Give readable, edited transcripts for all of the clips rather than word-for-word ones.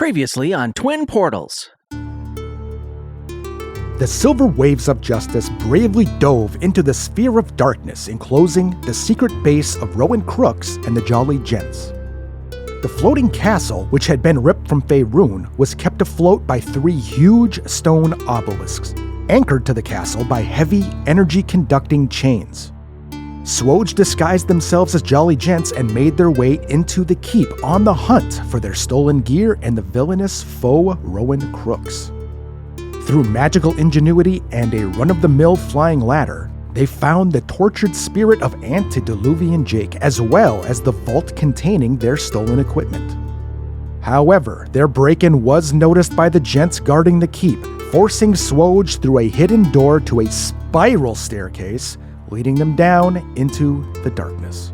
Previously on Twin Portals. The Silver Waves of Justice bravely dove into the sphere of darkness, enclosing the secret base of Rowan Crooks and the Jolly Gents. The floating castle, which had been ripped from Faerun, was kept afloat by 3 huge stone obelisks, anchored to the castle by heavy, energy-conducting chains. SWOJ disguised themselves as Jolly Gents and made their way into the keep on the hunt for their stolen gear and the villainous foe Rowan Crooks. Through magical ingenuity and a run-of-the-mill flying ladder, they found the tortured spirit of antediluvian Jake, as well as the vault containing their stolen equipment. However, their break-in was noticed by the gents guarding the keep, forcing SWOJ through a hidden door to a spiral staircase, leading them down into the darkness.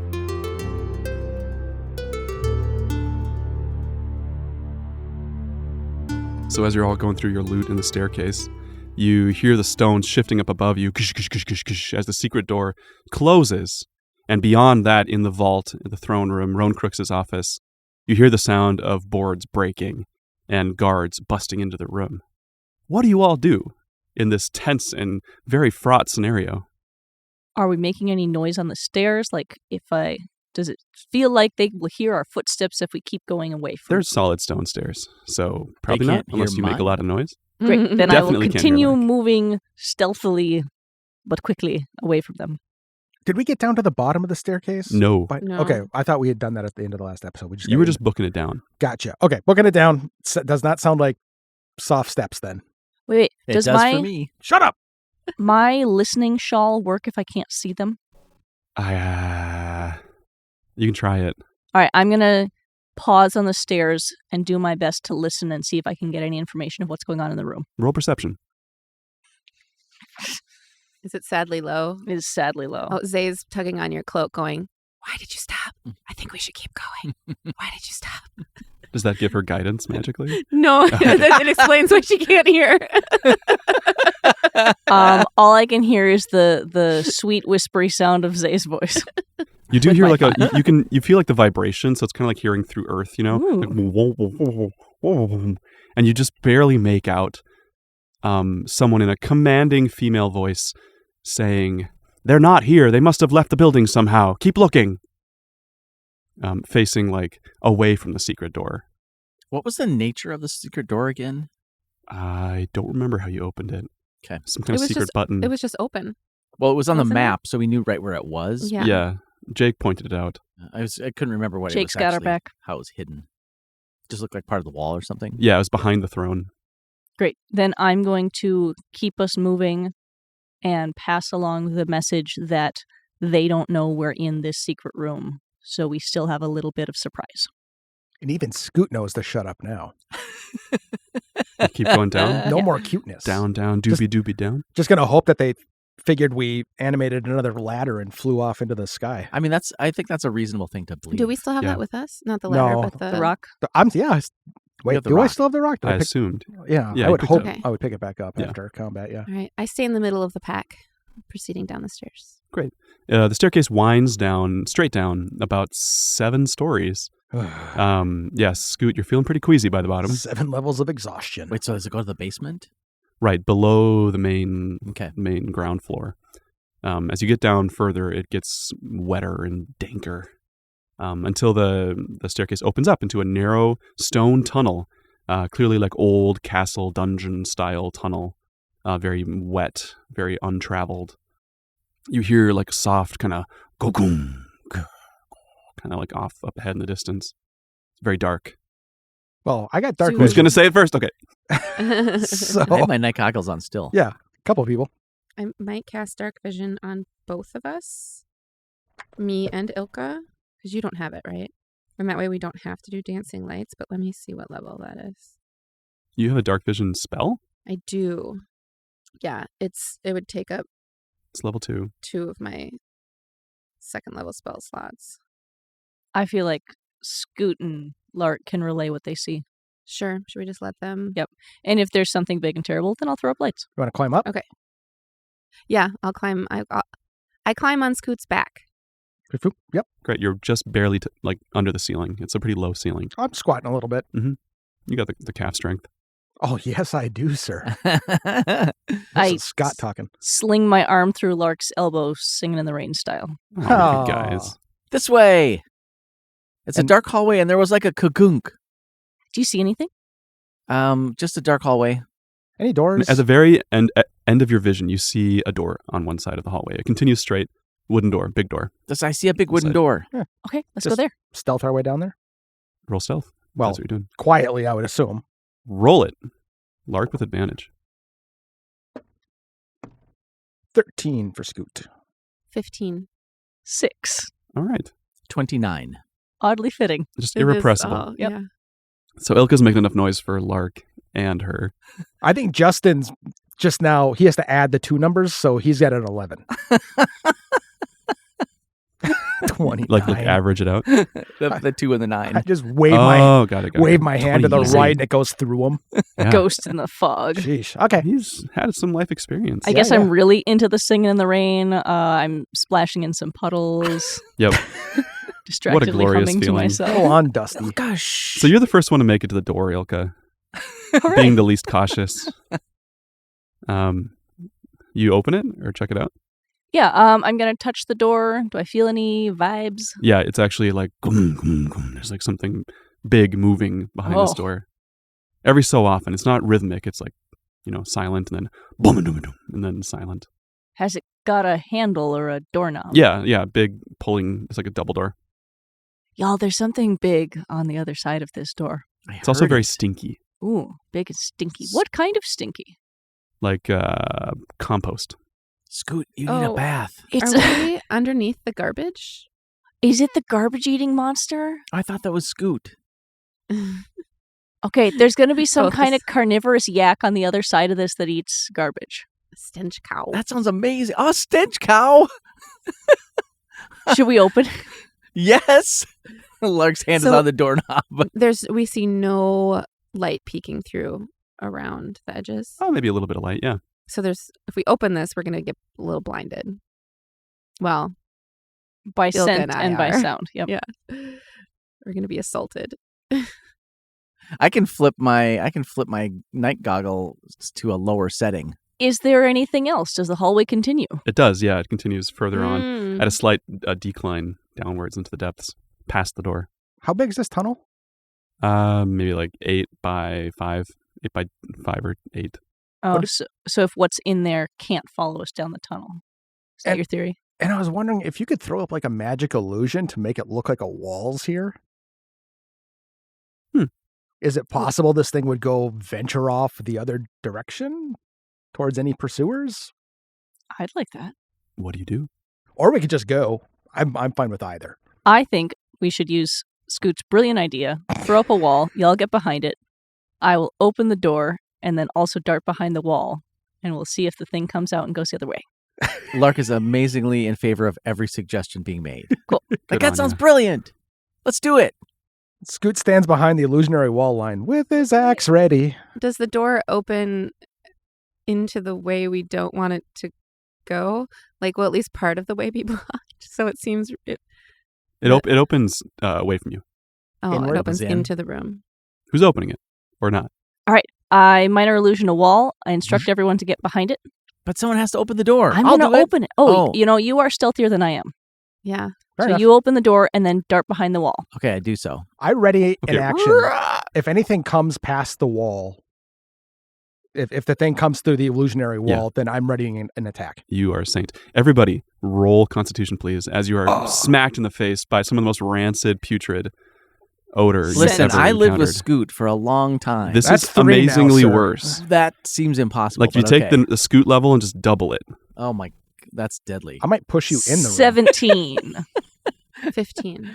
So as you're all going through your loot in the staircase, you hear the stones shifting up above you as the secret door closes. And beyond that, in the vault, in the throne room, Rowan Crooks' office, you hear the sound of boards breaking and guards busting into the room. What do you all do in this tense and very fraught scenario? Are we making any noise on the stairs? Does it feel like they will hear our footsteps if we keep going away from There's solid stone stairs, so probably They not, can't unless hear you make a mine. lot of noise. Great. Then I will Definitely can't hear continue mine. moving stealthily but quickly away from them. Did we get down to the bottom of the staircase? No. No. Okay, I thought we had done that at the end of the last episode. You were just booking it down. Gotcha. Okay, booking it down does not sound like soft steps then. Wait. It Does does for my me. Shut up! my listening shawl work if I can't see them? You can try it. All right. I'm gonna pause on the stairs and do my best to listen and see if I can get any information of what's going on in the room. Roll perception. Is it sadly low? It is sadly low. Oh, Zay's tugging on your cloak going, why did you stop? I think we should keep going. Why did you stop? Does that give her guidance magically? No, it explains why she can't hear. All I can hear is the sweet whispery sound of Zay's voice. You do With hear my like you feel like the vibration, so it's kind of like hearing through earth, you know? Ooh. Like, whoa, whoa, whoa, whoa, whoa, and you just barely make out someone in a commanding female voice saying, "They're not here. They must have left the building somehow. Keep looking." Facing like away from the secret door. What was the nature of the secret door again? I don't remember how you opened it. Okay. Some kind of secret button. It was just open. Well, it was on the Wasn't it? map, so we knew right where it was. Yeah. Yeah. Jake pointed it out. I couldn't remember what Jake's it was got our actually, back. how it was hidden. Just looked like part of the wall or something. Yeah, it was behind the throne. Great. Then I'm going to keep us moving and pass along the message that they don't know we're in this secret room. So we still have a little bit of surprise. And even Scoot knows to shut up now. You keep going down. No Yeah. more cuteness. Down, doobie doobie down. Just gonna hope that they figured we animated another ladder and flew off into the sky. I mean, I think that's a reasonable thing to believe. Do we still have Yeah. that with us? Not the ladder, No. but the The rock? Wait, have the do I rock. still have the rock? Did I pick- assumed. yeah, Yeah, I you would picked hope it up. I would pick it back up Yeah. after combat, yeah. All right. I stay in the middle of the pack, proceeding down the stairs. The staircase winds down, straight down, about 7 stories. Yes, Scoot, you're feeling pretty queasy by the bottom. 7 levels of exhaustion. Wait, so does it go to the basement? Right, below the main Okay. ground floor. As you get down further, it gets wetter and danker until the staircase opens up into a narrow stone tunnel, clearly like old castle dungeon-style tunnel, very wet, very untraveled. You hear like a soft kind of go-goom, kind of like off up ahead in the distance. It's very dark. Well, I got dark So- Who's vision. going to say it first? Okay. So, I have my night goggles on still. yeah, a couple of people. I might cast Dark Vision on both of us, me and Ilka, because you don't have it, right? And that way we don't have to do dancing lights, but let me see what level that is. You have a dark vision spell? I do. Yeah, it would take up It's level 2. 2 of my second level spell slots. I feel like Scoot and Lart can relay what they see. Sure. Should we just let them? Yep. And if there's something big and terrible, then I'll throw up lights. You want to climb up? Yeah, I'll climb. I climb on Scoot's back. Yep. Great. You're just barely under the ceiling. It's a pretty low ceiling. I'm squatting a little bit. You got the calf strength. Oh, yes, I do, sir. I This is Scott talking. sling my arm through Lark's elbow, Singing in the Rain style. Oh, Aw. good guys. This way. It's a And- dark hallway, and there was like a kagunk. Do you see anything? Just a dark hallway. Any doors? At the very end of your vision, you see a door on one side of the hallway. It continues straight, wooden door, big door. I see a big wooden Inside. door. Okay, let's go Just- there. Stealth our way down there? Roll stealth. Well, That's what you're doing. quietly, I would assume. Roll it. Lark with advantage. 13 for Scoot. 15. 6. All right. 29. Oddly fitting. Just It is irrepressible. all- Yep. Yeah. So Ilka's making enough noise for Lark and her. I think Justin's just now, he has to add the 2 numbers, so he's at an 11. 29. Like average it out. The 2 and the 9. I just wave my Got it. wave my hand to the 20. right and it goes through him. Yeah. Ghost in the fog. Sheesh. Okay. He's had some life experience. I guess yeah. I'm really into the Singing in the Rain. I'm splashing in some puddles, Yep. distractedly glorious humming feeling. to myself. Go on, Dusty. Oh, gosh. So you're the first one to make it to the door, Ilka. All right. Being the least cautious. You open it or check it out? Yeah, I'm going to touch the door. Do I feel any vibes? Yeah, it's actually like gum, gum, gum. There's like something big moving behind this Oh. door. Every so often. It's not rhythmic. It's like, silent and then boom, boom, boom, and then silent. Has it got a handle or a doorknob? Yeah, big pulling. It's like a double door. Y'all, there's something big on the other side of this door. It's also very stinky, Ooh, big and stinky. What kind of stinky? like compost. Scoot, you need a Oh. bath. It's Are we underneath the garbage? Is it the garbage-eating monster? I thought that was Scoot. Okay, there's going to be some Both. kind of carnivorous yak on the other side of this that eats garbage. Stench cow. That sounds amazing. Oh, stench cow. Should we open? Yes. Lark's hand is So- on the doorknob. We see no light peeking through around the edges. Oh, maybe a little bit of light. Yeah. So if we open this, we're gonna get a little blinded. Well, By Ilka scent and I and by are. sound. Yep. yeah, we're gonna be assaulted. I can flip my night goggles to a lower setting. Is there anything else? Does the hallway continue? It does. Yeah, it continues further on Mm. at a slight decline downwards into the depths past the door. How big is this tunnel? Maybe like 8 by 5 or 8. Oh, What so if what's in there can't follow us down the tunnel. Is that And- your theory? And I was wondering if you could throw up like a magic illusion to make it look like a wall's here. Is it possible this thing would go venture off the other direction towards any pursuers? I'd like that. What do you do? Or we could just go. I'm fine with either. I think we should use Scoot's brilliant idea. Throw up a wall. Y'all get behind it. I will open the door and then also dart behind the wall. And we'll see if the thing comes out and goes the other way. Lark is amazingly in favor of every suggestion being made. Cool. Like, Good that on sounds ya. brilliant. Let's do it. Scoot stands behind the illusionary wall line with his axe ready. Does the door open into the way we don't want it to go? Like, will at least part of the way be blocked? So it seems It opens away from you. it Inward? opens In. into the room. Who's opening it or not? I minor illusion a wall. I instruct everyone to get behind it. But someone has to open the door. I'm I'll going do to it. open it. Oh. You are stealthier than I am. Yeah. Fair so enough. you open the door and then dart behind the wall. Okay, I do so. I ready in Okay. action. If anything comes past the wall, if the thing comes through the illusionary wall, Yeah. then I'm readying an attack. You are a saint. Everybody, roll Constitution, please, as you are smacked in the face by some of the most rancid, putrid odor you've Listen, ever I lived with encountered. Scoot for a long time. This That's is 3 now, amazingly sir. worse. That seems impossible. Like, if you but take okay. the Scoot level and just double it. Oh my, that's deadly. I might push you in the 17. 15.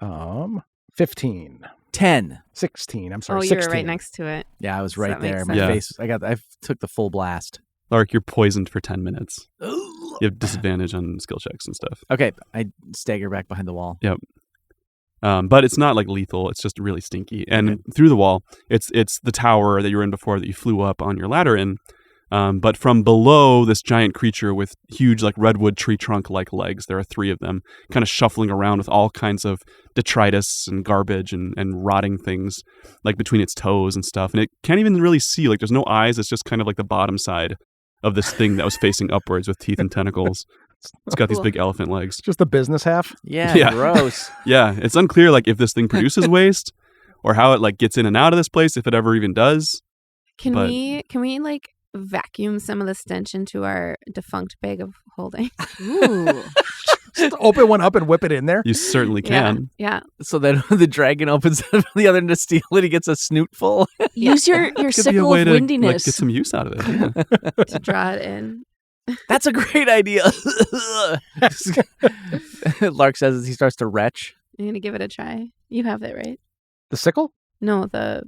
room. 15. 10. 16. I'm Oh, sorry. you 16. were right next to it. Yeah, I was So right that makes there. My sense. face. I took the full blast. Lark, you're poisoned for 10 minutes. You have disadvantage on skill checks and stuff. Okay, I stagger back behind the wall. But it's not like lethal. It's just really stinky. And through the wall, it's the tower that you were in before that you flew up on your ladder in. But from below this giant creature with huge like redwood tree trunk like legs, there are 3 of them kind of shuffling around with all kinds of detritus and garbage and rotting things like between its toes and stuff. And it can't even really see, like there's no eyes. It's just kind of like the bottom side of this thing that was facing upwards with teeth and tentacles. It's got these big elephant legs. Just the business half? Yeah, gross. Yeah, it's unclear like if this thing produces waste or how it like gets in and out of this place, if it ever even does. Can we like vacuum some of the stench into our defunct bag of holding? Ooh. Just open one up and whip it in there? You certainly can. Yeah. So then when the dragon opens up the other end to steal it, he gets a snoot full. Use your Could be a sickle way of to like, windiness. get some use out of it. Yeah. To draw it in. That's a great idea. Lark says as he starts to retch. I'm gonna give it a try. You have it, right? The sickle? No, the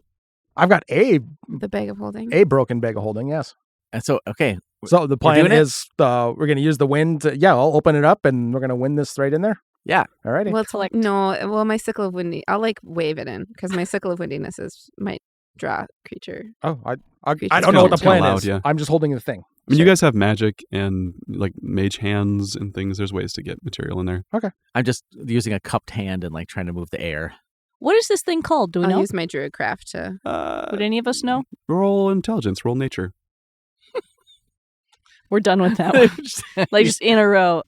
I've got a bag of holding. broken bag of holding, yes. And so, okay. So the plan doing it? is we're going to use the wind. I'll open it up and we're going to wind this right in there. Yeah. All righty. Well, my sickle of windy. I'll like wave it in because my sickle of windiness might draw creature. Oh, I Creature's don't know what the kinda plan loud, is. yeah. I'm just holding the thing. I mean, you guys have magic and like mage hands and things. There's ways to get material in there. I'm just using a cupped hand and like trying to move the air. What is this thing called? Do we I'll know? use my druid craft to. Would any of us know? Roll intelligence, roll nature. We're done with that one. Like just in a row.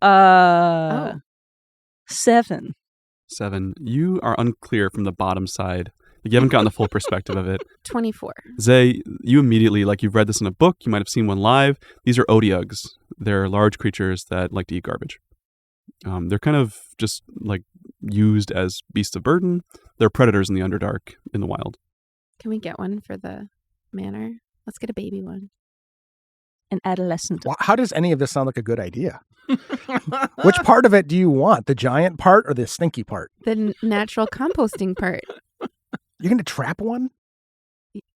7. 7. You are unclear from the bottom side. You haven't gotten the full perspective of it. 24. Zay, you immediately, like you've read this in a book, you might have seen one live. These are odiugs. They're large creatures that like to eat garbage. They're kind of just like used as beasts of burden. They're predators in the Underdark in the wild. Can we get one for the manor? Let's get a baby one. An adolescent. How does any of this sound like a good idea? Which part of it do you want? The giant part or the stinky part? The natural composting part. You're going to trap one?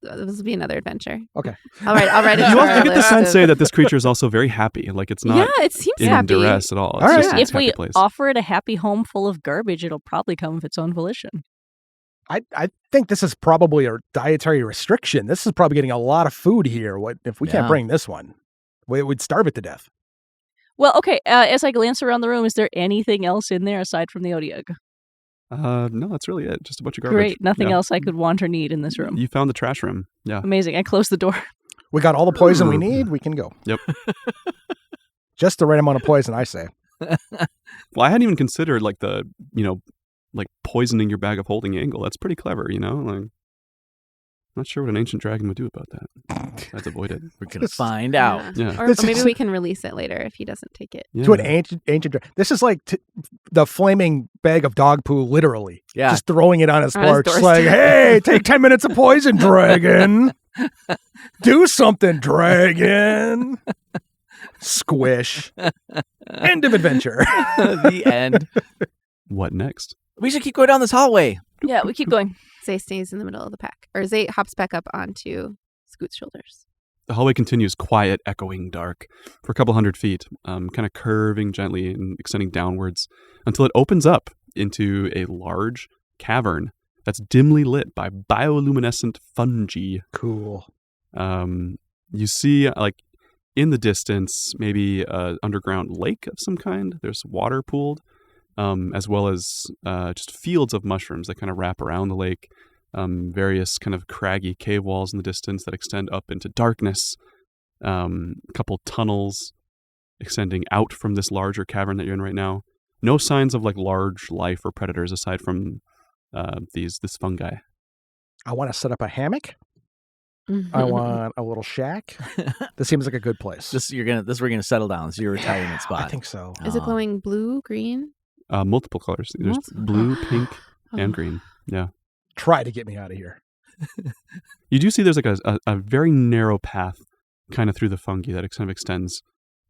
This will be another adventure. Okay. I'll write it. You to also our get the list sense of- say that this creature is also very happy. Like it's not Yeah, it seems in happy. duress at all. It's All right. just its If we happy place. offer it a happy home full of garbage, it'll probably come of its own volition. I think this is probably a dietary restriction. This is probably getting a lot of food here. What if we can't Yeah. bring this one? We'd starve it to death. Well, okay. As I glance around the room, is there anything else in there aside from the Odiug? No, that's really it. Just a bunch of garbage. Great. Nothing Yeah. else I could want or need in this room. You found the trash room. Yeah. Amazing. I close the door. We got all the poison we need. We can go. Yep. Just the right amount of poison, I say. Well, I hadn't even considered like the, like poisoning your bag of holding angle. That's pretty clever, Like, not sure what an ancient dragon would do about that. Let's avoid it. We're going to find out. Yeah. Or This maybe is- we can release it later if he doesn't take it. Yeah. To an ancient. This is like the flaming bag of dog poo, literally. Yeah. Just throwing it on his On his porch. doorstep. Like, hey, take 10 minutes of poison, dragon. Do something, dragon. Squish. End of adventure. The end. What next? We should keep going down this hallway. Yeah, we keep going. Zay stays in the middle of the pack. Or Zay hops back up onto Scoot's shoulders. The hallway continues quiet, echoing dark for a couple hundred feet, kind of curving gently and extending downwards until it opens up into a large cavern that's dimly lit by bioluminescent fungi. Cool. You see, like, in the distance, maybe an underground lake of some kind. There's water pooled, as well as just fields of mushrooms that kind of wrap around the lake. Various kind of craggy cave walls in the distance that extend up into darkness. A couple tunnels extending out from this larger cavern that you're in right now. No signs of like large life or predators aside from this fungi. I want to set up a hammock. I Mm-hmm. want a little shack. This seems like a good place. This is where you're gonna settle down. This is your retirement spot. I think so. Is it glowing blue, green? Multiple colors. There's Multiple. blue, pink, Oh. and green. Yeah. Try to get me out of here. You do see there's like a very narrow path kind of through the fungi that kind of extends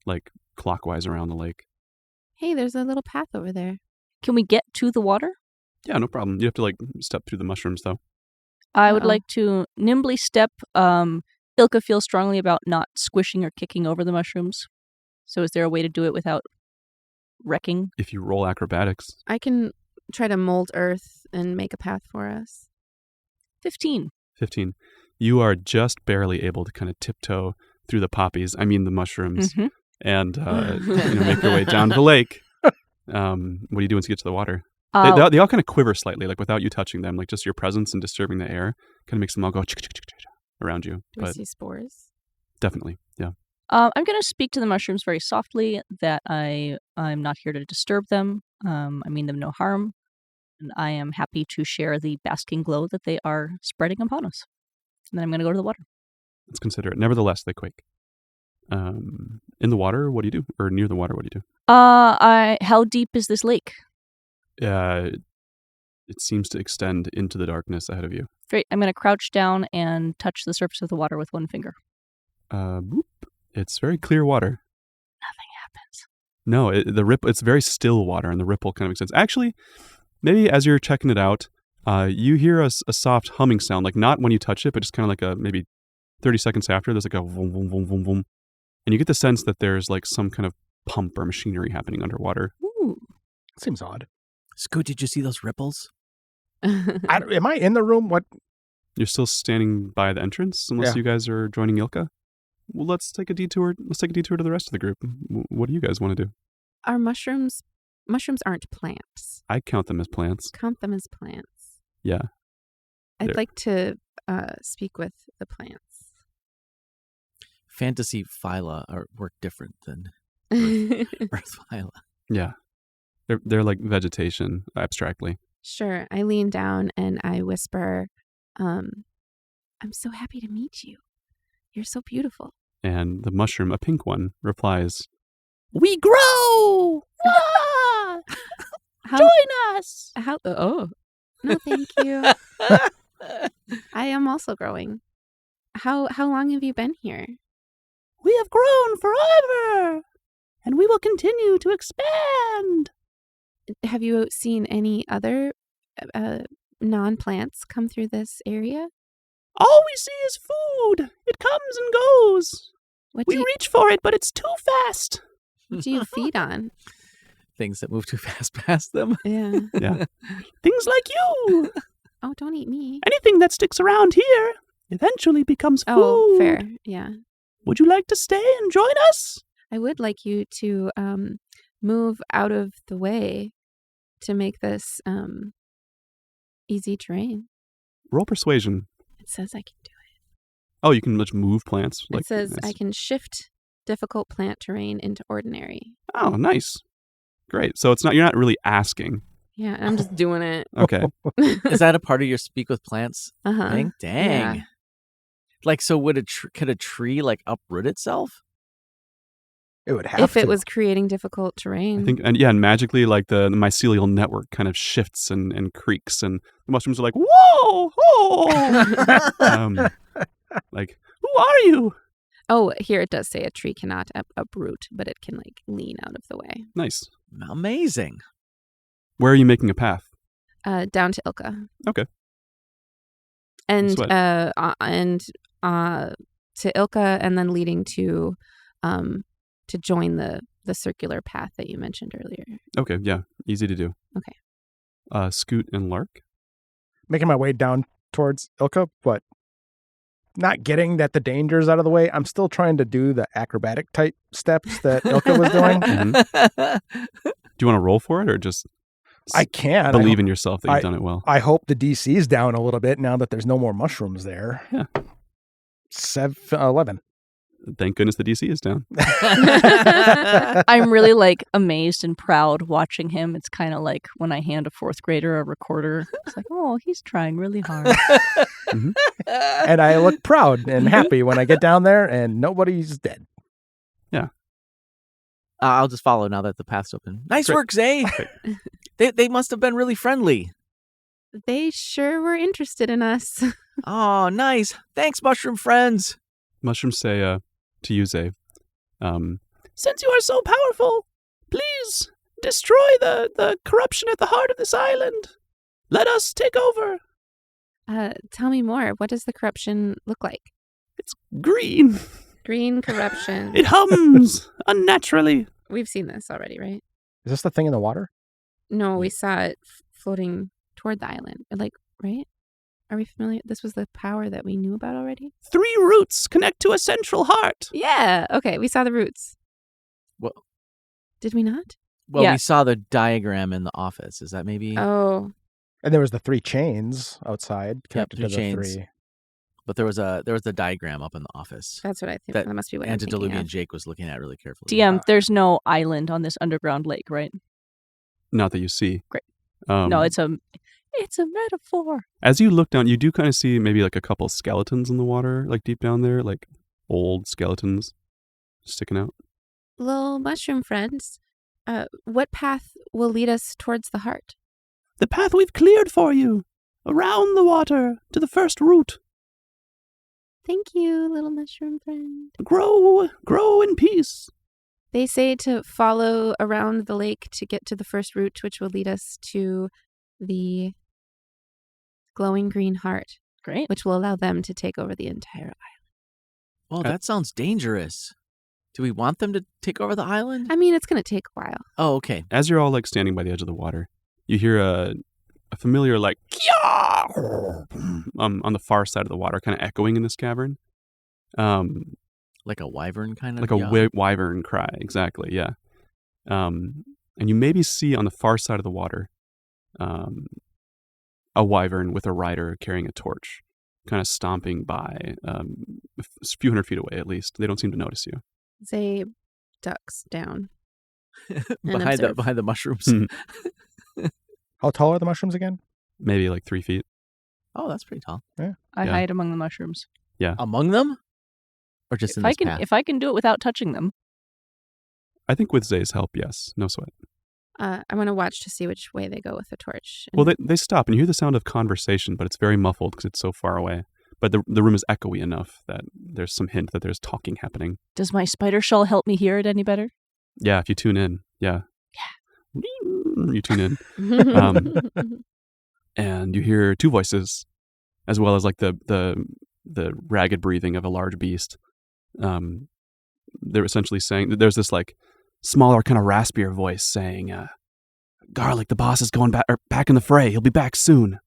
like clockwise around the lake. Hey, there's a little path over there. Can we get to the water? Yeah, no problem. You have to like step through the mushrooms though. I would Uh-oh. like to nimbly step. Ilka feels strongly about not squishing or kicking over the mushrooms. So is there a way to do it without wrecking? If you roll acrobatics, I can try to mold earth and make a path for us. 15. 15, you are just barely able to kind of tiptoe through the poppies, I mean the mushrooms, Mhm. and make your way down to the lake. What do you do once you get to the water? Uh, They all kind of quiver slightly, like without you touching them, like just your presence and disturbing the air kind of makes them all go around you. Do we But see spores? definitely, yeah. I'm going to speak to the mushrooms very softly that I'm not here to disturb them. I mean them no harm. And I am happy to share the basking glow that they are spreading upon us. And then I'm going to go to the water. Let's consider it. Nevertheless, they quake. In the water, what do you do? Or near the water, what do you do? How deep is this lake? It seems to extend into the darkness ahead of you. Great. I'm going to crouch down and touch the surface of the water with one finger. Boop. It's very clear water. Nothing happens. No, it's very still water, and the ripple kind of extends. Actually, maybe as you're checking it out, you hear a soft humming sound, like not when you touch it, but just kind of like a maybe 30 seconds after. There's like a vroom, vroom, vroom, vroom, vroom. And you get the sense that there's like some kind of pump or machinery happening underwater. Ooh. Seems odd. Scoot, did you see those ripples? Am I in the room? What? You're still standing by the entrance, unless Yeah. you guys are joining Ilka. Well, let's take a detour. Let's take a detour to the rest of the group. What do you guys want to do? Are mushrooms aren't plants. I count them as plants. Count them as plants. Yeah. I'd They're- like to speak with the plants. Fantasy phyla work different than Earth phyla. Yeah. They're like vegetation, abstractly. Sure. I lean down and I whisper, I'm so happy to meet you. You're so beautiful. And the mushroom, a pink one, replies, We grow! Ah! How, Join us! oh, no, thank you. I am also growing. How long have you been here? We have grown forever, and we will continue to expand. Have you seen any other non-plants come through this area? All we see is food. It comes and goes. What We do you, reach for it, but it's too fast. what do you feed on? Things that move too fast past them. Yeah. yeah. Things like you. Oh, don't eat me. Anything that sticks around here eventually becomes food. Oh, fair. Yeah. Would you like to stay and join us? I would like you to move out of the way to make this easy terrain. Roll persuasion. It says I can do it. Oh, you can just move plants? It says nice. I can shift difficult plant terrain into ordinary. Oh, nice. Great. So you're not really asking. Yeah, I'm just doing it. Okay. Is that a part of your speak with plants Uh-huh. thing? Dang. Yeah. Like, so could a tree like uproot itself? It would have If to. it was creating difficult terrain. I think, and magically, like the mycelial network kind of shifts and creaks, and the mushrooms are like, "Whoa, oh!" Like, who are you? Oh, here it does say a tree cannot uproot, but it can like lean out of the way. Nice. Amazing. Where are you making a path? Down to Ilka. Okay. And Sweat. To Ilka, and then leading to join the circular path that you mentioned earlier. Okay, yeah, easy to do. Okay. Scoot and Lark. Making my way down towards Ilka, but not getting that the danger's out of the way. I'm still trying to do the acrobatic type steps that Ilka was doing. Do you want to roll for it, or just I can. believe in yourself that you've done it well? I hope the DC's down a little bit now that there's no more mushrooms there. Yeah. 11. Thank goodness the DC is down. I'm really like amazed and proud watching him. It's kind of like when I hand a fourth grader a recorder. It's like, oh, he's trying really hard. And I look proud and happy when I get down there and nobody's dead. I'll just follow now that the path's open. Nice Great. work, Zay. They must have been really friendly. They sure were interested in us. Oh, nice. Thanks, mushroom friends. Mushrooms say to you, Zay, Since you are so powerful, please destroy the corruption at the heart of this island. Let us take over. Tell me more. What does the corruption look like? It's green. Green corruption. It hums unnaturally. We've seen this already, right? Is this the thing in the water? No, we saw it floating toward the island. Like, right? Are we familiar? This was the power that we knew about already? 3 roots connect to a central heart. Yeah. Okay, we saw the roots. Well, Did we not? Yeah. we saw the diagram in the office. Is that maybe? Oh. And there was the 3 chains outside connected 3 to the chains. 3. But there was a diagram up in the office That's what I think. That That must be what I'm thinking Antediluvian of. Jake was looking at really carefully. DM, there's no island on this underground lake, right? Not that you see. Great. Um, No, it's a metaphor. As you look down, you do kind of see maybe like a couple skeletons in the water, like deep down there, like old skeletons sticking out. Little mushroom friends, what path will lead us towards the heart? The path we've cleared for you, around the water to the first root. Thank you, little mushroom friend. Grow in peace. They say to follow around the lake to get to the first route, which will lead us to the glowing green heart, Great. which will allow them to take over the entire island. Oh, that sounds dangerous. Do we want them to take over the island? I mean, it's going to take a while. Oh, okay. As you're all like standing by the edge of the water, you hear a familiar like on the far side of the water, kind of echoing in this cavern. Like a wyvern kind of. Like a wyvern cry, exactly. Yeah. And you maybe see on the far side of the water, a wyvern with a rider carrying a torch, kind of stomping by, a few hundred feet away at least. They don't seem to notice you. Zay ducks down. behind the mushrooms. How tall are the mushrooms again? Maybe like 3 feet. Oh, that's pretty tall. I Yeah. hide among the mushrooms. Among them, or just in this path? If I can do it without touching them. I think with Zay's help, yes. No sweat. I want to watch to see which way they go with the torch. Well, they stop, and you hear the sound of conversation, but it's very muffled because it's so far away. But the room is echoey enough that there's some hint that there's talking happening. Does my spider shawl help me hear it any better? Yeah, if you tune in. Yeah. You tune in. And you hear 2 voices, as well as like the ragged breathing of a large beast. They're essentially saying that there's this like smaller, kind of raspier voice saying, "Garlic, the boss is going back in the fray. He'll be back soon.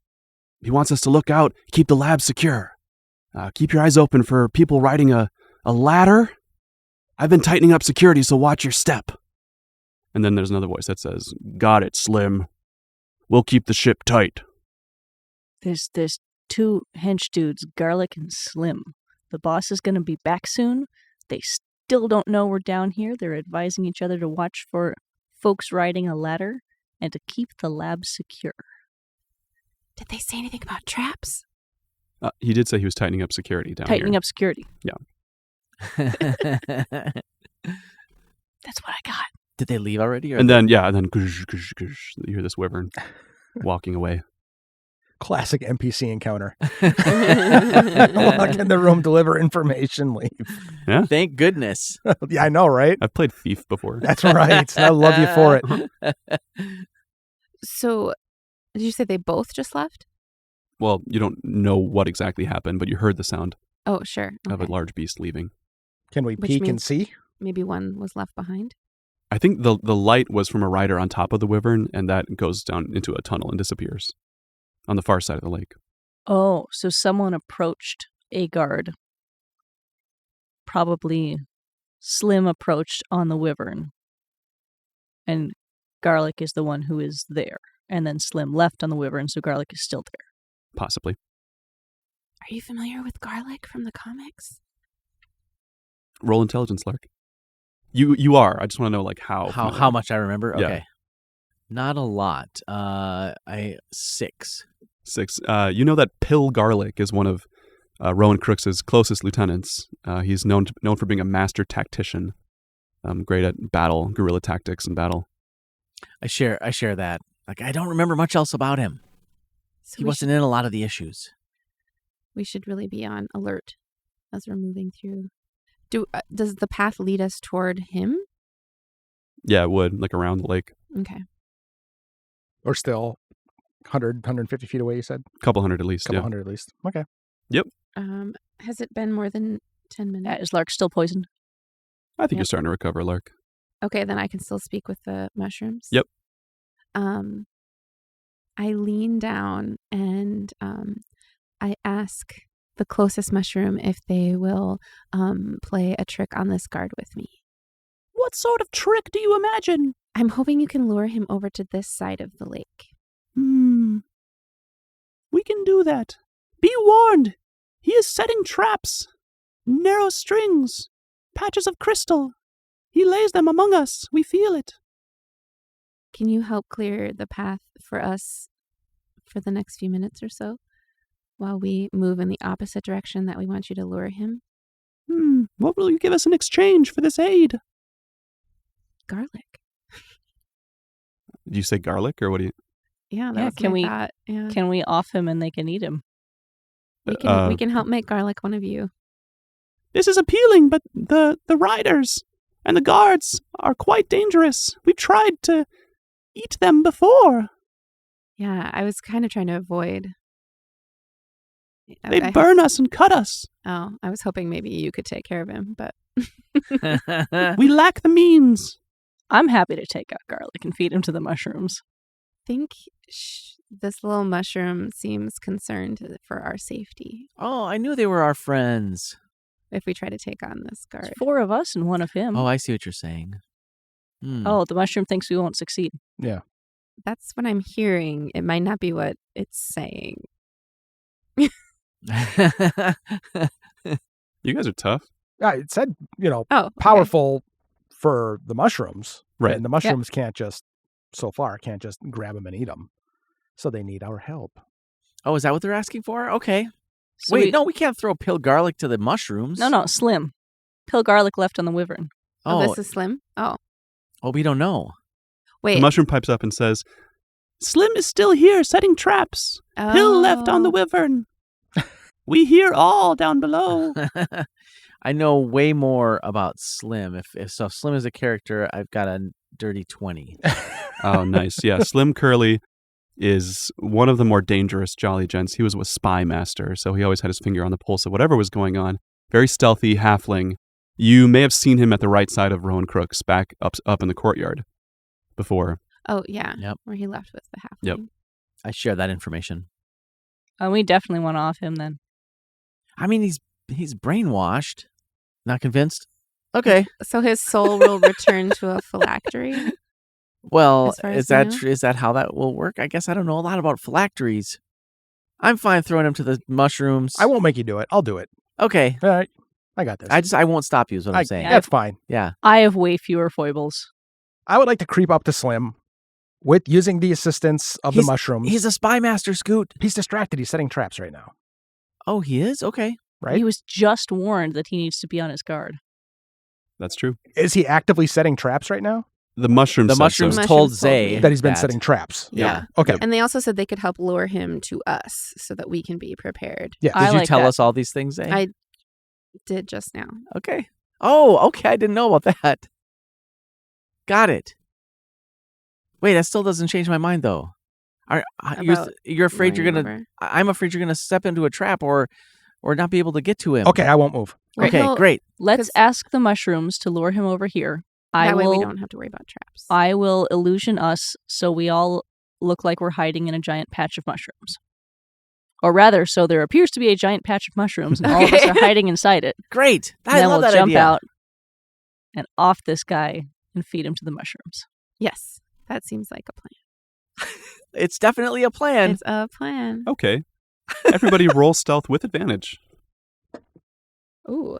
He wants us to look out, keep the lab secure. Keep your eyes open for people riding a ladder. I've been tightening up security, so watch your step." And then there's another voice that says, "Got it, Slim. We'll keep the ship tight." There's 2 hench dudes, Garlic and Slim. The boss is going to be back soon. They still don't know we're down here. They're advising each other to watch for folks riding a ladder and to keep the lab secure. Did they say anything about traps? He did say he was tightening up security down Tightening here. up security. Yeah. That's what I got. Did they leave already? And then you hear this wyvern walking away. Classic NPC encounter. Walk in the room, deliver information, leave. Yeah. Thank goodness. Yeah, I know, right? I've played Thief before. That's right. I love you for it. So, did you say they both just left? Well, you don't know what exactly happened, but you heard the sound Oh, sure. of Okay. a large beast leaving. Can we Which peek and means- see? Maybe one was left behind. I think the light was from a rider on top of the wyvern, and that goes down into a tunnel and disappears on the far side of the lake. Oh, so someone approached a guard. Probably Slim approached on the wyvern. And Garlic is the one who is there. And then Slim left on the wyvern, so Garlic is still there. Possibly. Are you familiar with Garlic from the comics? Roll intelligence, Lark. You are. I just want to know like how How much I remember? Yeah. Okay. Not a lot. 6. 6. You know that Pill Garlic is one of Rowan Crooks's closest lieutenants. He's known for being a master tactician, great at battle, guerrilla tactics and battle. I share that. Like, I don't remember much else about him. So He wasn't in a lot of the issues. we should really be on alert as we're moving through. Does the path lead us toward him? Yeah, it would, like around the lake. Okay. Or still 100, 150 feet away, you said? A couple hundred at least, Couple yeah. hundred at least. Okay. Has it been more than 10 minutes? Is Lark still poisoned? I think Yep. you're starting to recover, Lark. Okay, then I can still speak with the mushrooms. Yep. I lean down and I ask the closest mushroom if they will play a trick on this guard with me. What sort of trick do you imagine? I'm hoping you can lure him over to this side of the lake. We can do that. Be warned. He is setting traps. Narrow strings. Patches of crystal. He lays them among us. We feel it. Can you help clear the path for us for the next few minutes or so while we move in the opposite direction that we want you to lure him? What will you give us in exchange for this aid? Garlic. Did you say garlic, or what do you... Yeah, that Yeah, was can my we- thought. Yeah. Can we off him and they can eat him? We can help make garlic one of you. This is appealing, but the riders and the guards are quite dangerous. We've tried to eat them before. Yeah, I was kind of trying to avoid. They burn us and cut us. Oh, I was hoping maybe you could take care of him, but We lack the means. I'm happy to take out garlic and feed him to the mushrooms. I think this little mushroom seems concerned for our safety Oh, I knew they were our friends. if we try to take on this guard. There's 4 of us and 1 of him. Oh, I see what you're saying. Oh, the mushroom thinks we won't succeed. Yeah. That's what I'm hearing. It might not be what it's saying. You guys are tough. Yeah, it said, Oh, okay. powerful for the mushrooms. Right. And the mushrooms can't just grab them and eat them. So they need our help. Oh, is that what they're asking for? Okay. So Wait, no, we can't throw pill garlic to the mushrooms. No, Slim. Pill garlic left on the wyvern. Oh, Oh, this is Slim? Oh, we don't know. wait. The mushroom pipes up and says, Slim is still here setting traps. Pill left on the Oh. wyvern. We hear all down below. I know way more about Slim. If Slim is a character, I've got a dirty 20. Oh, nice. Yeah, Slim Curly is one of the more dangerous Jolly Gents. He was a spy master, so he always had his finger on the pulse of whatever was going on. Very stealthy halfling. You may have seen him at the right side of Rowan Crooks, back up in the courtyard before. Oh, yeah. Yep. Where he left with the halfling. Yep. I share that information. We definitely want to off him then. I mean, he's brainwashed. Not convinced? Okay. So his soul will return to a phylactery? Well, As far is as you know? that how that will work? I guess I don't know a lot about phylacteries. I'm fine throwing him to the mushrooms. I won't make you do it. I'll do it. Okay. All right. I got this. I won't stop you is what I'm saying. That's fine. Yeah. I have way fewer foibles. I would like to creep up to Slim with using the assistance of the mushrooms. He's a spy master, Scoot. He's distracted. He's setting traps right now. Oh, he is? Okay. Right? He was just warned that he needs to be on his guard. That's true. Is he actively setting traps right now? The mushrooms. The said mushrooms so. Mushrooms told told Zay me. That he's been setting traps. Yeah. Okay. And they also said they could help lure him to us so that we can be prepared. Yeah. I Did you like tell that. us all these things, Zay? I did just now. Okay. Oh, okay. I didn't know about that. Got it. Wait, that still doesn't change my mind, though. About You're afraid you're luring gonna. over. I'm afraid you're gonna step into a trap or not be able to get to him. Okay, I won't move. Right, Okay, no, great. Let's 'Cause- ask the mushrooms to lure him over here. That way we don't have to worry about traps. I will illusion us so we all look like we're hiding in a giant patch of mushrooms. Or rather, so there appears to be a giant patch of mushrooms and all of us Okay. are hiding inside it. Great. And I then love we'll that jump idea. out and off this guy and feed him to the mushrooms. Yes, that seems like a plan. It's definitely a plan. It's a plan. Okay. Everybody roll stealth with advantage. Ooh,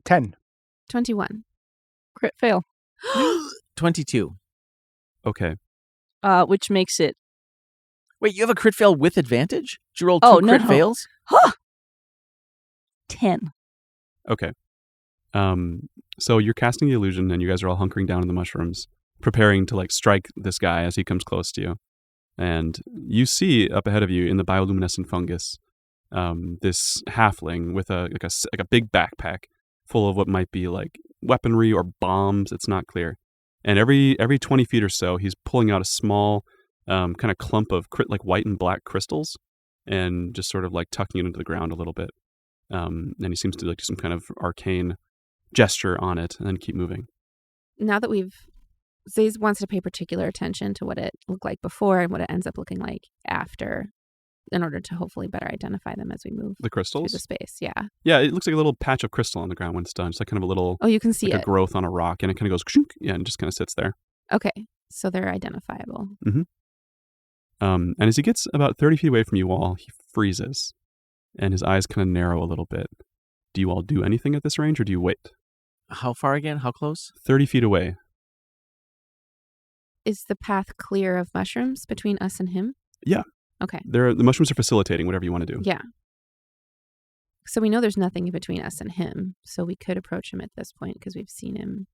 10. 21. Crit fail. 22. Okay. Which makes it... Wait, you have a crit fail with advantage? Did you roll 2 Oh, no, crit no. fails? 10. Okay. So you're casting the illusion, and you guys are all hunkering down in the mushrooms, preparing to strike this guy as he comes close to you. And you see up ahead of you in the bioluminescent fungus, this halfling with a big backpack full of what might be weaponry or bombs. It's not clear. And every 20 feet or so, he's pulling out a small kind of clump of white and black crystals, and just sort of tucking it into the ground a little bit. And he seems to do some kind of arcane gesture on it, and then keep moving. Now that we've Zaze wants to pay particular attention to what it looked like before and what it ends up looking like after, in order to hopefully better identify them as we move The through crystals? the space. Yeah. Yeah, it looks like a little patch of crystal on the ground when it's done. It's like kind of a little, Oh, you can see like it. a growth on a rock, and it kind of goes, kshunk, yeah, and just kind of sits there. Okay, so they're identifiable. And as he gets about 30 feet away from you all, he freezes, and his eyes kind of narrow a little bit. Do you all do anything at this range, or do you wait? How far again? How close? 30 feet away. Is the path clear of mushrooms between us and him? Yeah. Okay. The mushrooms are facilitating whatever you want to do. Yeah. So we know there's nothing in between us and him, so we could approach him at this point because we've seen him.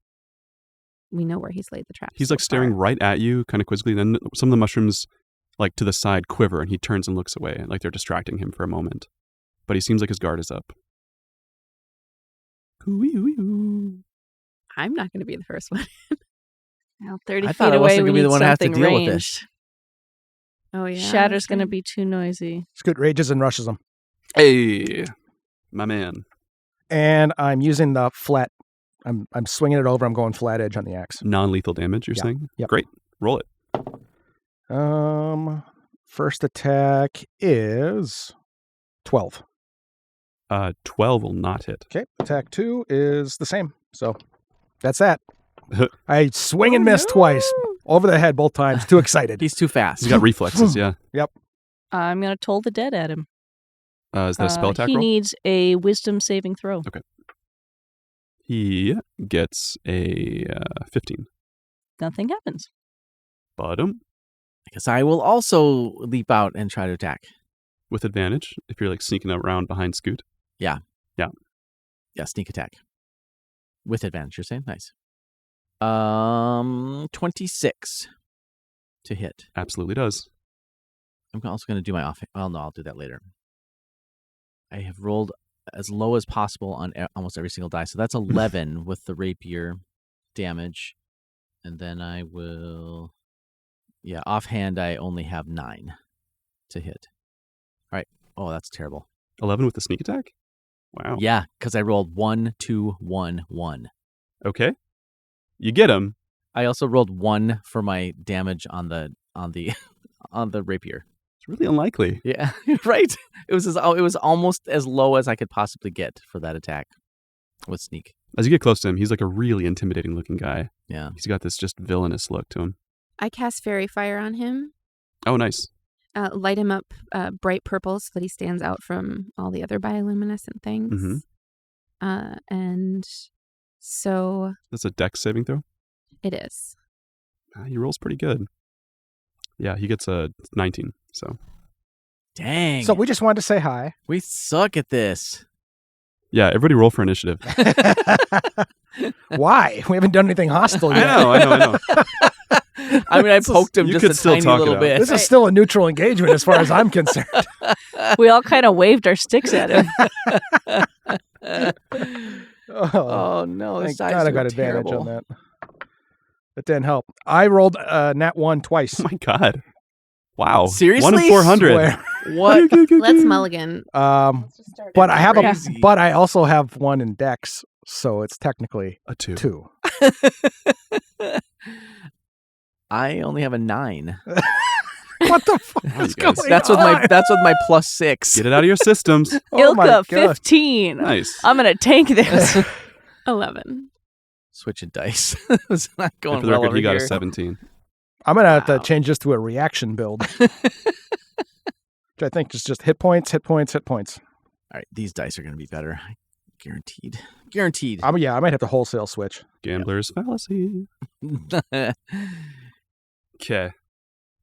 We know where he's laid the traps. He's so like staring far. right at you, kind of quizzically. Then some of the mushrooms, like to the side, quiver, and he turns and looks away, like they're distracting him for a moment. But he seems like his guard is up. I'm not going to be the first one. Now 30 I feet thought I away, wasn't we gonna be need the one to have to something deal with ranged. this. Oh, yeah. Shatter's going to sure. be too noisy. Scoot rages and rushes them. Hey, my man. And I'm using the flat. I'm swinging it over. I'm going flat edge on the axe. Non-lethal damage, you're Yeah. saying? Yep. Great. Roll it. First attack is 12. 12 will not hit. Okay, attack 2 is the same. So that's that. I swing and miss twice. Over the head both times. Too excited. He's too fast. He's got reflexes, yeah. I'm going to toll the dead at him. Is that a spell attack He roll? needs a wisdom saving throw. He gets a 15. Nothing happens. Bottom Because I will also leap out and try to attack. with advantage if you're like sneaking around behind Scoot. Yeah, sneak attack. With advantage, you're saying? Nice. 26 to hit. Absolutely does. I'm also going to do my off. Well, no, I'll do that later. I have rolled as low as possible on almost every single die. So that's 11 with the rapier damage. And then I will... Yeah, offhand, I only have 9 to hit. All right. Oh, that's terrible. 11 with the sneak attack? Wow. Yeah, because I rolled 1, 2, 1, 1. Okay. You get him. I also rolled 1 for my damage on the on the rapier. It's really unlikely. Yeah, right. It was almost as low as I could possibly get for that attack with sneak. As you get close to him, he's like a really intimidating looking guy. Yeah. He's got this just villainous look to him. I cast Fairy Fire on him. Oh, nice. Light him up bright purple so that he stands out from all the other bioluminescent things. And so That's a dex saving throw? it is. He rolls pretty good. Yeah, he gets a 19, so. Dang. So we just wanted to say hi. we suck at this. Yeah, everybody roll for initiative. Why? We haven't done anything hostile yet. I know. I mean, I poked him You just could a still tiny talk it little out. bit. This is still a neutral engagement as far as I'm concerned. We all kind of waved our sticks at him. Oh no! Thank This dice God I are got advantage terrible. on that. It didn't help. I rolled nat 1 twice. Oh my God. Wow. Seriously? 1 in 400. Swear. What? Let's mulligan. But I have Crazy. but I also have 1 in dex, so it's technically A 2. 2. I only have a 9. What the fuck Wow, is you guys. going That's on? with my +6. Get it out of your systems. Oh my Ilka, God. 15. Nice. I'm going to tank this. 11. Switching dice. It's not And going for the well record, over he got here. a 17. I'm going to have to Wow. change this to a reaction build. Which I think is just hit points, hit points, hit points. All right, these dice are going to be better. Guaranteed. Guaranteed. I might have to wholesale switch. Gambler's fallacy. Okay.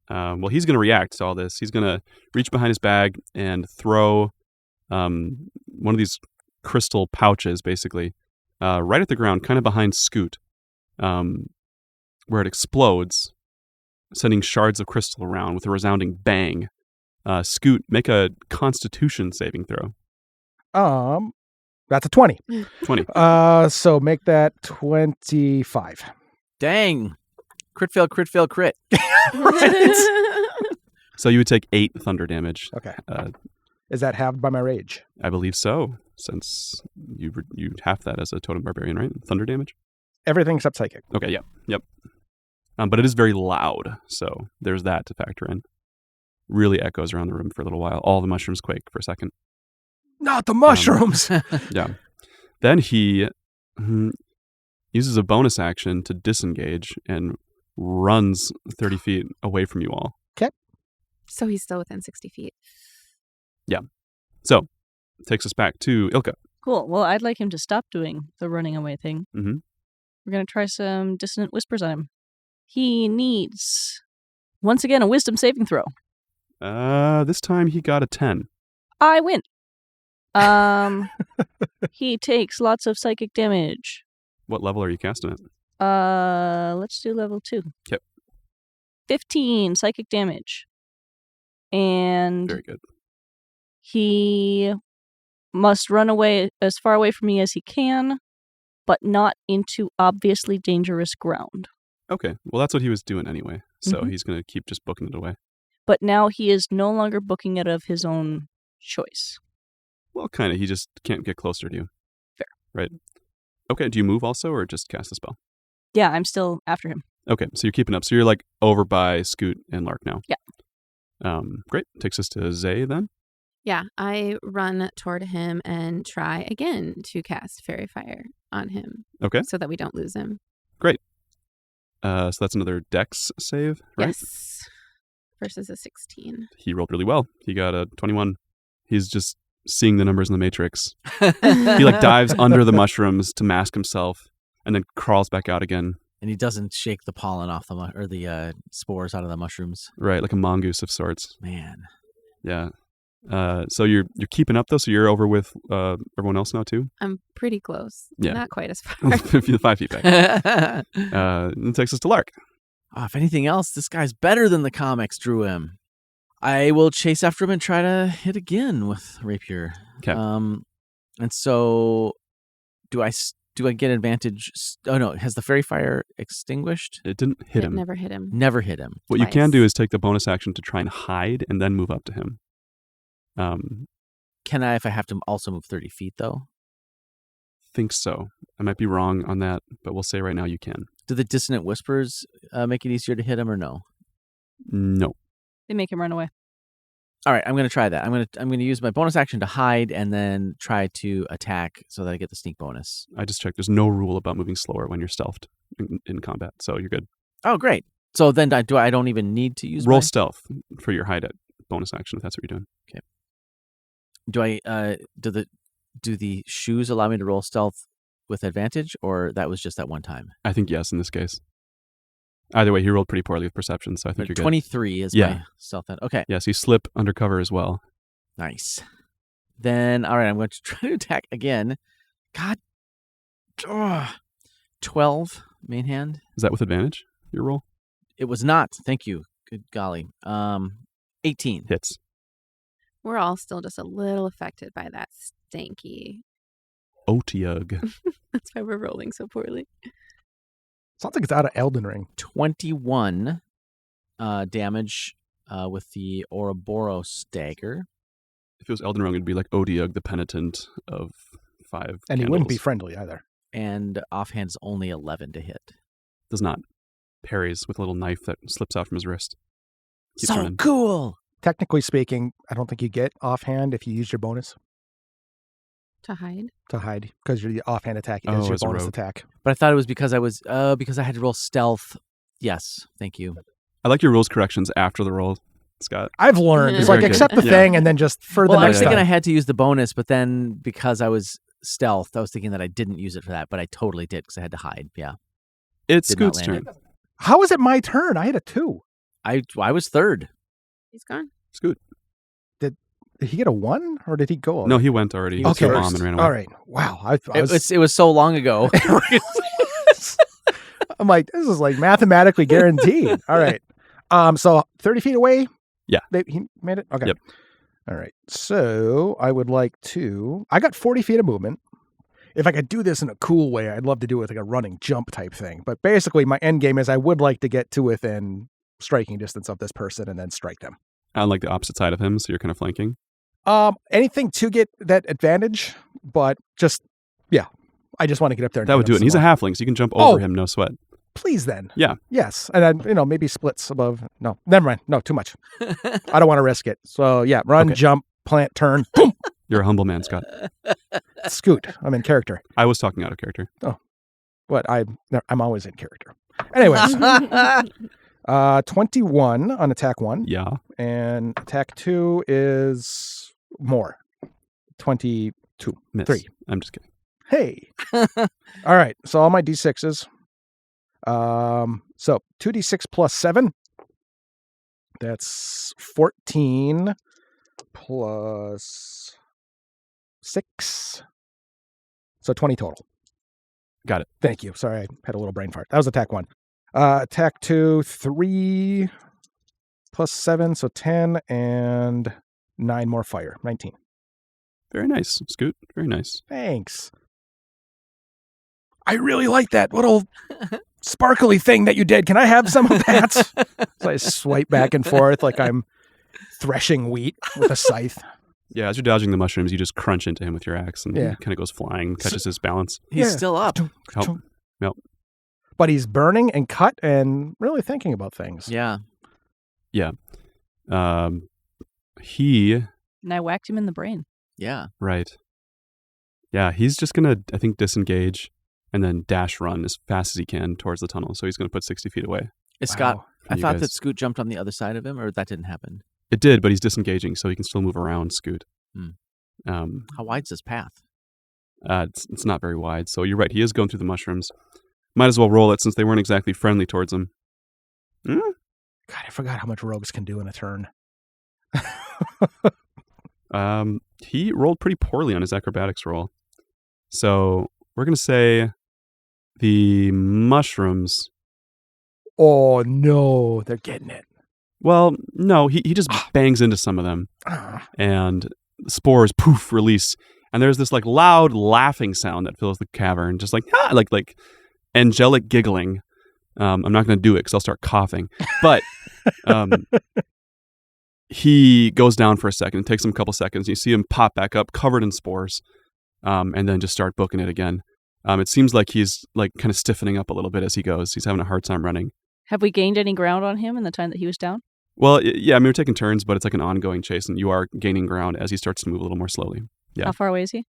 Well, he's going to react to all this. He's going to reach behind his bag and throw one of these crystal pouches, basically, right at the ground, kind of behind Scoot, where it explodes, sending shards of crystal around with a resounding bang. Scoot, make a Constitution saving throw. That's a 20. 20. So make that 25. Dang. Crit fail, crit fail, crit. So you would take 8 thunder damage. Okay. Uh, Is that halved by my rage? I believe so, since you half that as a totem barbarian, right? Thunder damage? Everything except psychic. Okay, yep. But it is very loud, so there's that to factor in. Really echoes around the room for a little while. All the mushrooms quake for a second. Not the mushrooms. Yeah. Then he uses a bonus action to disengage and runs 30 feet away from you all. So he's still within 60 feet. So, takes us back to Ilka. Cool. Well, I'd like him to stop doing the running away thing. Mm-hmm. We're going to try some dissonant whispers on him. He needs, once again, a wisdom saving throw. This time he got a 10. I win. He takes lots of psychic damage. What level are you casting it? Let's do level 2. Yep. 15 psychic damage. And Very good. he must run away as far away from me as he can, but not into obviously dangerous ground. Okay. Well, that's what he was doing anyway. So Mhm. he's going to keep just booking it away. But now he is no longer booking it of his own choice. Well, kind of. He just can't get closer to you. Fair. Right. Okay. Do you move also or just cast a spell? Yeah, I'm still after him. Okay. So you're keeping up. So you're like over by Scoot and Lark now. Yeah. Great. Takes us to Zay then. Yeah, I run toward him and try again to cast Fairy Fire on him. Okay. So that we don't lose him. So that's another Dex save, right? Yes. Versus a 16. He rolled really well. He got a 21. He's just seeing the numbers in the Matrix. He like dives under the mushrooms to mask himself and then crawls back out again. And he doesn't shake the pollen off the spores out of the mushrooms. Right, like a mongoose of sorts. Man. Yeah. So you're keeping up though. So you're over with everyone else now too. I'm pretty close. Yeah. Not quite as far. 5 feet back. It takes us to Lark. If anything else, this guy's better than the comics drew him. I will chase after him and try to hit again with Rapier. Okay. And so, do I get advantage? Oh no, has the Fairy Fire extinguished? It didn't hit It him. never hit him. Never hit him. What you can Twice. do is take the bonus action to try and hide and then move up to him. Can I, if I have to, also move 30 feet though? Think so. I might be wrong on that, but we'll say right now you can. Do the dissonant whispers make it easier to hit him or no? No. They make him run away. All right, I'm going to try that. I'm going to use my bonus action to hide and then try to attack so that I get the sneak bonus. I just checked. There's no rule about moving slower when you're stealthed in combat, so you're good. Oh, great. So then I don't even need to use Roll my... stealth for your hide at bonus action if that's what you're doing. Do I do the shoes allow me to roll stealth with advantage, or that was just that one time? I think yes in this case. Either way, he rolled pretty poorly with perception, so I think you're good. 23 is Yeah. my stealth. Okay, Yes, you slip undercover as well. nice. Then, all right, I'm going to try to attack again. God. 12 main hand. Is that with advantage, your roll? It was not. Thank you. Good golly. 18. Hits. We're all still just a little affected by that stanky. Otiug. That's why we're rolling so poorly. Sounds like it's out of Elden Ring. 21 damage with the Ouroboros dagger. If it was Elden Ring, it'd be like Otiug, the penitent of 5 And he wouldn't be candles. friendly either. And offhand is only 11 to hit. Does not. Parries with a little knife that slips out from his wrist. Keeps So running. cool. Technically speaking, I don't think you get offhand if you use your bonus To hide. to hide because your offhand attack is Oh, your as a bonus rogue. attack. But I thought it was because because I had to roll stealth. Yes, thank you. I like your rules corrections after the roll, Scott. I've learned. It's Very like good. accept the Yeah. thing and then just for Well, the I was next thinking time. I had to use the bonus, but then because I was stealth, I was thinking that I didn't use it for that, but I totally did because I had to hide. Yeah, It's Did not Scoot's land turn. How is it my turn? I had a 2. I was third. He's gone. Scoot. Did he get a 1 or did he go? No, he went already. He Okay. threw a bomb and ran away. All right. Wow. I was, It was so long ago. I'm like, this is like mathematically guaranteed. All right. So 30 feet away? Yeah. He made it? Okay. Yep. All right. So I would like to, I got 40 feet of movement. If I could do this in a cool way, I'd love to do it with like a running jump type thing. But basically my end game is I would like to get to within striking distance of this person and then strike them. On like the opposite side of him, so you're kind of flanking. Anything to get that advantage, but just, yeah. I just want to get up there. And That hit would do him it. And he's a some halfling, so you can jump Oh. over him, no sweat. please then. Yeah. Yes. And then, maybe splits above. No, never mind. No, too much. I don't want to risk it. So yeah, run, Okay. jump, plant, turn, boom. You're a humble man, Scott. Scoot. I'm in character. I was talking out of character. What? I'm always in character. Anyways, 21 on attack 1. Yeah. And attack 2 is more. 22. Miss. 3. I'm just kidding. Hey. All right. So all my D6s. So 2d6 plus 7. That's 14 plus 6. So 20 total. Got it. Thank you. Sorry, I had a little brain fart. That was attack 1. Attack 2, 3 plus 7, so 10, and 9 more fire. 19. Very nice, Scoot. Very nice. Thanks. I really like that little sparkly thing that you did. Can I have some of that? So I swipe back and forth like I'm threshing wheat with a scythe. Yeah, as you're dodging the mushrooms, you just crunch into him with your axe, and Yeah. he kind of goes flying, catches his balance. He's Yeah. still up. Help. But he's burning and cut and really thinking about things. Yeah. He, And I whacked him in the brain. Yeah. right. Yeah, he's just going to, I think, disengage and then dash run as fast as he can towards the tunnel. So he's going to put 60 feet away. Is Wow. Scott, I you thought guys. that Scoot jumped on the other side of him, or that didn't happen. It did, but he's disengaging, so he can still move around Scoot. Hmm. Um, How wide's his path? it's not very wide. So you're right. He is going through the mushrooms. Might as well roll it since they weren't exactly friendly towards him. God, I forgot how much rogues can do in a turn. He rolled pretty poorly on his acrobatics roll. So we're going to say the mushrooms. Oh, no. They're getting it. Well, no, he just bangs into some of them, Ah. and spores poof release, and there's this like loud laughing sound that fills the cavern, just like like angelic giggling. I'm not going to do it because I'll start coughing, but he goes down for a second. It takes him a couple seconds. You see him pop back up, covered in spores, and then just start booking it again. It seems like he's like kind of stiffening up a little bit as he goes. He's having a hard time running. Have we gained any ground on him in the time that he was down? Well, yeah, I mean, we're taking turns, but it's like an ongoing chase, and you are gaining ground as he starts to move a little more slowly. Yeah. How far away is he?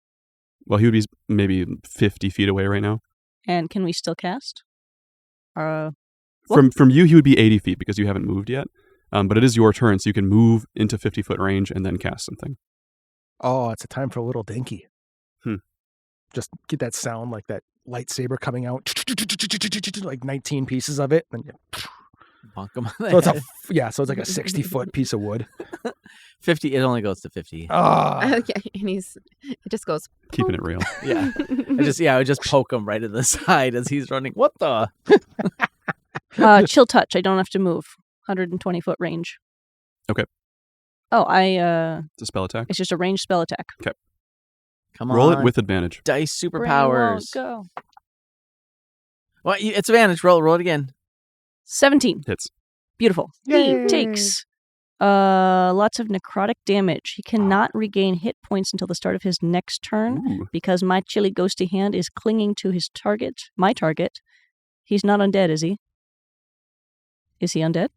Well, he would be maybe 50 feet away right now. And can we still cast? What? From you, he would be 80 feet because you haven't moved yet. But it is your turn, so you can move into 50-foot range and then cast something. Oh, it's a time for a little dinky. Hmm. Just get that sound like that lightsaber coming out, like 19 pieces of it. And Bonk him on the so it's head. so it's like a 60-foot piece of wood. 50. It only goes to 50. Ah, Okay, and it just goes. Keeping it real. Yeah. I would just poke him right in the side as he's running. What the? Chill touch. I don't have to move. 120-foot range. Okay. Oh, It's a spell attack. it's just a ranged spell attack. Come on. Roll it with advantage. dice Brain won't superpowers. go. Well, it's advantage. Roll it again. 17. Hits. Beautiful. Yay. He takes lots of necrotic damage. He cannot regain hit points until the start of his next turn Ooh. because my chilly ghosty hand is clinging to his target, my target. He's not undead, is he? Is he undead?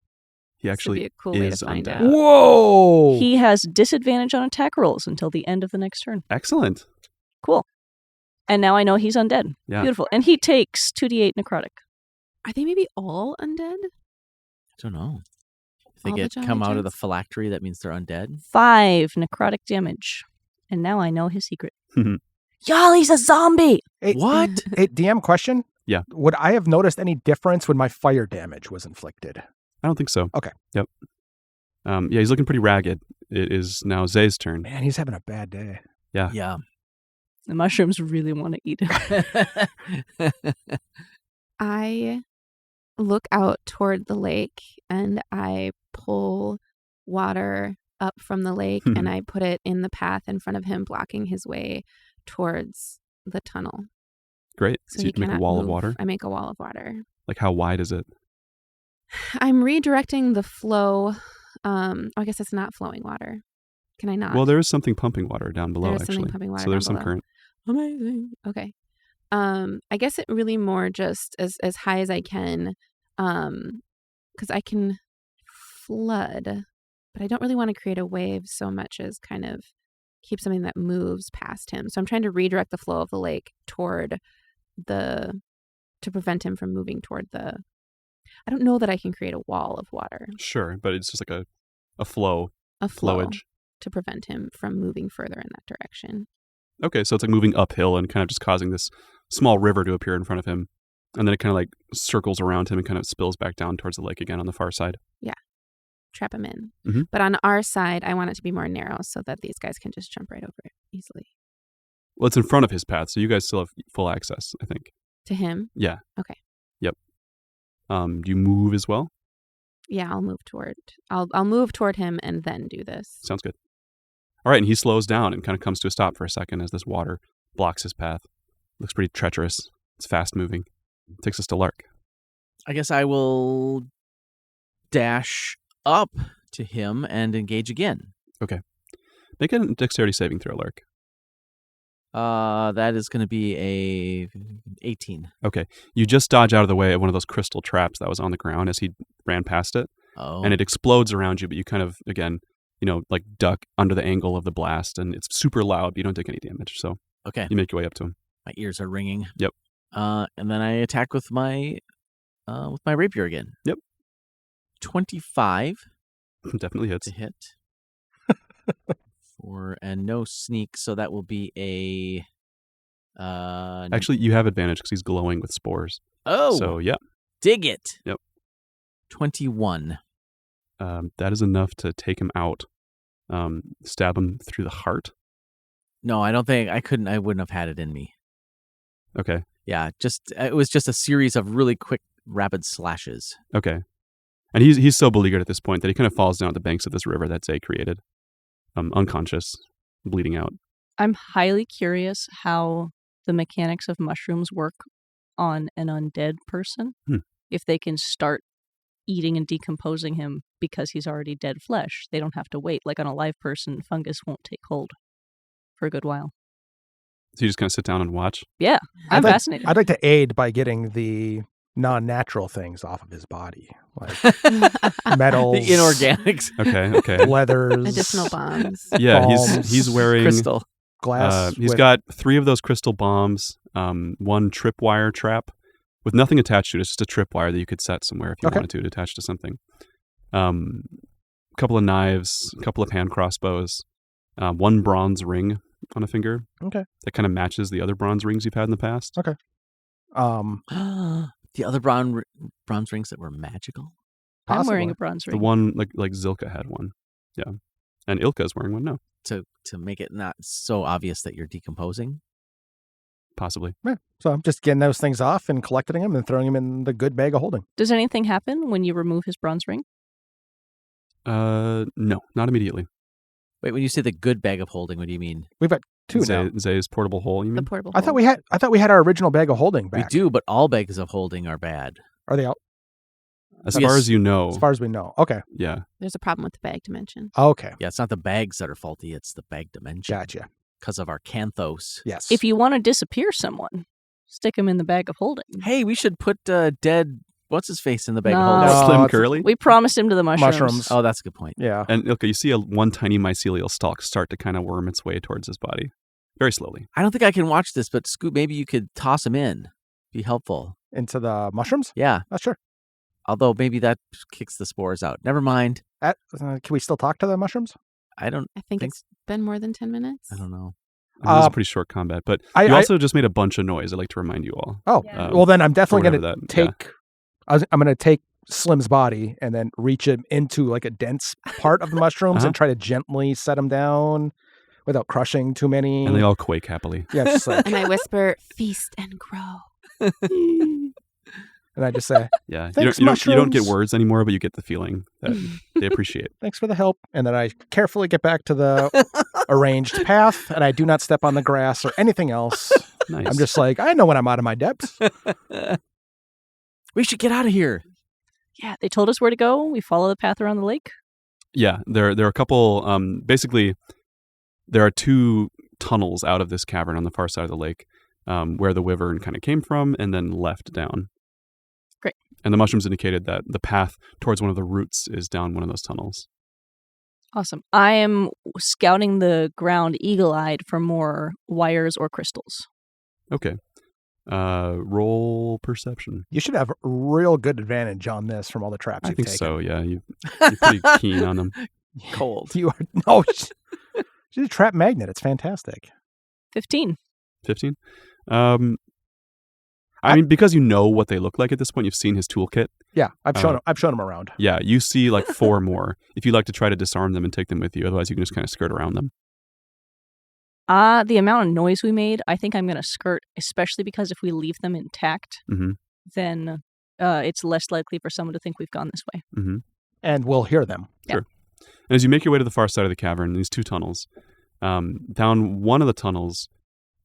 He This would actually be a cool way to is find undead. out. whoa! He has disadvantage on attack rolls until the end of the next turn. Excellent. Cool. And now I know he's undead. Yeah. Beautiful. And he takes 2d8 necrotic. Are they maybe all undead? I don't know. If they All the get Jolly come out of the Gents? phylactery, that means they're undead. 5 necrotic damage. And now I know his secret. Mhm. Y'all, he's a zombie! Hey, What? Hey, DM question? Yeah. Would I have noticed any difference when my fire damage was inflicted? I don't think so. Okay. Yep. Yeah, he's looking pretty ragged. It is now Zay's turn. Man, he's having a bad day. Yeah. The mushrooms really want to eat him. I look out toward the lake and I pull water up from the lake and I put it in the path in front of him, blocking his way towards the tunnel. Great. So So he you can make a cannot wall of move. water. I make a wall of water. Like, how wide is it? I'm redirecting the flow. I guess it's not flowing water. Can I not? Well, there is something pumping water down below, There is actually. something pumping water so there's down some below. current. Amazing. Okay. I guess it really more just as high as I can, because I can flood, but I don't really want to create a wave so much as kind of keep something that moves past him. So I'm trying to redirect the flow of the lake to prevent him from moving toward the. I don't know that I can create a wall of water. Sure, but it's just like a flow. A flow Flowage. to prevent him from moving further in that direction. Okay, so it's like moving uphill and kind of just causing this small river to appear in front of him. And then it kind of like circles around him and kind of spills back down towards the lake again on the far side. Trap him in. Mhm. But on our side, I want it to be more narrow so that these guys can just jump right over it easily. Well, it's in front of his path, so you guys still have full access, I think. To him? Yeah. Okay. Yep. Do you move as well? Yeah, I'll move toward him and then do this. Sounds good. All right, and he slows down and kind of comes to a stop for a second as this water blocks his path. Looks pretty treacherous. It's fast moving. Takes us to Lark. I guess I will dash up to him and engage again. Make a dexterity saving throw, Lark. That is going to be a 18. Okay. You just dodge out of the way of one of those crystal traps that was on the ground as he ran past it. Oh. And it explodes around you, but you kind of, again, like duck under the angle of the blast, and it's super loud, but you don't take any damage. So Okay. you make your way up to him. My ears are ringing. Yep. And then I attack with my rapier again. Yep. 25 Definitely hits. to hit. And no sneak, so that will be a Actually, you have advantage because he's glowing with spores. Oh, So, yeah. dig it. Yep. 21. That is enough to take him out. Stab him through the heart. No, I don't think I wouldn't have had it in me. Okay. Yeah, it was just a series of really quick, rapid slashes. Okay. And he's so beleaguered at this point that he kind of falls down at the banks of this river that Zay created. Unconscious, bleeding out. I'm highly curious how the mechanics of mushrooms work on an undead person. If they can start eating and decomposing him because he's already dead flesh. They don't have to wait. Like on a live person, fungus won't take hold for a good while. So you just kind of sit down and watch? Yeah, I'm fascinated. I'd like to aid by getting the non-natural things off of his body, like metals, The inorganics. Okay. leathers, Additional bombs. Yeah, Bombs. he's wearing... Crystal. glass. He's with- got 3 of those crystal bombs, one tripwire trap with nothing attached to it. It's just a tripwire that you could set somewhere if you wanted to attach to something. A couple of knives, a couple of hand crossbows, one bronze ring on a finger. Okay. That kind of matches the other bronze rings you've had in the past. Okay. The other bronze rings that were magical. I'm wearing possibly. a bronze The ring. one like Zilka had one. Yeah. And Ilka's wearing one now. To make it not so obvious that you're decomposing. Possibly. Yeah. So I'm just getting those things off and collecting them and throwing them in the good bag of holding. Does anything happen when you remove his bronze ring? No, not immediately. Wait, when you say the good bag of holding, what do you mean? We've got 2 now. Zay's portable hole, you The mean? portable. I thought we had our original bag of holding back. We do, but all bags of holding are bad. Are they out? As Yes. far as you know. As far as we know. Okay. Yeah. There's a problem with the bag dimension. Okay. Yeah, it's not the bags that are faulty, it's the bag dimension. Gotcha. Because of our canthos. Yes. If you want to disappear someone, stick him in the bag of holding. Hey, we should put dead what's-his-face in the bag No. of holding. No, Slim it's- Curly. We promised him to the mushrooms. Mushrooms. Oh, that's a good point. Yeah. And Ilka, you see one tiny mycelial stalk start to kind of worm its way towards his body. Very slowly. I don't think I can watch this, but Scoot, maybe you could toss him in. Be helpful. Into the mushrooms? Yeah. Sure. Although maybe that kicks the spores out. Never mind. Can we still talk to the mushrooms? I don't I think it's been more than 10 minutes. I don't know. I mean, this is a pretty short combat, but you also just made a bunch of noise. I'd like to remind you all. Oh, Yeah. well then I'm definitely whatever going to that- take. I'm going to take Slim's body and then reach him into like a dense part of the mushrooms and try to gently set him down without crushing too many. And they all quake happily. Yeah, it's like, And I whisper, feast and grow. and I just say, Yeah. Thanks, you don't get mushrooms. words anymore, but you get the feeling that they appreciate. thanks for the help. And then I carefully get back to the arranged path and I do not step on the grass or anything else. Nice. I'm just like, I know when I'm out of my depths. We should get out of here. Yeah, they told us where to go. We follow the path around the lake. Yeah, there are a couple. Basically, there are 2 tunnels out of this cavern on the far side of the lake. where the wyvern kind of came from and then left down. Great. And the mushrooms indicated that the path towards one of the roots is down one of those tunnels. Awesome. I am scouting the ground eagle-eyed for more wires or crystals. Okay. Roll perception. You should have a real good advantage on this from all the traps I you've think taken. so, yeah. You're pretty keen on them. Cold. You are no. She's a trap magnet. It's fantastic. 15. 15? I mean, because you know what they look like at this point, you've seen his toolkit. Yeah, I've shown him around. Yeah, you see like 4 more. If you'd like to try to disarm them and take them with you, otherwise you can just kind of skirt around them. The amount of noise we made, I think I'm going to skirt, especially because if we leave them intact, Mm-hmm. then it's less likely for someone to think we've gone this way. Mm-hmm. And we'll hear them. Sure. And as you make your way to the far side of the cavern, these 2 tunnels, down one of the tunnels,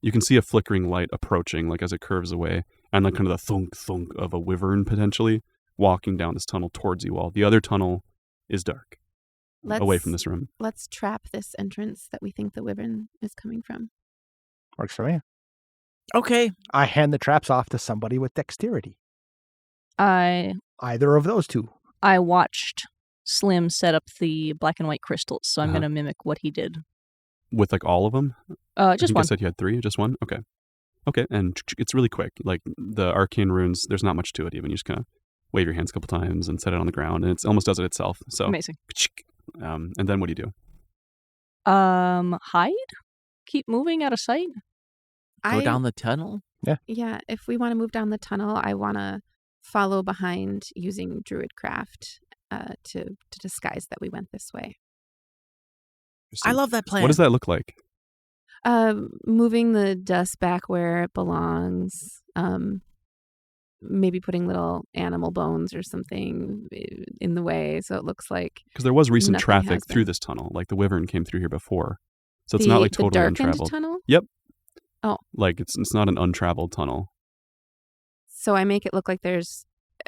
you can see a flickering light approaching, like as it curves away, and like kind of the thunk of a wyvern potentially walking down this tunnel towards you all. The other tunnel is dark, away from this room. Let's trap this entrance that we think the wyvern is coming from. Works for me. Okay. I hand the traps off to somebody with dexterity. I Either of those 2. watched Slim set up the black and white crystals, so I'm Uh-huh. going to mimic what he did. With like all of them? Just I think one. I said you had 3, just 1? Okay. Okay, and it's really quick. Like the arcane runes, there's not much to it even. You just kind of wave your hands a couple times and set it on the ground, and it almost does it itself. So, Amazing. and then what do you do? Hide? Keep moving out of sight? Go down the tunnel? Yeah, if we want to move down the tunnel, I want to follow behind using druidcraft to disguise that we went this way. I love that plan. What does that look like? Moving the dust back where it belongs. Maybe putting little animal bones or something in the way so it looks like Because there was recent nothing traffic has through been. this tunnel. Like the wyvern came through here before. So it's not like the totally darkened untraveled. tunnel. Like it's not an untraveled tunnel. So I make it look like that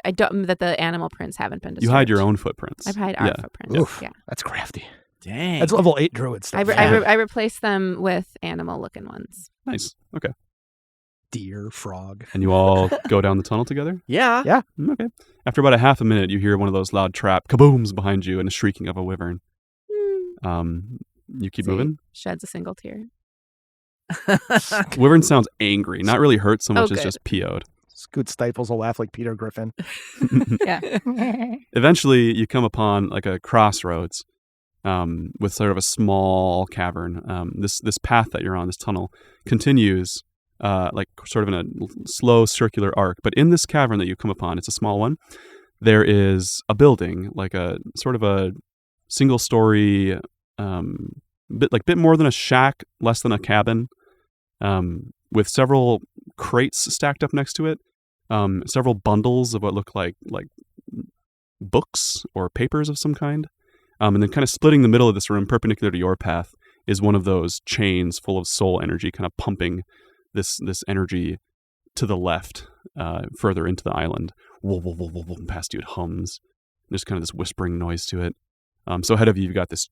the animal prints haven't been disturbed. You hide your own footprints. I hide our Yeah. footprints. Oof. Yeah. That's crafty. Dang. That's level 8 druid stuff. I replace them with animal-looking ones. Nice. Okay. Deer, frog. And you all go down the tunnel together? Yeah. Yeah. Okay. After about a half a minute, you hear one of those loud trap kabooms behind you and a shrieking of a wyvern. You keep So he moving. sheds a single tear. Wyvern sounds angry, not really hurt so much as good. just PO'd. Scoot Stifles will laugh like Peter Griffin. Yeah. Eventually, you come upon like a crossroads with sort of a small cavern. This path that you're on, this tunnel, continues like sort of in a slow circular arc. But in this cavern that you come upon, it's a small one. There is a building, like a sort of a single-story, bit more than a shack, less than a cabin, with several crates stacked up next to it. Several bundles of what look like books or papers of some kind. And then kind of splitting the middle of this room, perpendicular to your path, is one of those chains full of soul energy, kind of pumping this energy to the left, further into the island. Past you, it hums. There's kind of this whispering noise to it. So ahead of you, you've got this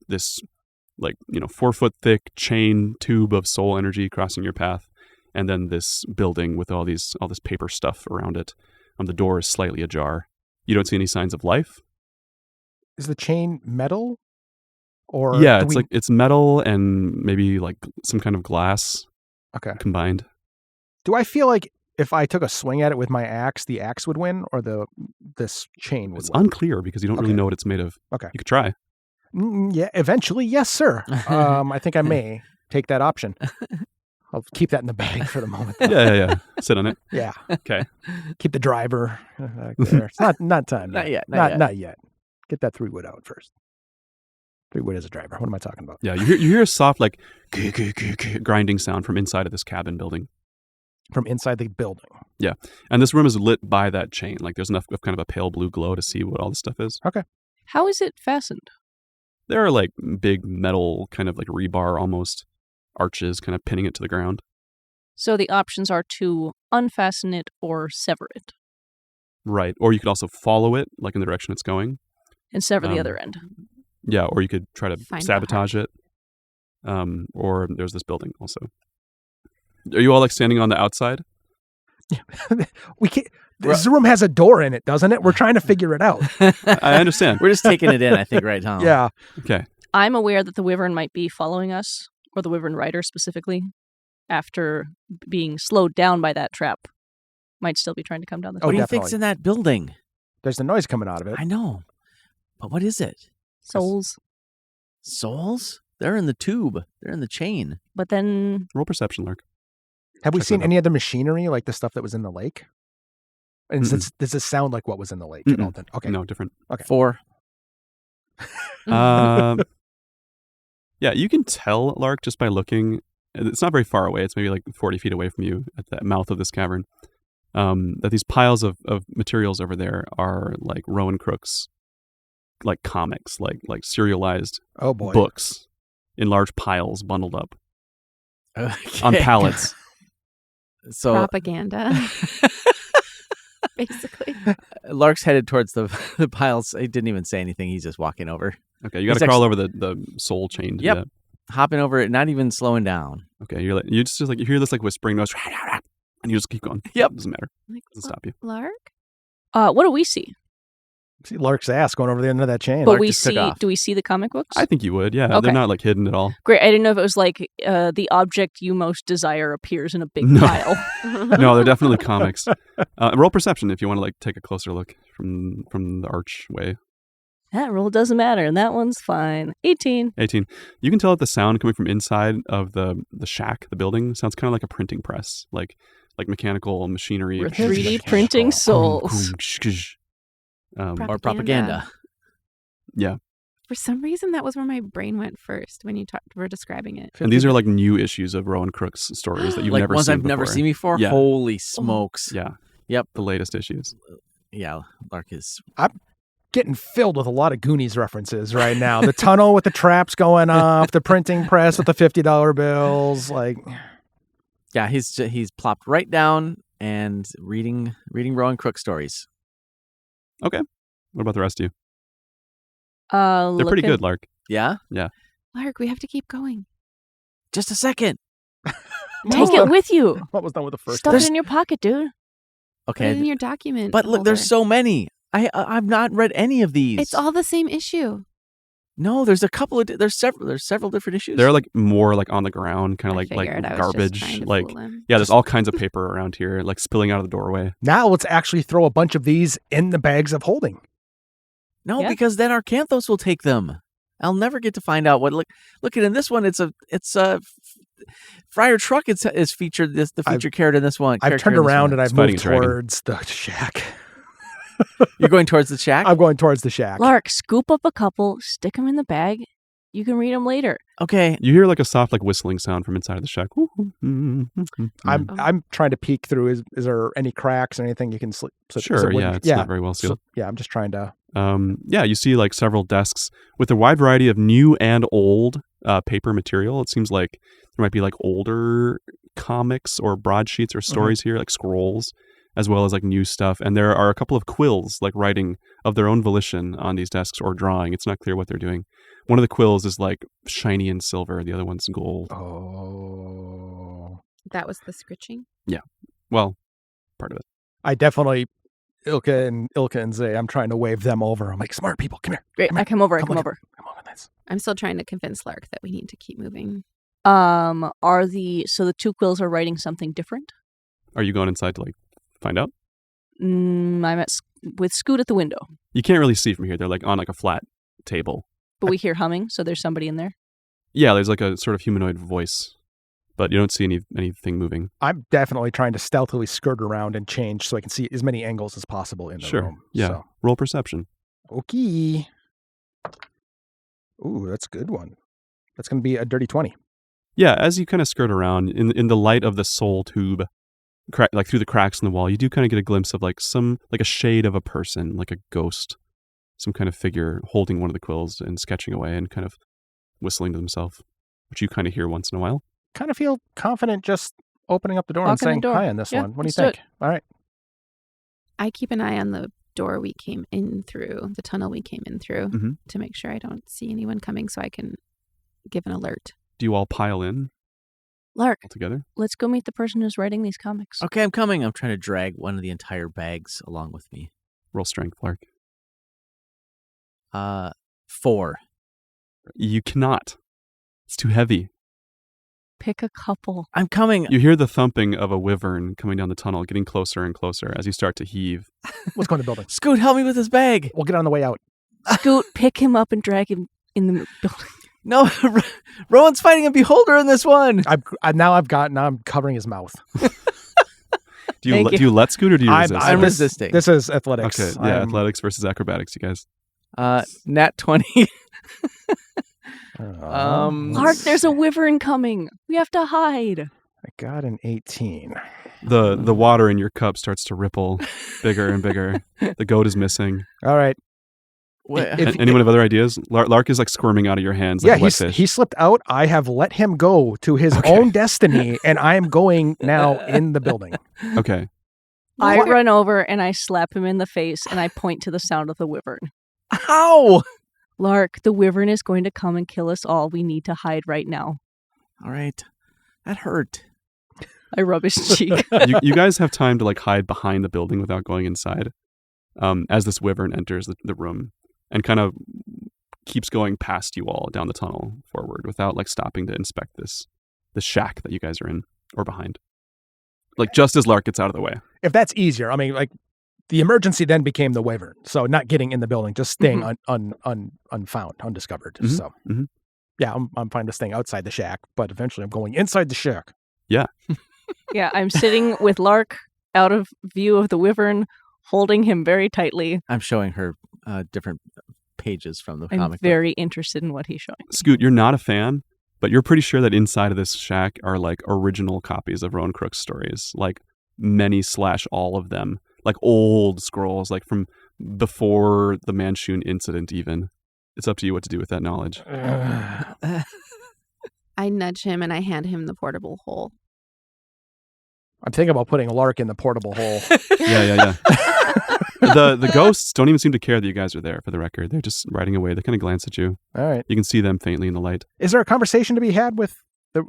4 foot thick chain tube of soul energy crossing your path, and then this building with all this paper stuff around it. The door is slightly ajar. You don't see any signs of life. Is the chain metal? Or Yeah, do it's metal and maybe like some kind of glass Okay. combined. Do I feel like if I took a swing at it with my axe, the axe would win, or this chain would It's win? unclear because you don't really Okay. know what it's made of. Okay. You could try. Yeah, eventually, yes, sir. I think I may take that option. I'll keep that in the bag for the moment. Yeah. Sit on it. Yeah. Okay. Keep the driver back there. It's not time. Not yet. Not yet. Get that 3-wood out first. 3-wood is a driver. What am I talking about? Yeah, you hear a soft like grinding sound from inside of this cabin building. From inside the building. And this room is lit by that chain. Like there's enough of kind of a pale blue glow to see what all this stuff is. How is it fastened? There are like big metal kind of like rebar almost arches kind of pinning it to the ground. So the options are to unfasten it or sever it Right. Or you could also follow it like in the direction it's going. and sever the other end. Yeah, or you could try to Find the sabotage it. Or there's this building also. Are you all like standing on the outside? We can't. This room has a door in it, doesn't it? We're trying to figure it out. I understand. We're just taking it in, I think, right, Tom? Yeah. Okay. I'm aware that the wyvern might be following us, or the wyvern rider specifically, after being slowed down by that trap. Might still be trying to come down the Oh, What do you definitely. think's in that building? There's the noise coming out of it. I know. But what is it? souls. Souls? They're in the tube. They're in the chain. But then Roll perception, Lark. Have we Check seen that out. any other machinery like the stuff that was in the lake? And does this sound like what was in the lake? at all then? Okay. No, different. 4. Yeah, you can tell, Lark, just by looking. It's not very far away. It's maybe like 40 feet away from you at the mouth of this cavern. That these piles of materials over there are like Rowan Crook's, like comics, like serialized Oh boy. books in large piles bundled up on Okay. pallets. So Propaganda, basically. Lark's headed towards the piles. He didn't even say anything. He's just walking over. Okay, you got He's to crawl over the soul chain to Yep. do that. Hopping over it, not even slowing down. Okay, you just like you hear this like whispering noise, and you just keep going. Yep. Doesn't matter. Like, Doesn't stop you. Lark? what do we see? See Lark's ass going over the end of that chain. But Lark we just took see. off. Do we see the comic books? I think you would. Yeah, Okay. they're not like hidden at all. Great. I didn't know if it was like the object you most desire appears in a big No. pile. No, they're definitely comics. Roll perception if you want to like take a closer look from the archway. That roll doesn't matter, and that one's fine. 18. 18. You can tell that the sound coming from inside of the shack, the building, sounds kind of like a printing press, like mechanical machinery. We're 3D printing souls. Or propaganda. Yeah, For some reason, that was where my brain went first when you were describing it. and these are like new issues of Rowan Crook's stories that you've Like never ones seen I've never before. seen before? Yeah. Holy smokes. Yeah. Yep. The latest issues. Yeah, Lark is... Getting filled with a lot of Goonies references right now. The tunnel with the traps going off, the printing press with the $50 bills. Like, Yeah, he's plopped right down and reading Rowan Crook stories. Okay. What about the rest of you? They're They're pretty good, Lark. Yeah? Lark, we have to keep going. Just a second. Take it with you. what was done with the first Stuff one? it in your pocket, dude. Put it in Okay. your document. But look, there's holder. so many. I've not read any of these. It's all the same issue. No, there's a couple of there's several different issues. They're like more like on the ground, kind of I like figured. I was just garbage. trying to Like fool him. yeah, there's all kinds of paper around here, like spilling out of the doorway. Now let's actually throw a bunch of these in the bags of holding. No, Yeah. because then our Canthos will take them. I'll never get to find out what. Look at in this one. It's a Friar Truck is featured. The featured character in this one. I've character turned in this around one. and I've It's fighting moved a dragon. towards the shack. You're going towards the shack. I'm going towards the shack. Lark, scoop up a couple, stick them in the bag. You can read them later. Okay. You hear like a soft like whistling sound from inside the shack. I'm trying to peek through. Is there any cracks or anything you can slip? Sure, yeah, it's not very well sealed. Yeah, I'm just trying to. Yeah, you see like several desks with a wide variety of new and old paper material. It seems like there might be like older comics or broadsheets or stories here, like scrolls, as well as like new stuff. And there are a couple of quills, like writing of their own volition on these desks or drawing. It's not clear what they're doing. One of the quills is like shiny and silver. The other one's gold. Oh, That was the scritching. Well, part of it. I definitely. Ilka and Zay, I'm trying to wave them over. I'm like, smart people, come here. Great. Come I here. come over. I Come come look over. Come on, this. I'm still trying to convince Lark that we need to keep moving. Are the two quills are writing something different? Are you going inside to like find out? I'm with Scoot at the window, You can't really see from here. They're like on like a flat table. but we hear humming, so there's somebody in there. Yeah, there's like a sort of humanoid voice, but you don't see anything moving. I'm definitely trying to stealthily skirt around and change so I can see as many angles as possible in the Sure. room. Yeah. So. Roll perception. Okay. Ooh, that's a good one. That's going to be a dirty 20. Yeah, as you kind of skirt around in the light of the soul tube, like through the cracks in the wall, you do kind of get a glimpse of like a shade of a person, like a ghost, some kind of figure holding one of the quills and sketching away and kind of whistling to themselves, which you kind of hear once in a while. Kind of feel confident just opening up the door and Walk in the saying door. hi on this Yeah, one. What do you let's do think? All right. I keep an eye on the door we came in through, the tunnel we came in through, Mhm. to make sure I don't see anyone coming so I can give an alert. Do you all pile in? Lark, together. let's go meet the person who's writing these comics. Okay, I'm coming. I'm trying to drag one of the entire bags along with me. Roll strength, Lark. 4. You cannot. It's too heavy. Pick a couple. I'm coming. You hear the thumping of a wyvern coming down the tunnel, getting closer and closer as you start to heave. Let's go in the building. Scoot, help me with this bag. We'll get on the way out. Scoot, pick him up and drag him in the building. No, Rowan's fighting a beholder in this one. Now I'm covering his mouth. Do you let Scoot or do you resist? I'm resisting. This is athletics. Okay, yeah, athletics versus acrobatics, you guys. Nat 20. Lark, there's a wyvern coming. We have to hide. I got an 18. The water in your cup starts to ripple bigger and bigger. The goat is missing. All right. Anyone have other ideas? Lark is like squirming out of your hands like a wet fish. He slipped out. I have let him go to his own destiny, and I am going now in the building. Okay. I run over and I slap him in the face and I point to the sound of the wyvern. Ow! Lark, the wyvern is going to come and kill us all. We need to hide right now. All right. That hurt. I rub his cheek. You guys have time to like hide behind the building without going inside as this wyvern enters the room and kind of keeps going past you all down the tunnel forward without like stopping to inspect the shack that you guys are in or behind. Like just as Lark gets out of the way. If that's easier, I mean, like the emergency then became the wyvern. So not getting in the building, just staying unfound, undiscovered. Mm-hmm. So yeah, I'm fine to staying outside the shack, but eventually I'm going inside the shack. Yeah. Yeah, I'm sitting with Lark out of view of the wyvern, holding him very tightly. I'm showing her different pages from the I'm comic very interested in what he's showing. Scoot, you're not a fan, but you're pretty sure that inside of this shack are like original copies of Rowan Crook's stories, like many / all of them, like old scrolls, like from before the Manchun incident even. It's up to you what to do with that knowledge. I nudge him and I hand him the portable hole. I'm thinking about putting Lark in the portable hole. Yeah. The ghosts don't even seem to care that you guys are there, for the record. They're just riding away. They kind of glance at you. All right. You can see them faintly in the light. Is there a conversation to be had with,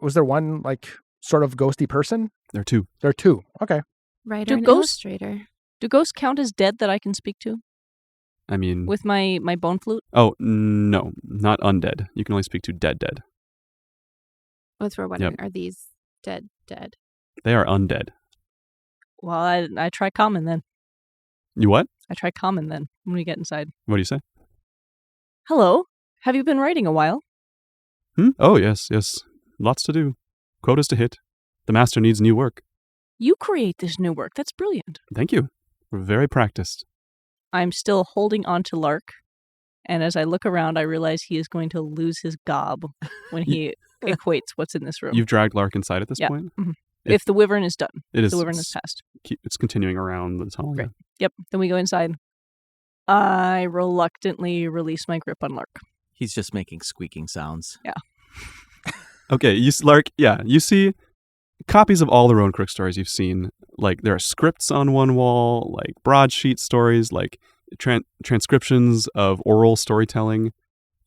was there one like sort of ghosty person? There are two. There are two. Okay. Writer and ghosts- illustrator. Do ghosts count as dead that I can speak to I mean... with my bone flute? Oh, no. Not undead. You can only speak to dead. That's what we're wondering. Are these dead? They are undead. Well, I try common then. You what? I try common then when we get inside. What do you say? Hello. Have you been writing a while? Oh, yes. Lots to do. Quotas to hit. The master needs new work. You create this new work. That's brilliant. Thank you. We're very practiced. I'm still holding on to Lark, and as I look around, I realize he is going to lose his gob when he equates what's in this room. You've dragged Lark inside at this point? Mm-hmm. If the wyvern is done. It is. The wyvern is passed. It's continuing around the tunnel. Great. Yep. Then we go inside. I reluctantly release my grip on Lark. He's just making squeaking sounds. Yeah. Okay, Lark, you see copies of all the Rowan Crook stories you've seen. Like, there are scripts on one wall, like broadsheet stories, like transcriptions of oral storytelling,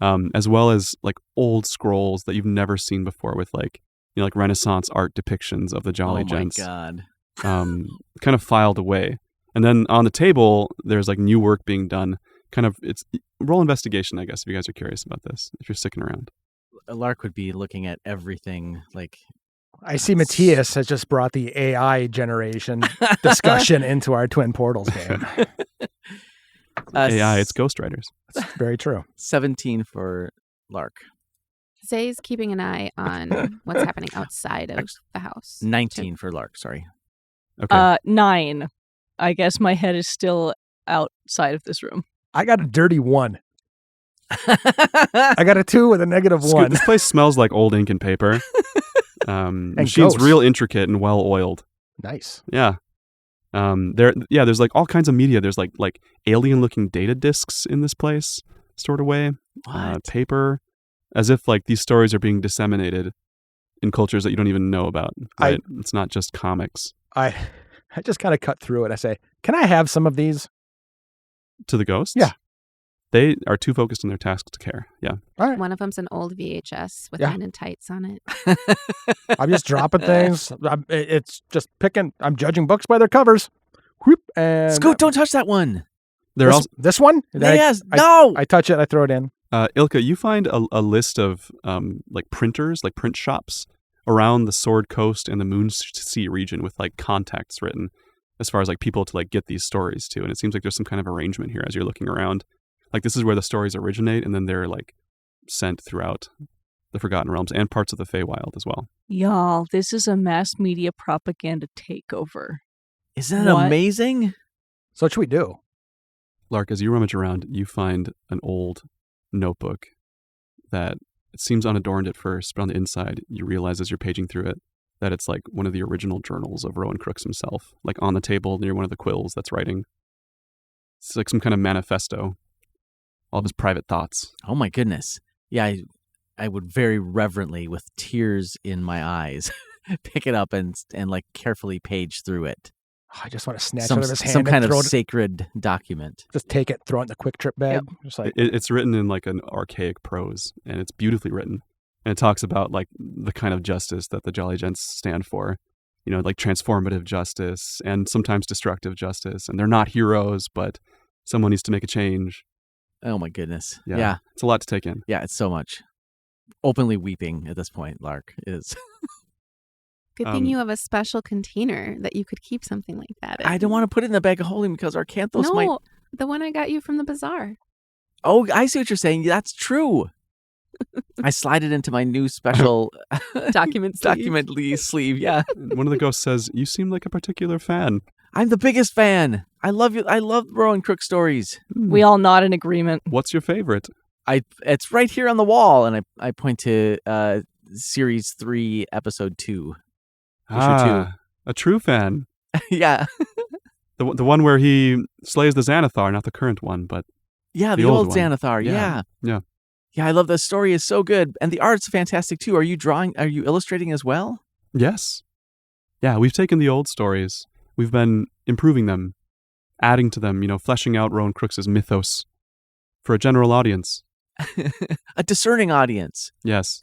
as well as like old scrolls that you've never seen before with like, you know, like Renaissance art depictions of the Jolly Gents. Oh my God. Kind of filed away. And then on the table, there's like new work being done. Kind of, it's roll investigation, I guess, if you guys are curious about this, if you're sticking around. Lark would be looking at everything like... I see Matthias has just brought the AI generation discussion into our Twin Portals game. AI, it's ghostwriters. That's very true. 17 for Lark. Zay's keeping an eye on what's happening outside of the house. 19 for Lark, sorry. Okay. 9. I guess my head is still outside of this room. I got a dirty 1. I got a 2 with a negative 1. This place smells like old ink and paper. Machine's ghosts. real intricate and well oiled. Nice. Yeah. There's like all kinds of media. There's like alien looking data discs in this place, stored away. What? Paper, as if like these stories are being disseminated in cultures that you don't even know about. Right? It's not just comics. I just kind of cut through it. I say, "Can I have some of these?" To the ghosts? Yeah. They are too focused on their task to care. Yeah. All right. One of them's an old VHS with Yeah. men in tights on it. I'm just dropping things. It's just picking. I'm judging books by their covers. Whoop, and Scoot, don't touch that one. They're also this one? Yes, no. I touch it. I throw it in. Ilka, you find a list of like printers, like print shops around the Sword Coast and the Moonsea region with like contacts written as far as like people to like get these stories to. And it seems like there's some kind of arrangement here as you're looking around. Like this is where the stories originate, and then they're like sent throughout the Forgotten Realms and parts of the Feywild as well. Y'all, this is a mass media propaganda takeover. Isn't that What? amazing? So what should we do? Lark, as you rummage around, you find an old notebook that it seems unadorned at first, but on the inside, you realize as you're paging through it that it's like one of the original journals of Rowan Crooks himself, like on the table near one of the quills that's writing. It's like some kind of manifesto, all of his private thoughts. Oh my goodness. Yeah, I would very reverently, with tears in my eyes, pick it up and like carefully page through it. I just want to snatch Some it out of his hand some and kind throw of it. sacred document. Just take it, throw it in the quick trip bag. Just like It's written in like an archaic prose, and it's beautifully written. And it talks about like the kind of justice that the Jolly Gents stand for. You know, like transformative justice and sometimes destructive justice. And they're not heroes, but someone needs to make a change. Oh my goodness. Yeah. Yeah. It's a lot to take in. Yeah, it's so much. Openly weeping at this point, Lark is. Good thing you have a special container that you could keep something like that in. I don't want to put it in the bag of holding because our Canthos No, might. the one I got you from the bazaar. Oh, I see what you're saying. That's true. I slide it into my new special Document sleeve. Yeah. One of the ghosts says, "You seem like a particular fan." I'm the biggest fan. I love you. I love Rowan Crook stories. We all nod in agreement. What's your favorite? It's right here on the wall, and I point to series 3, episode 2. A true fan. Yeah. The one where he slays the Xanathar, not the current one, but Yeah, The the old old one. Xanathar. Yeah. Yeah. Yeah. Yeah, I love the story is so good. And the art's fantastic too. Are you illustrating as well? yes. Yeah, we've taken the old stories. We've been improving them, adding to them, fleshing out Rowan Crooks' mythos for a general audience. A discerning audience. Yes.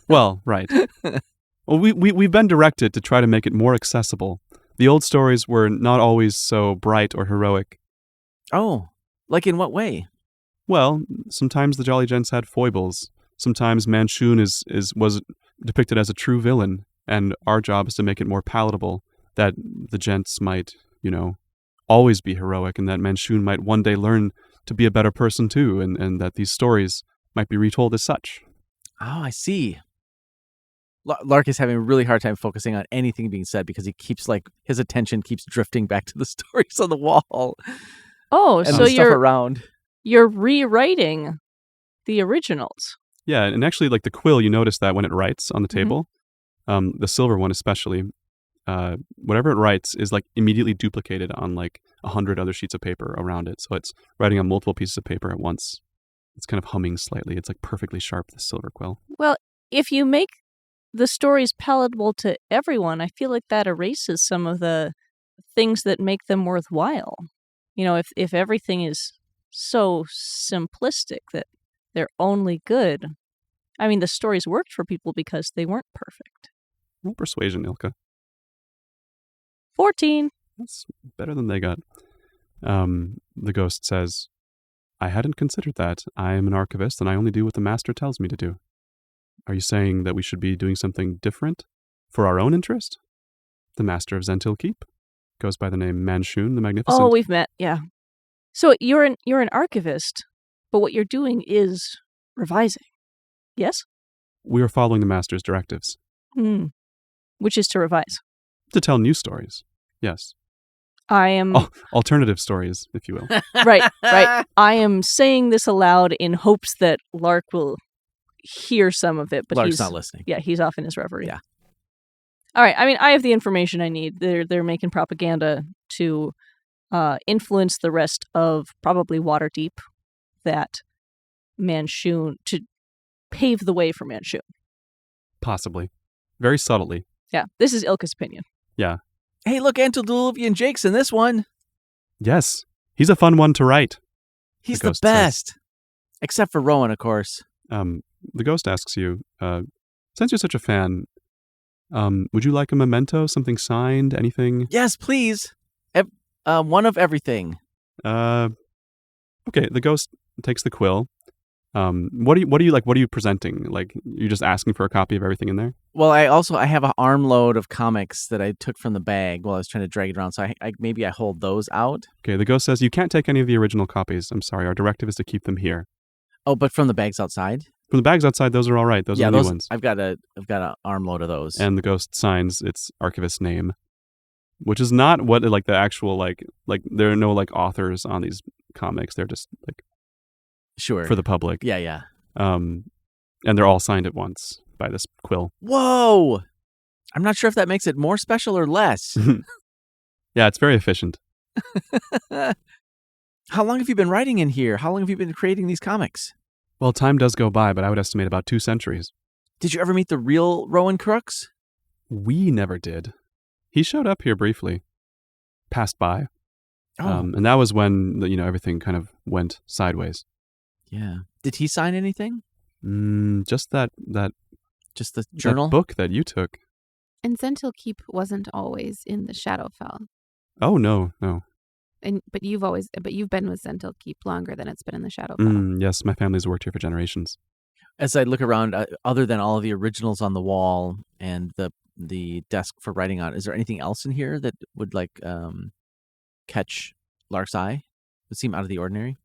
Well, right. Well, we've been directed to try to make it more accessible. The old stories were not always so bright or heroic. Oh, like in what way? Well, sometimes the Jolly Gents had foibles. Sometimes Manchun was depicted as a true villain, and our job is to make it more palatable that the Gents might, always be heroic, and that Manchun might one day learn to be a better person too, and that these stories might be retold as such. Oh, I see. Lark is having a really hard time focusing on anything being said because he keeps his attention keeps drifting back to the stories on the wall. Oh, And so the stuff around. you're rewriting the originals. Yeah, and actually, like the quill, you notice that when it writes on the Mhm. table, the silver one especially, whatever it writes is like immediately duplicated on like 100 other sheets of paper around it. So it's writing on multiple pieces of paper at once. It's kind of humming slightly. It's like perfectly sharp, the silver quill. Well, if you make the stories palatable to everyone, I feel like that erases some of the things that make them worthwhile. If everything is so simplistic that they're only good. I mean, the stories worked for people because they weren't perfect. Roll persuasion, Ilka. 14. That's better than they got. The ghost says, "I hadn't considered that. I am an archivist and I only do what the master tells me to do. Are you saying that we should be doing something different for our own interest?" The master of Zhentil Keep goes by the name Manchun the Magnificent. Oh, we've met. Yeah. So you're an archivist, but what you're doing is revising. Yes? We are following the master's directives. Which is to revise. To tell new stories. Yes. I am Alternative stories, if you will. right. I am saying this aloud in hopes that Lark will hear some of it, but Lark's he's not listening. Yeah, he's off in his reverie. Yeah. All right. I mean, I have the information I need. They're making propaganda to influence the rest of probably Waterdeep, that Manchun, to pave the way for Manchun. Possibly. Very subtly. Yeah, this is Ilka's opinion. Yeah. Hey, look, Antediluvian Jake's in this one. Yes. He's a fun one to write. He's the ghost best. Except for Rowan, of course. The ghost asks you, since you're such a fan, would you like a memento, something signed, anything? Yes, please. One of everything. Okay, the ghost takes the quill. What are you presenting? Like, you're just asking for a copy of everything in there? Well, I have an armload of comics that I took from the bag while I was trying to drag it around, so maybe I hold those out. Okay, the ghost says, you can't take any of the original copies. I'm sorry, our directive is to keep them here. Oh, but from the bags outside? From the bags outside, those are all right. Those are the new ones. I've got an armload of those. And the ghost signs its archivist's name, which is not what like the actual like there are no like authors on these comics. They're just like sure for the public. Yeah. And they're all signed at once by this quill. Whoa! I'm not sure if that makes it more special or less. Yeah, it's very efficient. How long have you been writing in here? How long have you been creating these comics? Well, time does go by, but I would estimate about 2 centuries. Did you ever meet the real Rowan Crooks? We never did. He showed up here briefly, passed by. Oh. And that was when everything kind of went sideways. Yeah. Did he sign anything? Just that Just the journal? that book that you took. And Zhentil Keep wasn't always in the Shadowfell. Oh no. But you've been with Zhentil Keep longer than it's been in the Shadowfell. Yes, my family's worked here for generations. As I look around, other than all of the originals on the wall and the desk for writing on, is there anything else in here that would catch Lark's eye? Would seem out of the ordinary?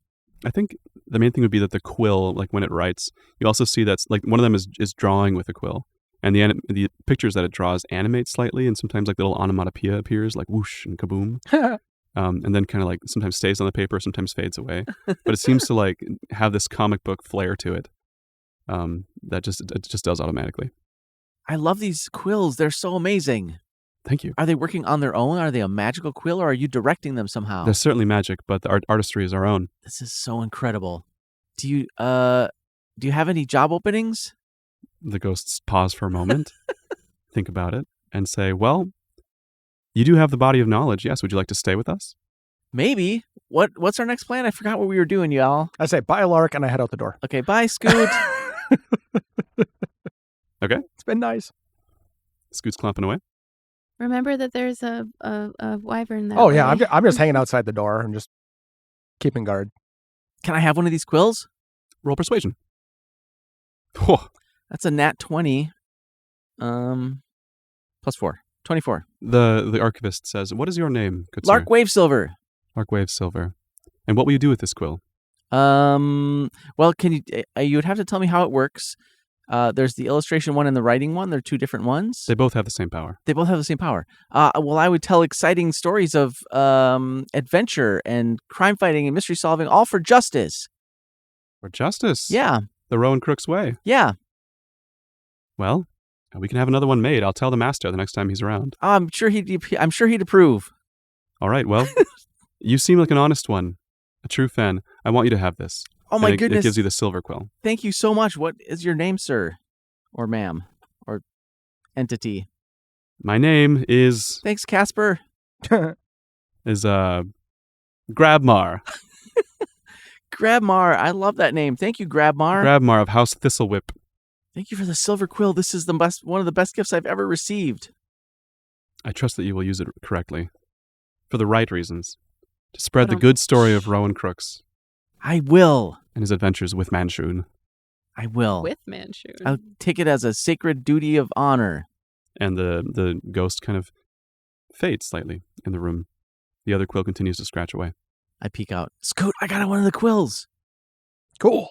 I think the main thing would be that the quill, like when it writes, you also see that's like one of them is drawing with a quill, and the pictures that it draws animate slightly, and sometimes like little onomatopoeia appears, like whoosh and kaboom, and then kind of like sometimes stays on the paper, sometimes fades away. But it seems to like have this comic book flair to it. It just does automatically. I love these quills. They're so amazing. Thank you. Are they working on their own? Are they a magical quill, or are you directing them somehow? They're certainly magic, but the artistry is our own. This is so incredible. Do you have any job openings? The ghosts pause for a moment, think about it, and say, well, you do have the body of knowledge. Yes. Would you like to stay with us? Maybe. What's our next plan? I forgot what we were doing, y'all. I say bye, Lark, and I head out the door. Okay, bye, Scoot. Okay. It's been nice. Scoot's clomping away. Remember that there's a wyvern there. Oh yeah, I'm just hanging outside the door and just keeping guard. Can I have one of these quills? Roll persuasion. Whoa. That's a nat 20. Plus 4. 24. The archivist says, what is your name, good sir? Lark Wavesilver. Lark Wavesilver. And what will you do with this quill? Well, can you would have to tell me how it works. There's the illustration one and the writing one. They're two different ones. They both have the same power. They both have the same power. Well, I would tell exciting stories of adventure and crime fighting and mystery solving, all for justice. For justice? Yeah. The Rowan Crook's way. Yeah. Well, we can have another one made. I'll tell the master the next time he's around. I'm sure he'd approve. All right, well, you seem like an honest one, a true fan. I want you to have this. Oh my goodness. It gives you the silver quill. Thank you so much. What is your name, sir? Or ma'am? Or entity? My name is... Thanks, Casper. Is Grabmar. Grabmar. I love that name. Thank you, Grabmar. Grabmar of House Thistlewhip. Thank you for the silver quill. This is one of the best gifts I've ever received. I trust that you will use it correctly. For the right reasons. To spread the good story of Rowan Crooks. I will. And his adventures with Manchun. I will. With Manchun. I'll take it as a sacred duty of honor. And the ghost kind of fades slightly in the room. The other quill continues to scratch away. I peek out. Scoot, I got one of the quills. Cool.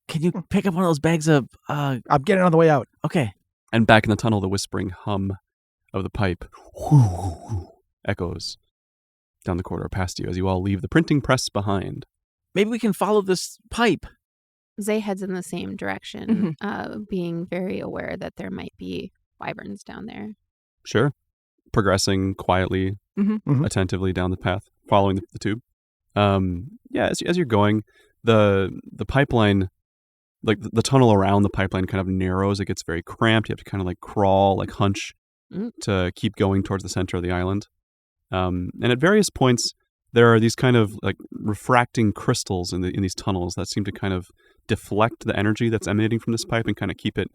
Can you pick up one of those bags of... I'm getting on the way out. Okay. And back in the tunnel, the whispering hum of the pipe echoes down the corridor past you as you all leave the printing press behind. Maybe we can follow this pipe. Zay heads in the same direction, being very aware that there might be wyverns down there. Sure. Progressing quietly, attentively down the path, following the tube. As you're going, the pipeline, like the tunnel around the pipeline kind of narrows. It gets very cramped. You have to kind of like crawl, like hunch to keep going towards the center of the island. And at various points, there are these kind of like refracting crystals in these tunnels that seem to kind of deflect the energy that's emanating from this pipe and kind of keep it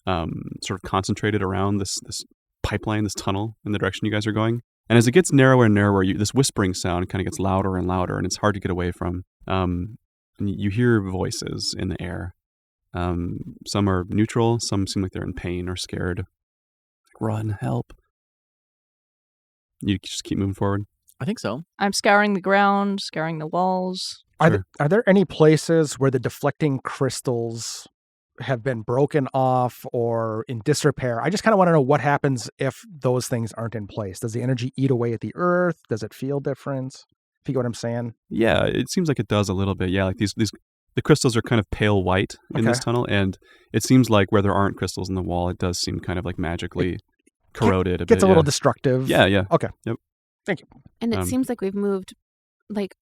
sort of concentrated around this pipeline, this tunnel in the direction you guys are going. And as it gets narrower and narrower, this whispering sound kind of gets louder and louder, and it's hard to get away from. And you hear voices in the air. Some are neutral. Some seem like they're in pain or scared. Run, help. You just keep moving forward. I think so. I'm scouring the ground, scouring the walls. Sure. Are there any places where the deflecting crystals have been broken off or in disrepair? I just kind of want to know what happens if those things aren't in place. Does the energy eat away at the earth? Does it feel different? If you get what I'm saying? Yeah, it seems like it does a little bit. Yeah, like the crystals are kind of pale white in this tunnel, and it seems like where there aren't crystals in the wall, it does seem kind of like magically corroded a bit. Gets a little destructive. Yeah. Okay. Yep. Thank you. And it seems like we've moved, like,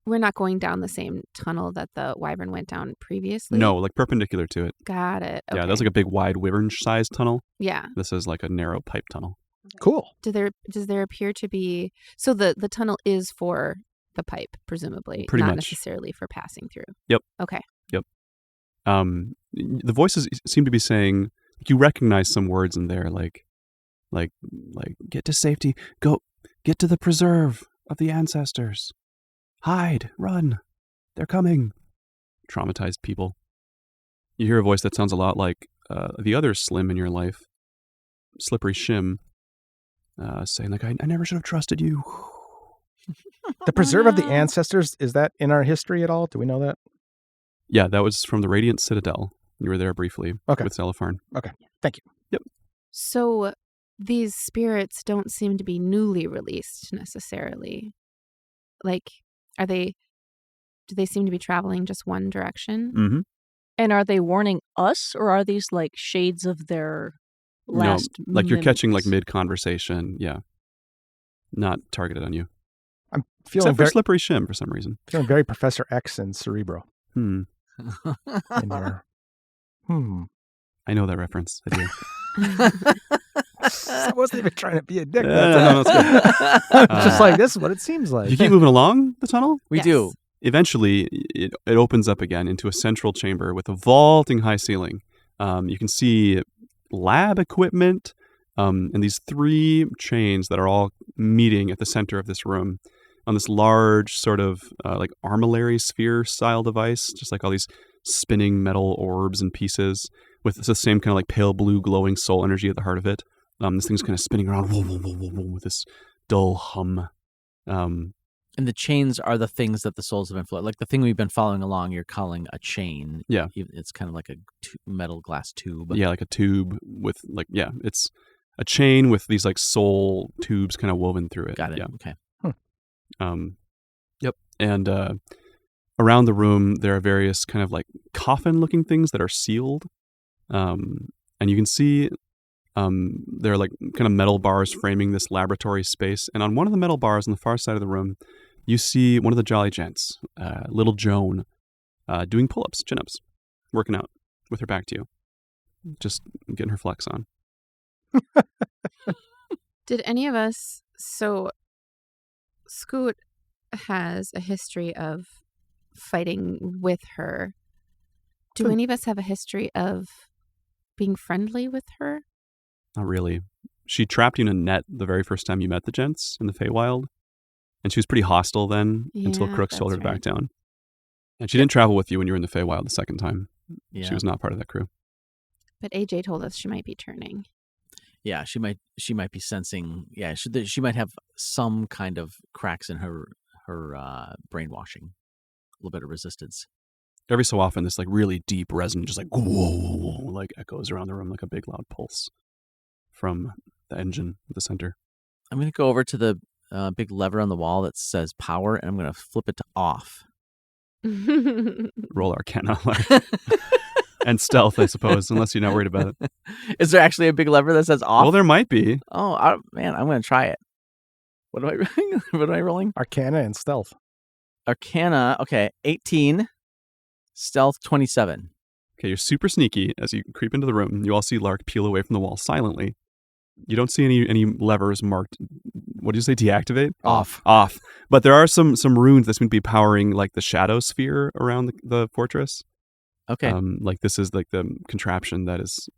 we're not going down the same tunnel that the wyvern went down previously. No, like perpendicular to it. Got it. Okay. Yeah, that was like a big wide wyvern-sized tunnel. Yeah. This is like a narrow pipe tunnel. Cool. Does there appear to be, so the tunnel is for the pipe, presumably, Pretty not much. necessarily for passing through. Yep. Okay. Yep. The voices seem to be saying, you recognize some words in there, like get to safety, go, get to the preserve of the ancestors, hide, run, they're coming. Traumatized people. You hear a voice that sounds a lot like the other Slim in your life, Slippery Shim, saying like, I never should have trusted you. The preserve of the ancestors, is that in our history at all? Do we know that? Yeah, that was from the Radiant Citadel. You were there briefly with Zelifarn. Okay, thank you. Yep. So these spirits don't seem to be newly released necessarily. Like, do they seem to be traveling just one direction? Mm-hmm. And are they warning us, or are these like shades of their last No, like you're catching like mimics? mid-conversation. Yeah. Not targeted on you. I'm feeling Except for very, Slippery Shim for some reason. feeling very Professor X and Cerebro in there. I know that reference. I do. I wasn't even trying to be a dick. No, that's good. It's just like, this is what it seems like. You keep moving along the tunnel? We Yes. do. Eventually, it opens up again into a central chamber with a vaulting high ceiling. You can see lab equipment and these 3 chains that are all meeting at the center of this room on this large sort of like armillary sphere style device, just like all these spinning metal orbs and pieces with the same kind of like pale blue glowing soul energy at the heart of it. This thing's kind of spinning around with this dull hum. And the chains are the things that the souls have been like the thing we've been following along. You're calling a chain. Yeah. It's kind of like a metal glass tube. Yeah, like a tube with like, it's a chain with these like soul tubes kind of woven through it. Got it. Yeah. Okay. Yep. And around the room, there are various kind of like coffin-looking things that are sealed. And you can see there are like kind of metal bars framing this laboratory space. And on one of the metal bars on the far side of the room, you see one of the Jolly Gents, little Joan, doing pull-ups, chin-ups, working out with her back to you. Just getting her flex on. Did any of us, so Scoot has a history of fighting with her. Do any of us have a history of being friendly with her? Not really. She trapped you in a net the very first time you met the gents in the Feywild. And she was pretty hostile then until Yeah, Crooks told her to that's back down. And she didn't travel with you when you were in the Feywild the second time. Yeah. She was not part of that crew. But AJ told us she might be turning. Yeah, she might be sensing. Yeah, she might have some kind of cracks in her brainwashing, a little bit of resistance. Every so often, this like really deep resonant, just like whoa, like echoes around the room like a big loud pulse from the engine at the center. I'm going to go over to the big lever on the wall that says power, and I'm going to flip it to off. Roll Arcana and stealth, I suppose, unless you're not worried about it. Is there actually a big lever that says off? Well, there might be. Oh, man, I'm going to try it. What am I rolling? Arcana and stealth. Arcana, okay, 18. Stealth, 27. Okay, you're super sneaky. As you creep into the room, you all see Lark peel away from the wall silently. You don't see any levers marked what did you say? Deactivate? Off. Off. But there are some runes that seem to be powering like the shadow sphere around the fortress. Okay. Like this is like the contraption that is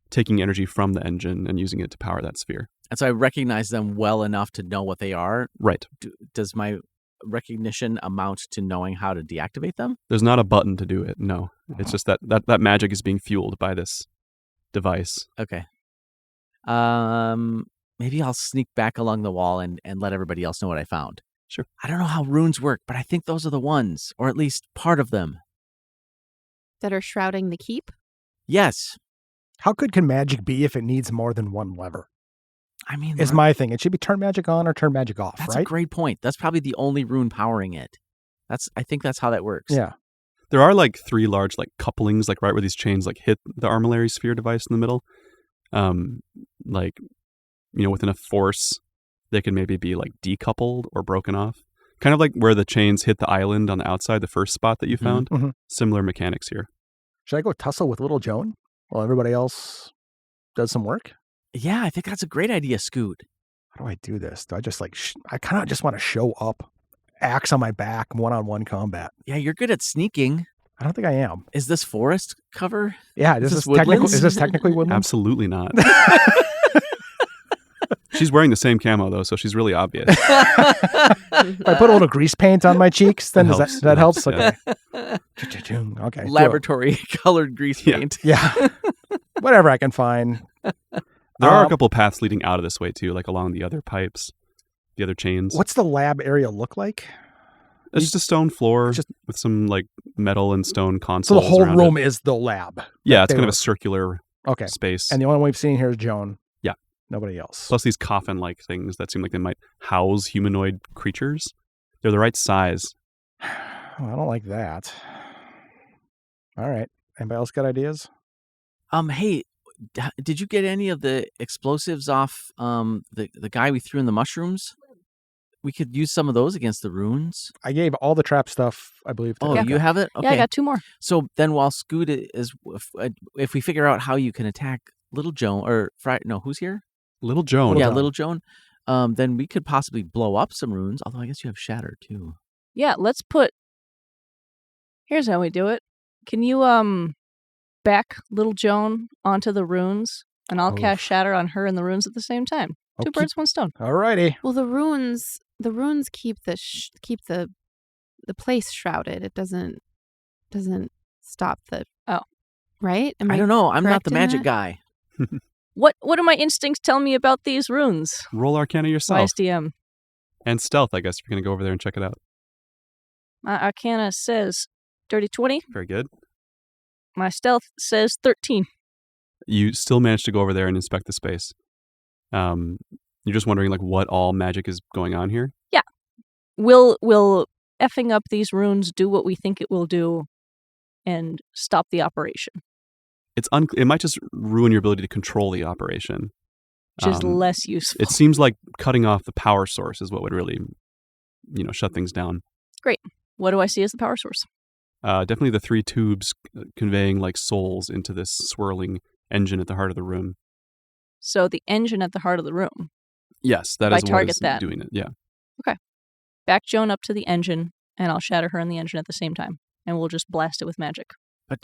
taking energy from the engine and using it to power that sphere. And so I recognize them well enough to know what they are. Right. Does my recognition amount to knowing how to deactivate them? There's not a button to do it. No. It's just that magic is being fueled by this device. Okay. Maybe I'll sneak back along the wall and let everybody else know what I found. Sure. I don't know how runes work, but I think those are the ones, or at least part of them. That are shrouding the keep? Yes. How good can magic be if it needs more than one lever? I mean, Is my thing. It should be turn magic on or turn magic off, that's right? a great point. That's probably the only rune powering it. I think that's how that works. Yeah. There are like 3 large like couplings, like right where these chains like hit the armillary sphere device in the middle. Like, you know, with enough force, they can maybe be like decoupled or broken off. Kind of like where the chains hit the island on the outside, the first spot that you found. Mhm. Similar mechanics here. Should I go tussle with little Joan while everybody else does some work? Yeah, I think that's a great idea, Scoot. How do I do this? Do I just like, I kind of just want to show up, axe on my back, one-on-one combat. Yeah, you're good at sneaking. I don't think I am. Is this forest cover? Yeah, Is this this woodlands? is this technically woodlands? Absolutely not. She's wearing the same camo though, so she's really obvious. If I put a little grease paint on my cheeks, then that helps? Yeah. Okay. Okay. cool. Laboratory colored grease Yeah. paint. Yeah. Whatever I can find. There are a couple paths leading out of this way too, like along the other pipes, the other chains. What's the lab area look like? It's just a stone floor Just- with some like metal and stone So consoles. the whole around room it. is the lab. Yeah, that it's they kind of were- a circular Okay. space. And the only one we've seen here is Joan. Yeah. Nobody else. Plus these coffin-like things that seem like they might house humanoid creatures. They're the right size. I don't like that. All right. Anybody else got ideas? Hey, did you get any of the explosives off the guy we threw in the mushrooms? We could use some of those against the runes. I gave all the trap stuff, I believe. to Oh, Erica. you have it? Okay. Yeah, I got 2 more. So then while Scoot is, if we figure out how you can attack Little Joan, or who's here? Little Joan. Little Yeah, Joan. Little Joan. Then we could possibly blow up some runes, although I guess you have Shatter too. Yeah, let's put. Here's how we do it. Can you back little Joan onto the runes, and I'll cast Oof. Shatter on her and the runes at the same time. Oh, 2 birds, 1 stone. All righty. Well, the runes keep the place shrouded. It doesn't stop the right. I don't know. I'm not correct the in magic that? guy. What do my instincts tell me about these runes? Roll Arcana yourself. YSDM. And Stealth, I guess, if you're going to go over there and check it out. My Arcana says dirty 20. Very good. My Stealth says 13. You still managed to go over there and inspect the space. You're just wondering, like, what all magic is going on here? Will effing up these runes do what we think it will do and stop the operation? It might just ruin your ability to control the operation. Which is less useful. It seems like cutting off the power source is what would really, shut things down. What do I see as the power source? Definitely the 3 tubes conveying like souls into this swirling engine at the heart of the room. So the engine at the heart of the room. Yes, that If I is what target is that. doing it. Yeah. Back Joan up to the engine, and I'll shatter her and the engine at the same time. And we'll just blast it with magic. But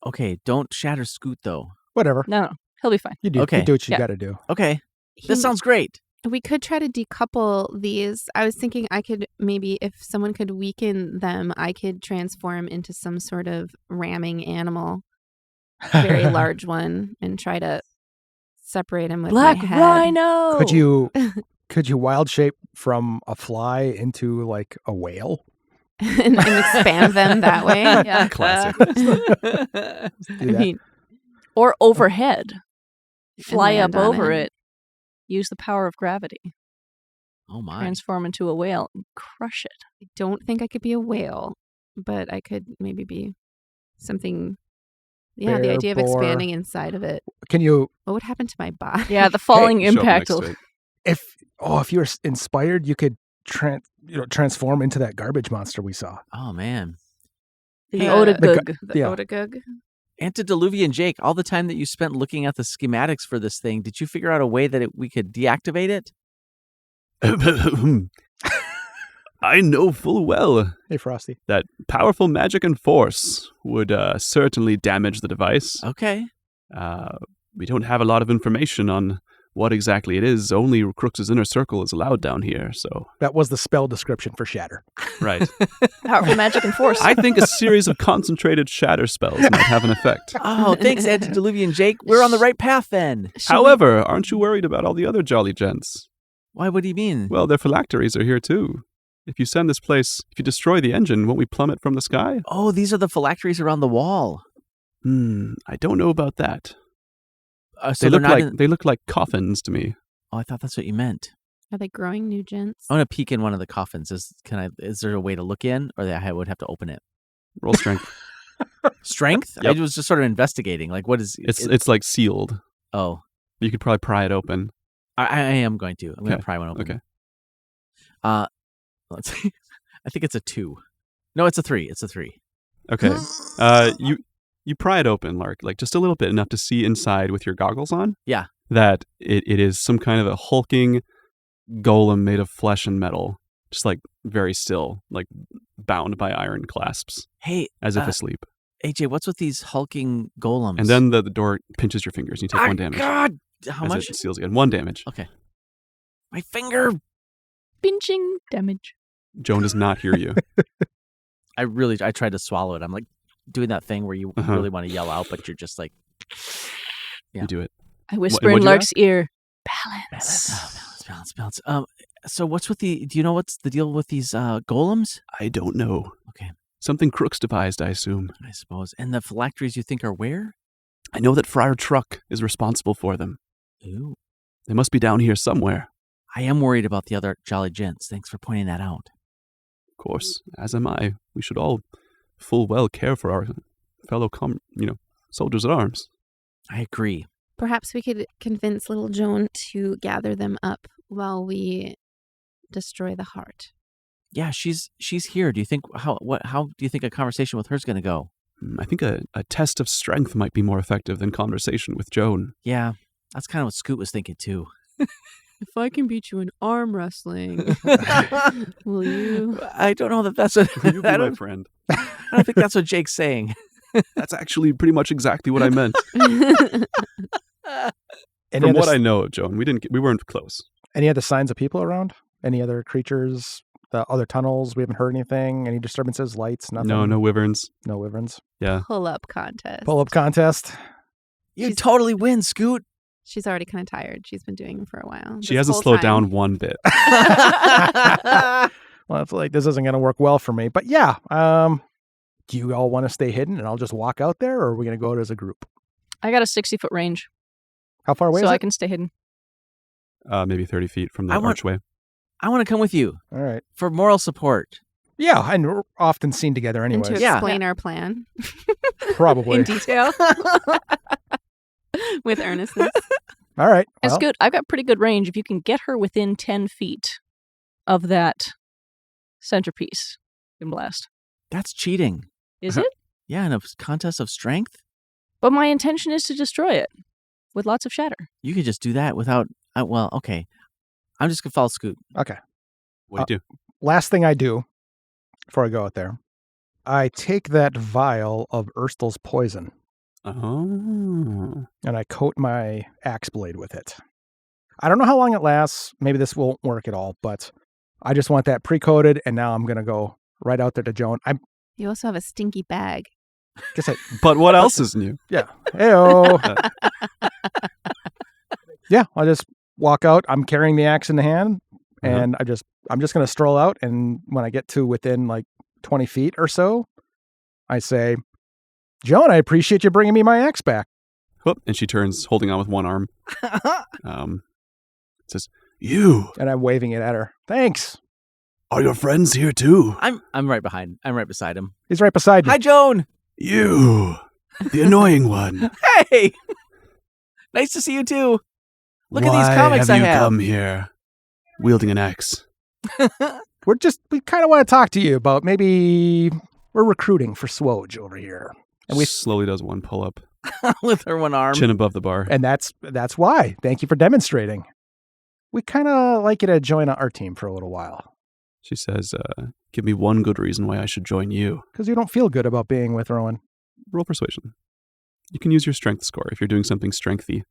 okay, don't Shatter Scoot though. Whatever. No, he'll be fine. You do. Okay. You do what you Yeah. got to do. Okay, this sounds great. We could try to decouple these. I was thinking I could maybe, if someone could weaken them, I could transform into some sort of ramming animal, very large one, and try to separate him with Black my head. Rhino! Could you wild shape from a fly into like a whale? and expand them that way. Yeah. Classic. Do I that. mean, or overhead. Fly land up on over it. it. Use the power of gravity. Oh my. Transform into a whale and crush it. I don't think I could be a whale, but I could maybe be something. Yeah, the Bear, idea of boar. expanding inside of it. Can you, What would happen to my body? Yeah, the falling Show up impact. next Will, to it. if you were inspired, you could transform into that garbage monster we saw. Oh man. the Hey, Odagug. The Yeah. Odagug. Antediluvian Jake, all the time that you spent looking at the schematics for this thing, did you figure out a way that we could deactivate it? I know full well Hey, Frosty. that powerful magic and force would certainly damage the device. Okay. We don't have a lot of information on what exactly it is. Only Crooks' inner circle is allowed down here, so... That was the spell description for shatter. Right. Powerful magic and force. I think a series of concentrated shatter spells might have an effect. Oh, thanks, Antediluvian Jake. We're on the right path then. However, aren't you worried about all the other jolly gents? Why? What do you mean? Well, their phylacteries are here too. If you destroy the engine, won't we plummet from the sky? Oh, these are the phylacteries around the wall. I don't know about that. So they're not They look like coffins to me. Oh, I thought that's what you meant. Are they growing new gents? I want to peek in one of the coffins. Is there a way to look in, or I would have to open it? Roll strength. Strength? Yep. I was just sort of investigating. Like, what is It's like sealed. Oh, You could probably pry it open. I am going to. I'm going to Okay. pry one open. Okay. Let's see. I think it's a 2. No, it's a 3. It's a 3. Okay. You pry it open, Lark, like just a little bit, enough to see inside with your goggles on. Yeah. That it is some kind of a hulking golem made of flesh and metal, just like very still, like bound by iron clasps, Hey, as if asleep. AJ, what's with these hulking golems? And then the door pinches your fingers. And you take 1 damage. God, how as much? It seals again. 1 damage. Okay. My finger. Pinching damage. Joan does not hear you. I tried to swallow it. I'm like doing that thing where you Uh-huh. really want to yell out, but you're just like, Yeah. You do it. I whisper what'd in you Lark's ear, balance. balance. So what's with do you know what's the deal with these golems? I don't know. Okay. Something Crooks devised, I assume. I suppose. And the phylacteries you think are where? I know that Friar Truck is responsible for them. Ooh. They must be down here somewhere. I am worried about the other jolly gents. Thanks for pointing that out. Of course, as am I. We should all full well care for our fellow soldiers at arms. I agree. Perhaps we could convince little Joan to gather them up while we destroy the heart. Yeah, she's here. Do you think how do you think a conversation with her is going to go? I think a test of strength might be more effective than conversation with Joan. Yeah, that's kind of what Scoot was thinking too. If I can beat you in arm wrestling, will you? I don't know that that's what You be I my don't, friend. I don't think that's what Jake's saying. That's actually pretty much exactly what I meant. Any From other, what I know of Joan, we weren't close. any other signs of people around? Any other creatures? The other tunnels? We haven't heard anything. Any disturbances? Lights? Nothing? No wyverns. No wyverns. Yeah. Pull-up contest. Pull-up contest. You She's- totally win, Scoot. She's already kind of tired. She's been doing it for a while. She This hasn't whole slowed time. down one bit. Well, I feel like this isn't going to work well for me. But yeah, do you all want to stay hidden and I'll just walk out there, or are we going to go out as a group? I got a 60-foot range, How far away so is I it? can stay hidden. Maybe 30 feet from the I want- archway. I want to come with you All right. for moral support. Yeah, and we're often seen together And anyways. to Yeah. explain our plan Probably. in detail with earnestness. All right. And Well, Scoot, I've got pretty good range. If you can get her within 10 feet of that centerpiece, you can blast. That's cheating. Is it? Yeah, in a contest of strength, But my intention is to destroy it with lots of shatter. you could just do that without. Well, okay. I'm just gonna follow Scoot. okay. What do you do? Last thing I do before I go out there, I take that vial of Erstel's poison Oh. and I coat my axe blade with it. I don't know how long it lasts. Maybe this won't work at all, but I just want that pre-coated, and now I'm going to go right out there to Joan. I You also have a stinky bag. guess I, But what else is new? yeah. Heyo. Yeah, I'll just walk out. I'm carrying the axe in the hand, and I'm just going to stroll out, and when I get to within like 20 feet or so, I say, Joan, I appreciate you bringing me my axe back. Whoop, and she turns, holding on with one arm. Says, "You And I'm waving it at her. Thanks. are your friends here too? I'm right behind. I'm right beside him. He's right beside me. Hi, Joan. You, the annoying one. Hey. Nice to see you too. Look at these Why comics have I you have. come here, wielding an axe? We kind of want to talk to you about maybe we're recruiting for SWOJ over here. And we Slowly does one pull up, With her one arm. chin above the bar. and that's why. Thank you for demonstrating. We kind of like you to join our team for a little while. She says, give me one good reason why I should join you. Because you don't feel good about being with Rowan. Roll persuasion. You can use your strength score if you're doing something strengthy.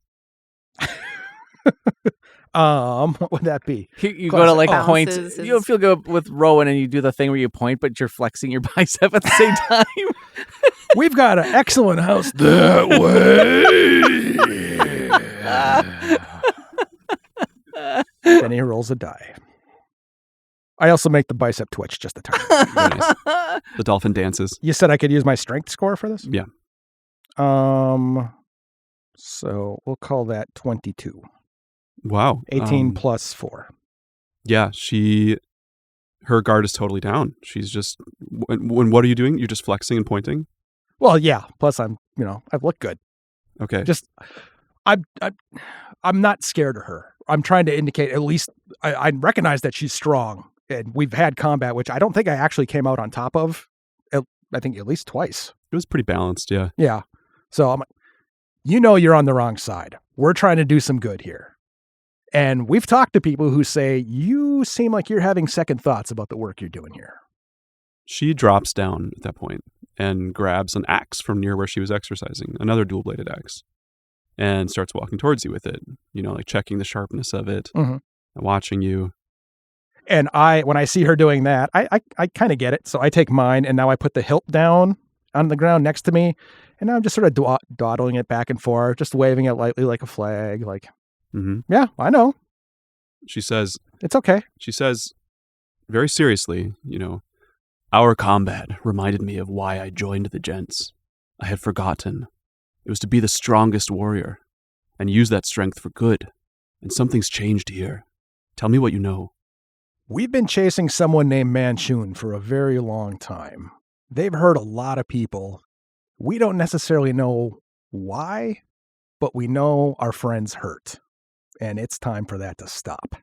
What would that be? You go to like point. Balances You don't feel good with Rowan, and you do the thing where you point, but you're flexing your bicep at the same time. We've got an excellent house that way. Then he rolls a die. I also make the bicep twitch just a tiny. Very nice. The dolphin dances. You said I could use my strength score for this? Yeah. So we'll call that 22. Wow. 18 plus 4. Yeah, her guard is totally down. She's just, what are you doing? You're just flexing and pointing? Well, yeah. Plus I look good. Okay. Just, I'm not scared of her. I'm trying to indicate at least I recognize that she's strong, and we've had combat, which I don't think I actually came out on top of. I think at least twice. It was pretty balanced, yeah. Yeah. So I'm, you're on the wrong side. We're trying to do some good here. And we've talked to people who say, you seem like you're having second thoughts about the work you're doing here. She drops down at that point and grabs an axe from near where she was exercising, another dual-bladed axe, and starts walking towards you with it, like checking the sharpness of it, and watching you. And when I see her doing that, I kind of get it. So I take mine, and now I put the hilt down on the ground next to me, and now I'm just sort of dawdling it back and forth, just waving it lightly like a flag, like, yeah, I know. She says, it's okay. She says, very seriously, our combat reminded me of why I joined the gents. I had forgotten. It was to be the strongest warrior and use that strength for good. And something's changed here. Tell me what you know. We've been chasing someone named Manchun for a very long time. They've hurt a lot of people. We don't necessarily know why, but we know our friends hurt. And it's time for that to stop.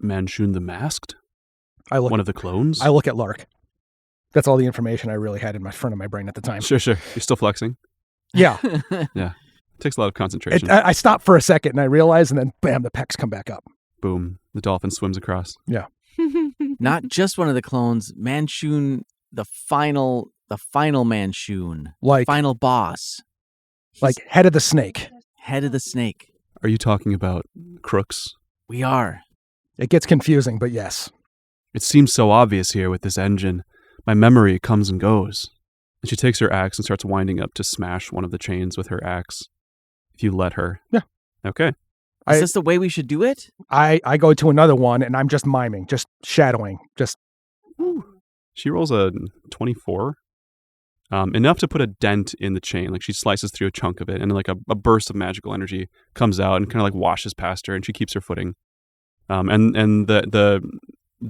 Manchun the Masked? One of the clones? I look at Lark. That's all the information I really had in my front of my brain at the time. Sure. You're still flexing? Yeah. Yeah. It takes a lot of concentration. I stop for a second and I realize, and then bam, the pecs come back up. Boom. The dolphin swims across. Yeah. Not just one of the clones, Manchun, the final Manchun, final boss. Like head of the snake. Head of the snake. Are you talking about crooks? We are. It gets confusing, but yes. It seems so obvious here with this engine. My memory comes and goes. And she takes her axe and starts winding up to smash one of the chains with her axe. If you let her. Yeah. Okay. Is this the way we should do it? I go to another one and I'm just miming, just shadowing, just. She rolls a 24. Enough to put a dent in the chain. Like she slices through a chunk of it and like a burst of magical energy comes out and kind of like washes past her and she keeps her footing. And the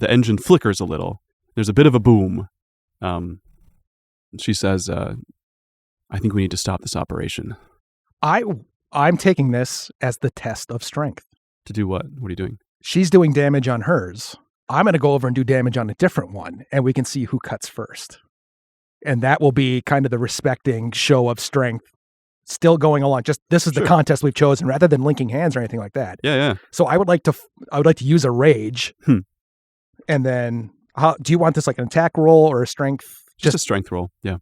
engine flickers a little. There's a bit of a boom. She says, I think we need to stop this operation. I'm taking this as the test of strength. To do what? What are you doing? She's doing damage on hers. I'm going to go over and do damage on a different one, and we can see who cuts first. And that will be kind of the respecting show of strength still going along. Just this is the contest we've chosen rather than linking hands or anything like that. Yeah. So I would like to use a rage. And then do you want this like an attack roll or a strength? Just a strength roll. Yeah.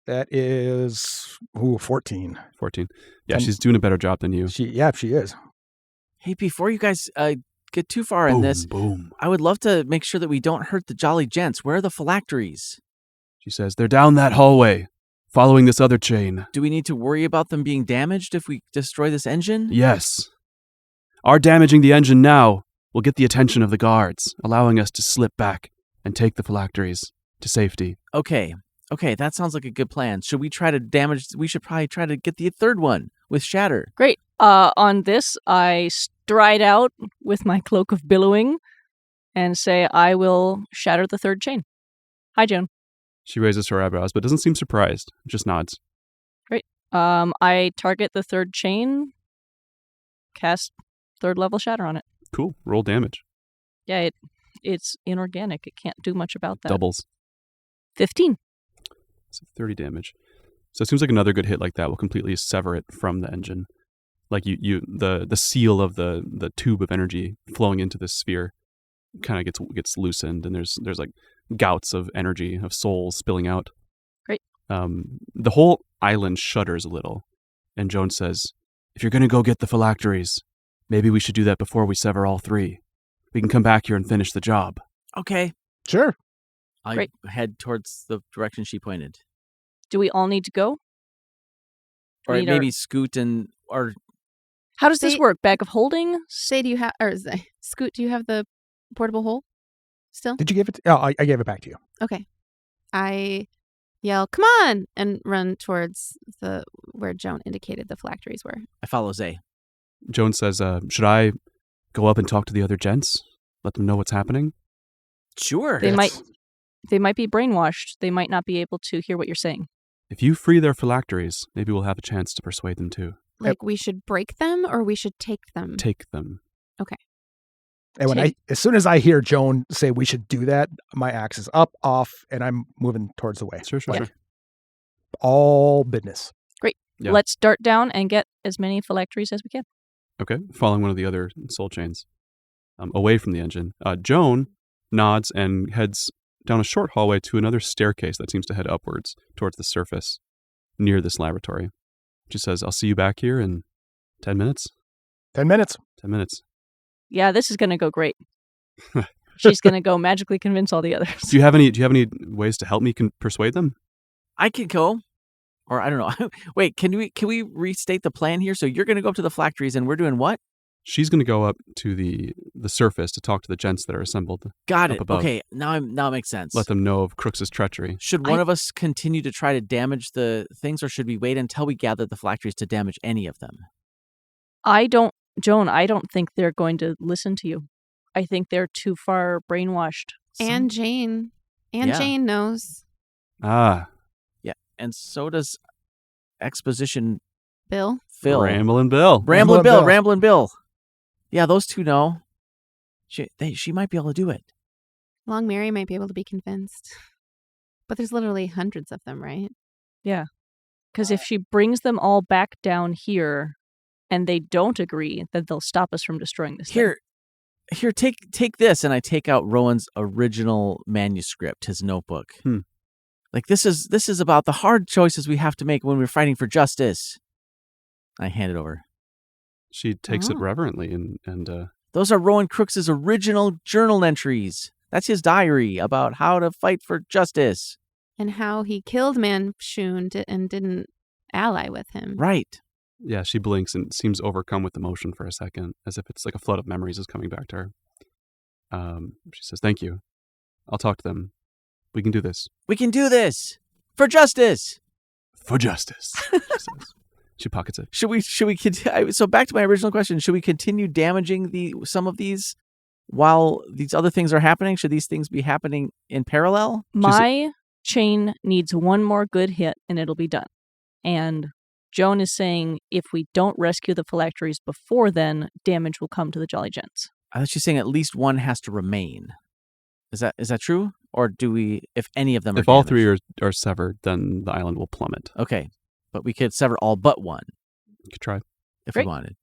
That is 14. 14. Yeah, she's doing a better job than you. She is. Hey, before you guys get too far in this, I would love to make sure that we don't hurt the Jolly Gents. Where are the phylacteries? She says, they're down that hallway, following this other chain. Do we need to worry about them being damaged if we destroy this engine? Yes. Our damaging the engine now will get the attention of the guards, allowing us to slip back and take the phylacteries to safety. Okay, that sounds like a good plan. Should we try to damage? We should probably try to get the third one with Shatter. Great. On this, I stride out with my cloak of billowing and say, I will shatter the third chain. Hi, Joan. She raises her eyebrows, but doesn't seem surprised. Just nods. Great. I target the third chain, cast third level shatter on it. Cool. Roll damage. Yeah, it's inorganic. It can't do much about that. Doubles. 15. So 30 damage. So it seems like another good hit like that will completely sever it from the engine. Like the seal of the tube of energy flowing into this sphere kind of gets loosened, and there's like gouts of energy of souls spilling out. Great. The whole island shudders a little, and Joan says, "If you're going to go get the phylacteries, maybe we should do that before we sever all three. We can come back here and finish the job." Okay. Sure. I Great. head towards the direction she pointed. Do we all need to go? Or We need maybe our- Scoot or How does this Say- work? Bag of holding? Say, do you have, or Scoot, do you have the portable hole still? Did you give it? Oh, I gave it back to you. Okay. I yell, "Come on!" and run towards where Joan indicated the phylacteries were. I follow Zay. Joan says, "Should I go up and talk to the other gents? Let them know what's happening?" Sure. They Yes. might be brainwashed. They might not be able to hear what you're saying. If you free their phylacteries, maybe we'll have a chance to persuade them too. Like, we should break them or we should take them? Take them. And as soon as I hear Joan say we should do that, my axe is up, off, and I'm moving towards the way. Sure. Like, all business. Yeah. Let's dart down and get as many phylacteries as we can. Okay, following one of the other soul chains, away from the engine. Joan nods and heads down a short hallway to another staircase that seems to head upwards towards the surface near this laboratory. She says, "I'll see you back here in 10 minutes." 10 minutes. 10 minutes. Yeah, this is going to go great. She's going to go magically convince all the others. Do you have any ways to help me persuade them? I could go. Or I don't know. Wait, can we restate the plan here? So you're going to go up to the phylacteries and we're doing what? She's going to go up to the surface to talk to the gents that are assembled. Got Up it. above. Okay, now it makes sense. Let them know of Crooks's treachery. Should one of us continue to try to damage the things, or should we wait until we gather the phylacteries to damage any of them? Joan, I don't think they're going to listen to you. I think they're too far brainwashed. And Jane. And Yeah. Jane knows. Ah, And so does Exposition Bill? Phil. Ramblin' Bill. Ramblin' Bill. Bill. Ramblin' Bill. Yeah, those two know. She might be able to do it. Long Mary might be able to be convinced. But there's literally hundreds of them, right? Because if she brings them all back down here and they don't agree, then they'll stop us from destroying this thing. Here, take this, and I take out Rowan's original manuscript, his notebook. Like this is about the hard choices we have to make when we're fighting for justice. I hand it over. She takes it Oh. reverently and Those are Rowan Crooks's original journal entries. That's his diary about how to fight for justice. And how he killed Manshun and didn't ally with him. Right. yeah, she blinks and seems overcome with emotion for a second, as if it's like a flood of memories is coming back to her. She says, "Thank you. I'll talk to them. We can do this. We can do this for justice. For justice," she says. She pockets it. Should we continue? So back to my original question: should we continue damaging some of these while these other things are happening? Should these things be happening in parallel? My chain needs one more good hit and it'll be done. And Joan is saying if we don't rescue the phylacteries before then, damage will come to the Jolly Gents. I thought she's saying at least one has to remain. Is that true? Or do we, if any of them are If all damaged? three are severed, then the island will plummet. Okay. But we could sever all but one You could try. if Great. we wanted.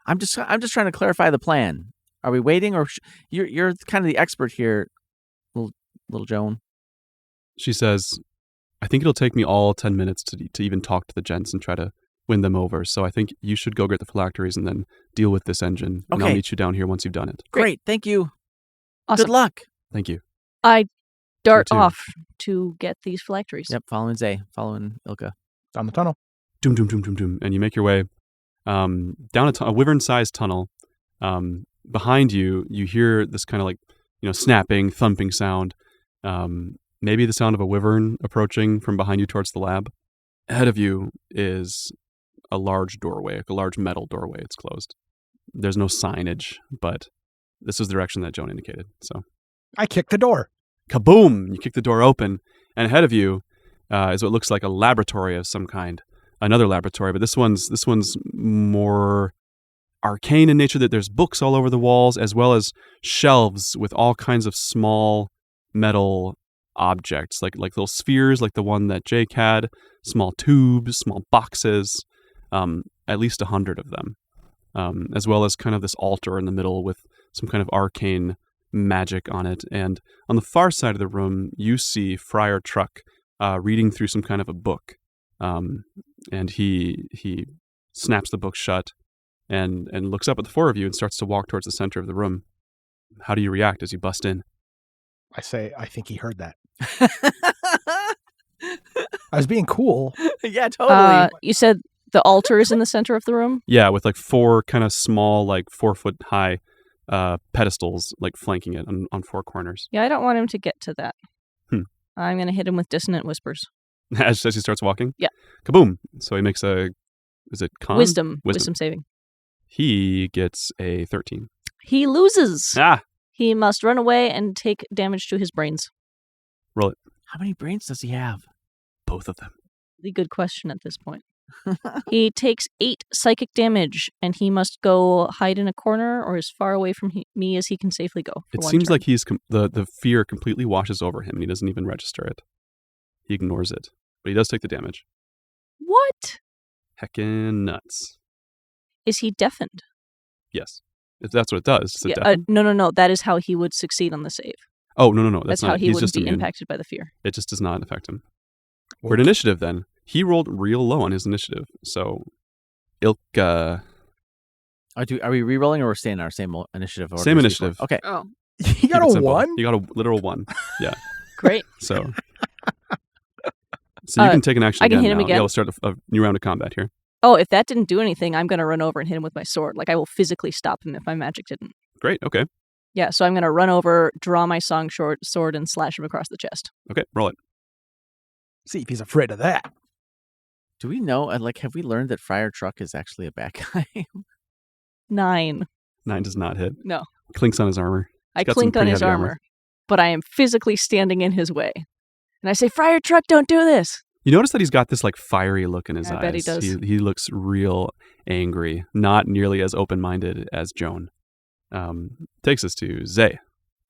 I'm just trying to clarify the plan. Are we waiting, or you're kind of the expert here, little Joan? She says, "I think it'll take me all 10 minutes to even talk to the gents and try to win them over. So I think you should go get the phylacteries and then deal with this engine. And I'll Okay. meet you down here once you've done it." Great. Thank you. Awesome. Good luck. Thank you. I dart too. off to get these phylacteries. Yep. Following Zay. Following Ilka. Down the tunnel. Doom, doom, doom, doom, doom. And you make your way down a wyvern-sized tunnel. Behind you, you hear this kind of like, snapping, thumping sound. Maybe the sound of a wyvern approaching from behind you towards the lab. Ahead of you is a large doorway, a large metal doorway. It's closed. There's no signage, but this is the direction that Joan indicated. So, I kicked the door. kaboom! You kick the door open, and ahead of you is what looks like a laboratory of some kind. Another laboratory, but this one's more arcane in nature. That there's books all over the walls, as well as shelves with all kinds of small metal objects, like little spheres, like the one that Jake had, small tubes, small boxes. at least 100 of them, as well as kind of this altar in the middle with some kind of arcane magic on it. And on the far side of the room, you see Friar Truck reading through some kind of a book. And he snaps the book shut and looks up at the four of you and starts to walk towards the center of the room. How do you react as you bust in? I say, I think he heard that. I was being cool. Yeah, totally. You said the altar is in the center of the room? Yeah, with like 4 kind of small, like 4 foot high pedestals, like flanking it on 4 corners. Yeah, I don't want him to get to that. Hmm. I'm going to hit him with dissonant whispers. As he starts walking? Yeah. Kaboom! So he makes a, is it con? Wisdom saving. He gets a 13. He loses. Ah! He must run away and take damage to his brains. Roll it. How many brains does he have? Both of them. The good question at this point. He takes 8 psychic damage, and he must go hide in a corner or as far away from me as he can safely go. It seems like he's the fear completely washes over him, and he doesn't even register it. He ignores it, but he does take the damage. What? Heckin' nuts. Is he deafened? Yes. If that's what it does. Does it Yeah, deafen? no. That is how he would succeed on the save. Oh, no. That's not. how he He's would just be immune. impacted by the fear. It just does not affect him. For an initiative, then, he rolled real low on his initiative. So, Ilka... Are we re-rolling or we're staying in our same initiative? Order? Same initiative. Okay. Oh, You Keep got it a simple. 1? You got a literal 1. Yeah. Great. So you can take an action I can again hit him now. again? Yeah, we'll start a new round of combat here. Oh, if that didn't do anything, I'm going to run over and hit him with my sword. Like, I will physically stop him if my magic didn't. Great. Okay. Yeah, so I'm going to run over, draw my sword, and slash him across the chest. Okay. Roll it. See if he's afraid of that. Do we know, have we learned that Friar Truck is actually a bad guy? 9. 9 does not hit. No. Clinks on his armor. I got some clink on pretty his heavy armor, but I am physically standing in his way. And I say, Friar Truck, don't do this. You notice that he's got this like fiery look in his eyes. I bet he does. He looks real angry, not nearly as open-minded as Joan. Takes us to Zay.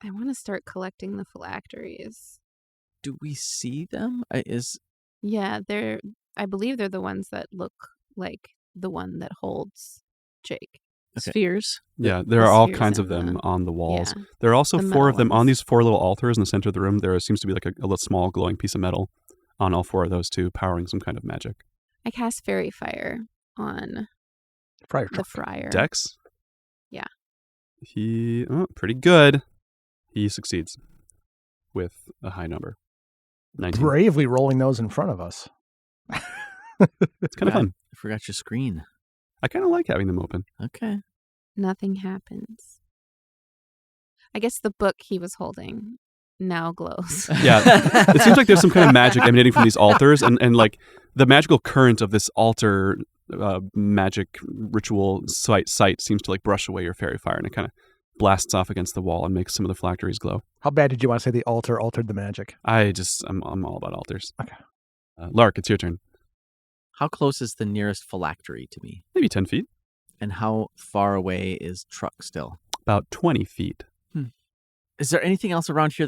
I want to start collecting the phylacteries. Do we see them? Yeah, I believe they're the ones that look like the one that holds Jake. Okay. Spheres. Yeah, there the are all spheres kinds of and them on the walls. Yeah. There are also The 4 of metal them on ones. these 4 little altars in the center of the room. There seems to be like a little small glowing piece of metal on all 4 of those too, powering some kind of magic. I cast Fairy Fire on Friar the Truck. friar. Dex? Yeah. He, pretty good. He succeeds with a high number. 19. Bravely rolling those in front of us. It's kind of fun. I forgot your screen. I kind of like having them open. Okay. Nothing happens. I guess the book he was holding now glows. Yeah. It seems like there's some kind of magic emanating from these altars, and like the magical current of this altar magic ritual site seems to like brush away your fairy fire, and it kind of blasts off against the wall and makes some of the phylacteries glow. How bad did you want to say the altar altered the magic? I'm all about altars. Okay. Lark, it's your turn. How close is the nearest phylactery to me? Maybe 10 feet. And how far away is Truck still? About 20 feet. Is there anything else around here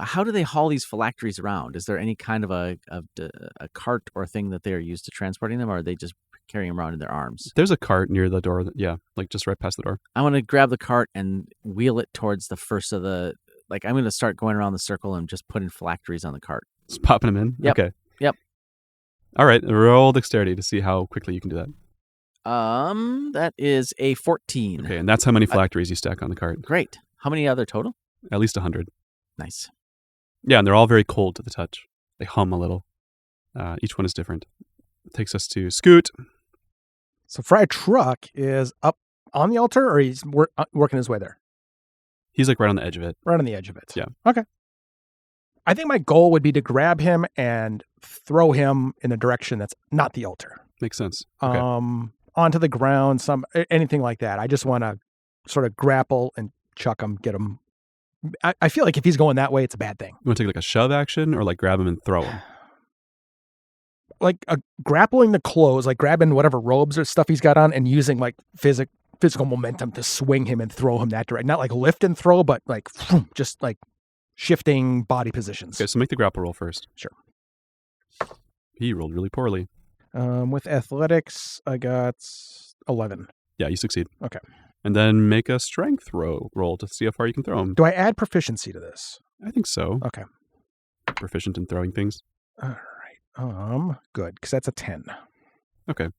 how do they haul these phylacteries around? Is there any kind of a cart or thing that they are used to transporting them, or are they just carrying them around in their arms? There's a cart near the door. Yeah, like just right past the door. I want to grab the cart and wheel it towards the first of the, I'm going to start going around the circle and just putting phylacteries on the cart. Just popping them in? Yep. Okay. Yep. All right, roll dexterity to see how quickly you can do that. That is a 14. Okay, and that's how many phylacteries you stack on the cart. Great. How many other total? At least 100. Nice. Yeah, and they're all very cold to the touch. They hum a little. Each one is different. Takes us to Scoot. So Friar Truck is up on the altar, or he's working his way there? He's like right on the edge of it. Right on the edge of it. Yeah. Okay. I think my goal would be to grab him and throw him in a direction that's not the altar. Makes sense. Okay. Onto the ground, anything like that. I just want to sort of grapple and chuck him, get him. I feel like if he's going that way, it's a bad thing. You want to take like a shove action or like grab him and throw him? Like grappling the clothes, like grabbing whatever robes or stuff he's got on and using like physical momentum to swing him and throw him that direction. Not like lift and throw, but like just like shifting body positions. Okay, so make the grapple roll first. Sure. He rolled really poorly. With athletics, I got 11. Yeah, you succeed. Okay. And then make a strength roll to see how far you can throw him. Do I add proficiency to this? I think so. Okay. Proficient in throwing things. All right. Good, because that's a 10. Okay.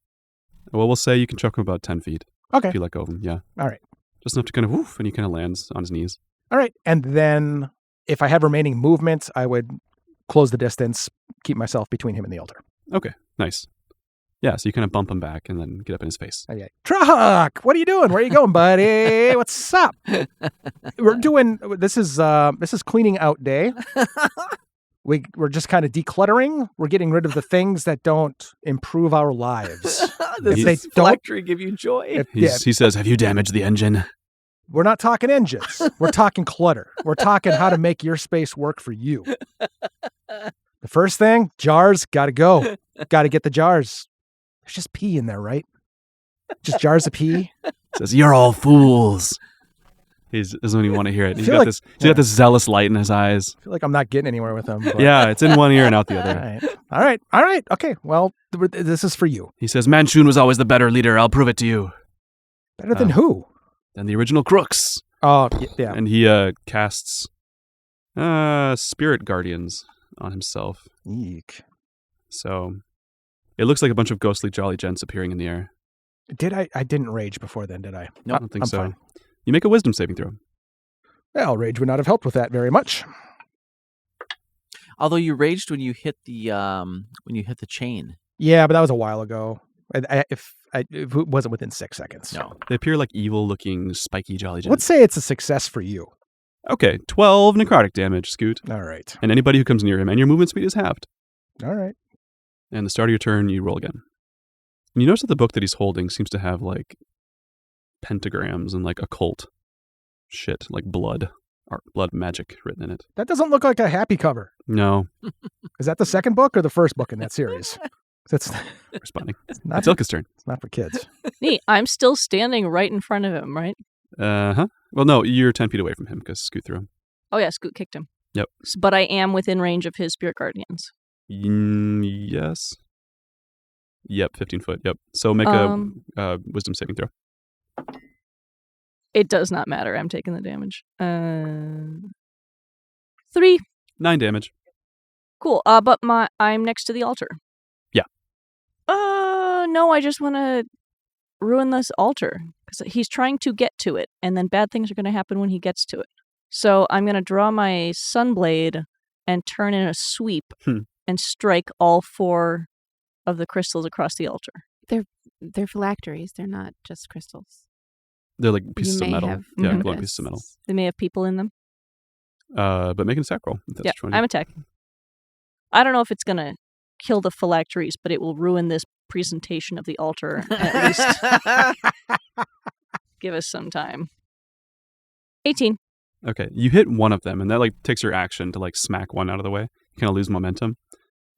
Well, we'll say you can chuck him about 10 feet. Okay. If you let go of him, yeah. All right. Just enough to kind of woof, and he kind of lands on his knees. All right. And then if I have remaining movement, I would close the distance, keep myself between him and the altar. Okay, nice. Yeah, so you kind of bump him back and then get up in his face. Okay. Truck, what are you doing? Where are you going, buddy? What's up? We're doing this is cleaning out day. We're just kind of decluttering. We're getting rid of the things that don't improve our lives. Does phylactery give you joy? He says, "Have you damaged the engine?" We're not talking engines. We're talking clutter. We're talking how to make your space work for you. The first thing, jars, gotta go. Gotta get the jars. There's just pee in there, right? Just jars of pee. Says, "You're all fools." He doesn't even want to hear it. He's got this zealous light in his eyes. I feel like I'm not getting anywhere with him. But... Yeah, it's in one ear and out the other. All right. Okay, well, this is for you. He says, "Manchun was always the better leader. I'll prove it to you." Better than who? Than the original crooks. Oh, yeah. And he casts Spirit Guardians on himself. Eek. So it looks like a bunch of ghostly jolly gents appearing in the air. I didn't rage before then, did I? No, I don't think I'm so. Fine. You make a wisdom saving throw. Well, rage would not have helped with that very much. Although you raged when you hit the chain. Yeah, but that was a while ago. If it wasn't within 6 seconds. No. They appear like evil-looking, spiky jolly gents. Let's say it's a success for you. Okay, 12 necrotic damage, Scoot. All right. And anybody who comes near him, and your movement speed is halved. All right. And the start of your turn, you roll again. And you notice that the book that he's holding seems to have like pentagrams and like occult shit, like blood magic written in it. That doesn't look like a happy cover. No. Is that the second book or the first book in that series? That's responding. It's Ilka's turn. It's not for kids. Neat. I'm still standing right in front of him, right? Uh-huh. Well, no, you're 10 feet away from him because Scoot threw him. Oh, yeah, Scoot kicked him. Yep. But I am within range of his Spirit Guardians. Yes. Yep, 15 foot. Yep. So make a wisdom saving throw. It does not matter. I'm taking the damage. 3. 9 damage. Cool. But I'm next to the altar. Yeah. No, I just want to ruin this altar because he's trying to get to it, and then bad things are going to happen when he gets to it. So I'm going to draw my sunblade and turn in a sweep and strike all 4 of the crystals across the altar. They're phylacteries. They're not just crystals. They're like pieces of metal. Yeah, glowing pieces of metal. They may have people in them. But make an attack roll. Yeah, I'm attacking. I don't know if it's going to kill the phylacteries, but it will ruin this presentation of the altar. At least give us some time. 18. Okay, you hit one of them, and that like takes your action to like smack one out of the way. You kind of lose momentum.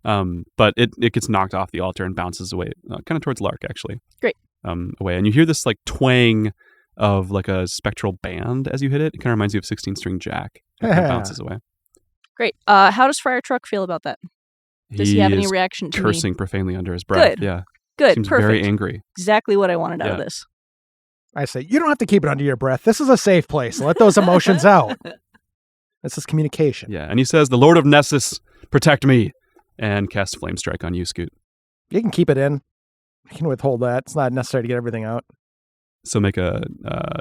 But it gets knocked off the altar and bounces away, kind of towards Lark, actually. Great. Away. And you hear this like twang of like a spectral band as you hit it. It kind of reminds you of 16-string Jack. It kind of bounces away. Great. How does Friar Truck feel about that? Does he have any is reaction to cursing profanely under his breath? Good. Yeah. Good. Seems Perfect. very angry. Exactly what I wanted out of this. I say, you don't have to keep it under your breath. This is a safe place. Let those emotions out. This is communication. Yeah. And he says, "The Lord of Nessus, protect me," and cast Flame Strike on you, Scoot. You can keep it in. You can withhold that. It's not necessary to get everything out. So make a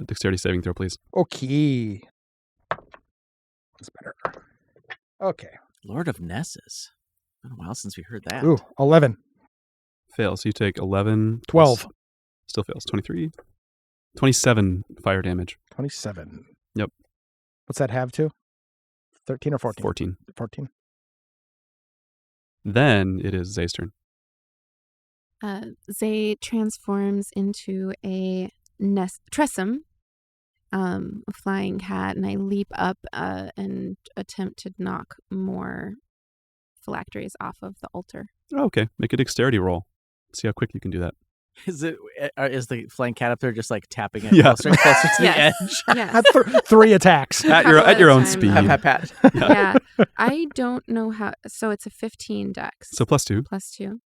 dexterity saving throw, please. Okay. That's better. Okay. Lord of Nessus. Been a while since we heard that. Ooh, 11. Fails. So you take 11. 12. Still fails. 23. 27 fire damage. 27. Yep. What's that have to? 13 or 14? 14. 14. Then it is Zay's turn. Zay transforms into a tressum, a flying cat, and I leap up and attempt to knock more phylacteries off of the altar. Oh, okay. Make a dexterity roll. See how quick you can do that. Is the flying cat up there just like tapping it Yeah. closer and closer to the Yes. edge? Yes. 3 attacks. At Couple your at a own time, speed. though. Pat. Yeah. I don't know how. So it's a 15 dex. So +2. +2.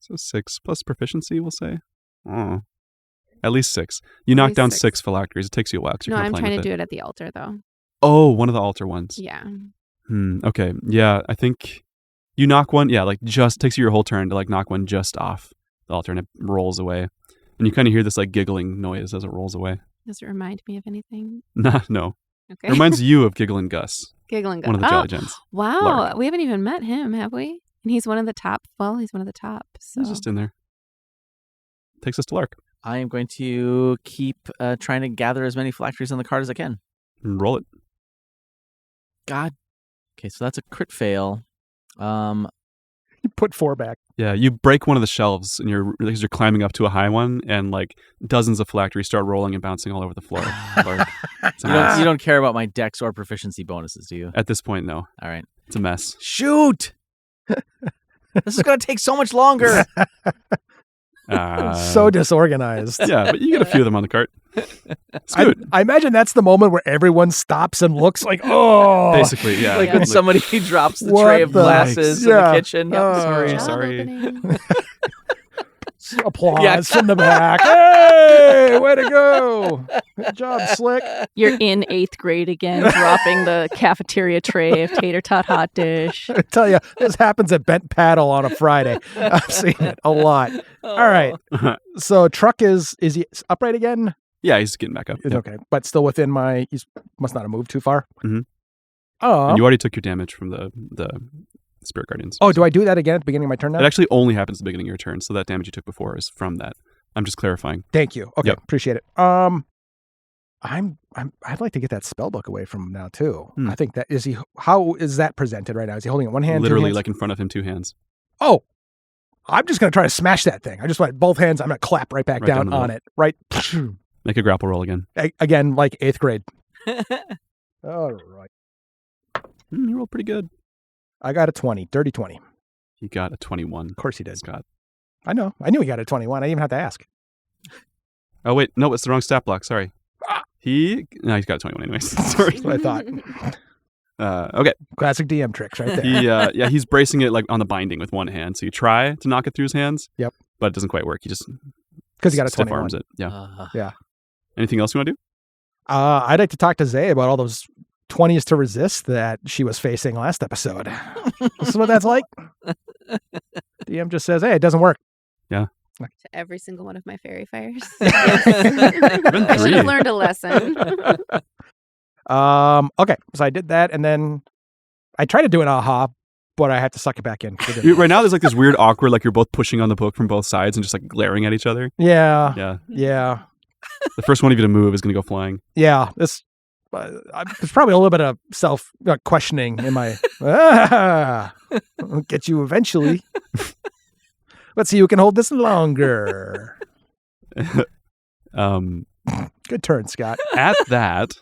So 6 plus proficiency, we'll say. Oh. At least 6. You knock least down 6. 6 phylacteries. It takes you a while because you're No, kind of I'm playing trying with to it. do it at the altar, though. Oh, one of the altar ones. Yeah. Okay. Yeah, I think you knock one. Yeah, like just takes you your whole turn to like knock one just off the altar, and it rolls away. And you kind of hear this like giggling noise as it rolls away. Does it remind me of anything? No. Okay. It reminds you of Giggling Gus, Giggling Gus. one of the Jolly Gents. Wow. Lark. We haven't even met him, have we? And he's one of the top. Well, he's one of the top. So. He's just in there. Takes us to Lark. I am going to keep trying to gather as many phylacteries on the card as I can. Roll it. God. Okay, so that's a crit fail. You put 4 back. Yeah, you break one of the shelves, and because you're climbing up to a high one, and like dozens of phylacteries start rolling and bouncing all over the floor. Lark. It's a mess. You don't care about my dex or proficiency bonuses, do you? At this point, no. All right. It's a mess. Shoot! This is going to take so much longer. So disorganized. Yeah, but you get a few of them on the cart. It's good. I imagine that's the moment where everyone stops and looks like, oh. Basically, yeah. Like when somebody drops the What tray of the- glasses in Yeah. the kitchen. Yep, Oh. sorry. Job sorry. opening. Applause Yeah. from the back. Hey, way to go. Good job, Slick. You're in 8th grade again, dropping the cafeteria tray of tater tot hot dish. I tell you, this happens at Bent Paddle on a Friday. I've seen it a lot. All right. So Truck is he upright again? Yeah, he's getting back up. It's Yep. okay. But still within he must not have moved too far. Mhm. Oh. And you already took your damage from the Spirit Guardians. Oh, do I do that again at the beginning of my turn now? It actually only happens at the beginning of your turn, so that damage you took before is from that. I'm just clarifying. Thank you. Okay, Yep. appreciate it. I'd like to get that spell book away from him now too. Hmm. I think that is he. How is that presented right now? Is he holding it in one hand? two Literally, hands? like in front of him, 2 hands. Oh, I'm just gonna try to smash that thing. I just want both hands. I'm gonna clap right back Right down down the on middle. it. Right. Make a grapple roll again. Again, like 8th grade. All right. You rolled pretty good. I got a 20. Dirty 20. He got a 21. Of course he did. Scott. I know. I knew he got a 21. I didn't even have to ask. Oh, wait. No, it's the wrong stat block. Sorry. He's got a 21 anyways. Sorry. That's what I thought. Okay. Classic DM tricks right there. He's bracing it like on the binding with one hand. So you try to knock it through his hands. Yep. But it doesn't quite work. He just Because he got a stiff 21. arms it. Yeah. Anything else you want to do? I'd like to talk to Zay about all those 20s to resist that she was facing last episode. This is what that's like. DM just says, hey, it doesn't work. To every single one of my fairy fires. Been I should 3. have learned a lesson. Okay, so I did that, and then I tried to do an aha, but I had to suck it back in. It didn't Right now, there's like this weird awkward, like you're both pushing on the book from both sides and just like glaring at each other. Yeah, Yeah. yeah, The first one of you to move is going to go flying. yeah. There's probably a little bit of self questioning in my. I'll get you eventually. Let's see who can hold this longer. Good turn, Scott. At that,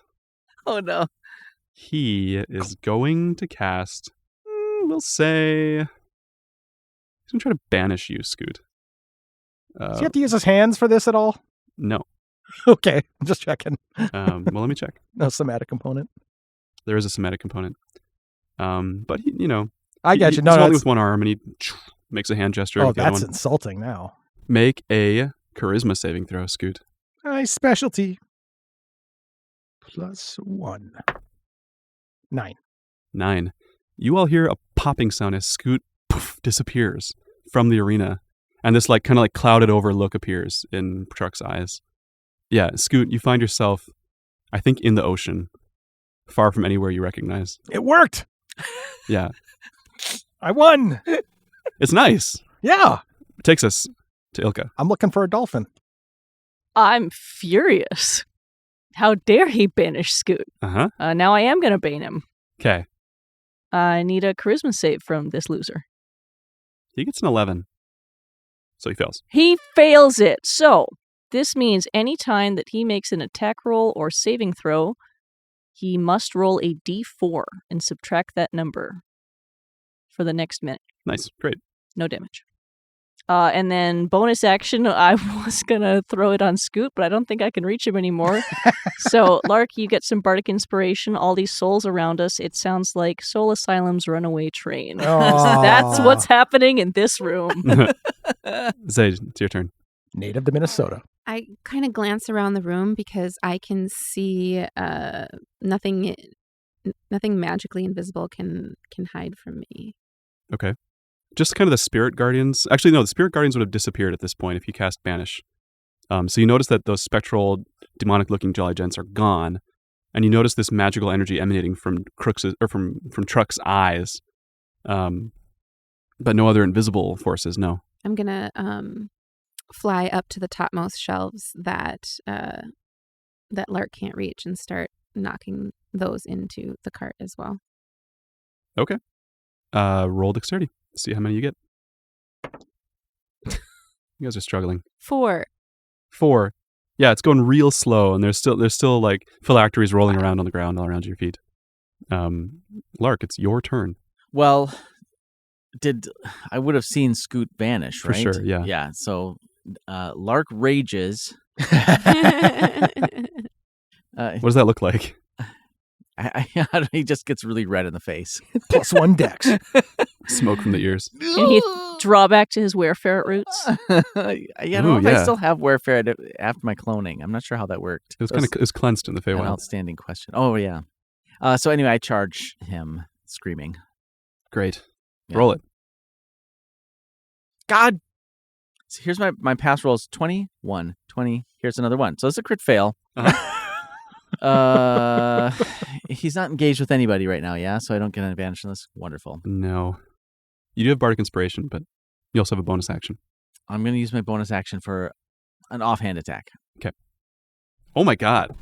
Oh, no. he is going to cast, we'll say, he's going to try to banish you, Scoot. Does he have to use his hands for this at all? No. Okay, I'm just checking. Well, let me check. No somatic component. There is a somatic component. But, he, I get you. He's No, holding that's, with one arm and he makes a hand gesture. oh, with the other that's one. insulting now. Make a charisma saving throw, Scoot. My specialty. +1. 9. 9. You all hear a popping sound as Scoot disappears from the arena. And this like kind of like clouded over look appears in Truck's eyes. Yeah, Scoot, you find yourself, I think, in the ocean, far from anywhere you recognize. It worked. Yeah. I won. It's nice. Yeah. It takes us to Ilka. I'm looking for a dolphin. I'm furious. How dare he banish Scoot? Uh-huh. Now I am going to bane him. Okay. I need a charisma save from this loser. He gets an 11. So he fails. He fails it. So this means any time that he makes an attack roll or saving throw, he must roll a d4 and subtract that number for the next minute. Nice. Great. No damage. And then bonus action, I was going to throw it on Scoot, but I don't think I can reach him anymore. So, Lark, you get some bardic inspiration. All these souls around us, it sounds like Soul Asylum's runaway train. That's what's happening in this room. Zay, it's your turn. Native to Minnesota. I kind of glance around the room because I can see nothing magically invisible can hide from me. Okay. Just kind of the spirit guardians. Actually, no, the spirit guardians would have disappeared at this point if you cast Banish. So you notice that those spectral, demonic-looking Jolly Gents are gone, and you notice this magical energy emanating from from Truck's eyes, but no other invisible forces. No. I'm gonna fly up to the topmost shelves that Lark can't reach and start knocking those into the cart as well. Okay. Roll dexterity. See how many you get. You guys are struggling. 4. 4. Yeah, it's going real slow, and there's still like phylacteries rolling around on the ground all around your feet. Lark, it's your turn. Well, I would have seen Scoot vanish, right? For sure, yeah. Yeah, so Lark rages. What does that look like? He just gets really red in the face. +1 dex. Smoke from the ears. Can he draw back to his wereferret roots? I don't know if I still have wereferret after my cloning. I'm not sure how that worked. It was cleansed in the Feywild. An outstanding question. Oh, yeah. So anyway, I charge him, screaming. Great. Yeah. Roll it. God! So here's my pass rolls. 21, 20. Here's another one. So it's a crit fail. He's not engaged with anybody right now, yeah? So I don't get an advantage on this. Wonderful. No. You do have Bardic Inspiration, but you also have a bonus action. I'm going to use my bonus action for an offhand attack. Okay. Oh my god.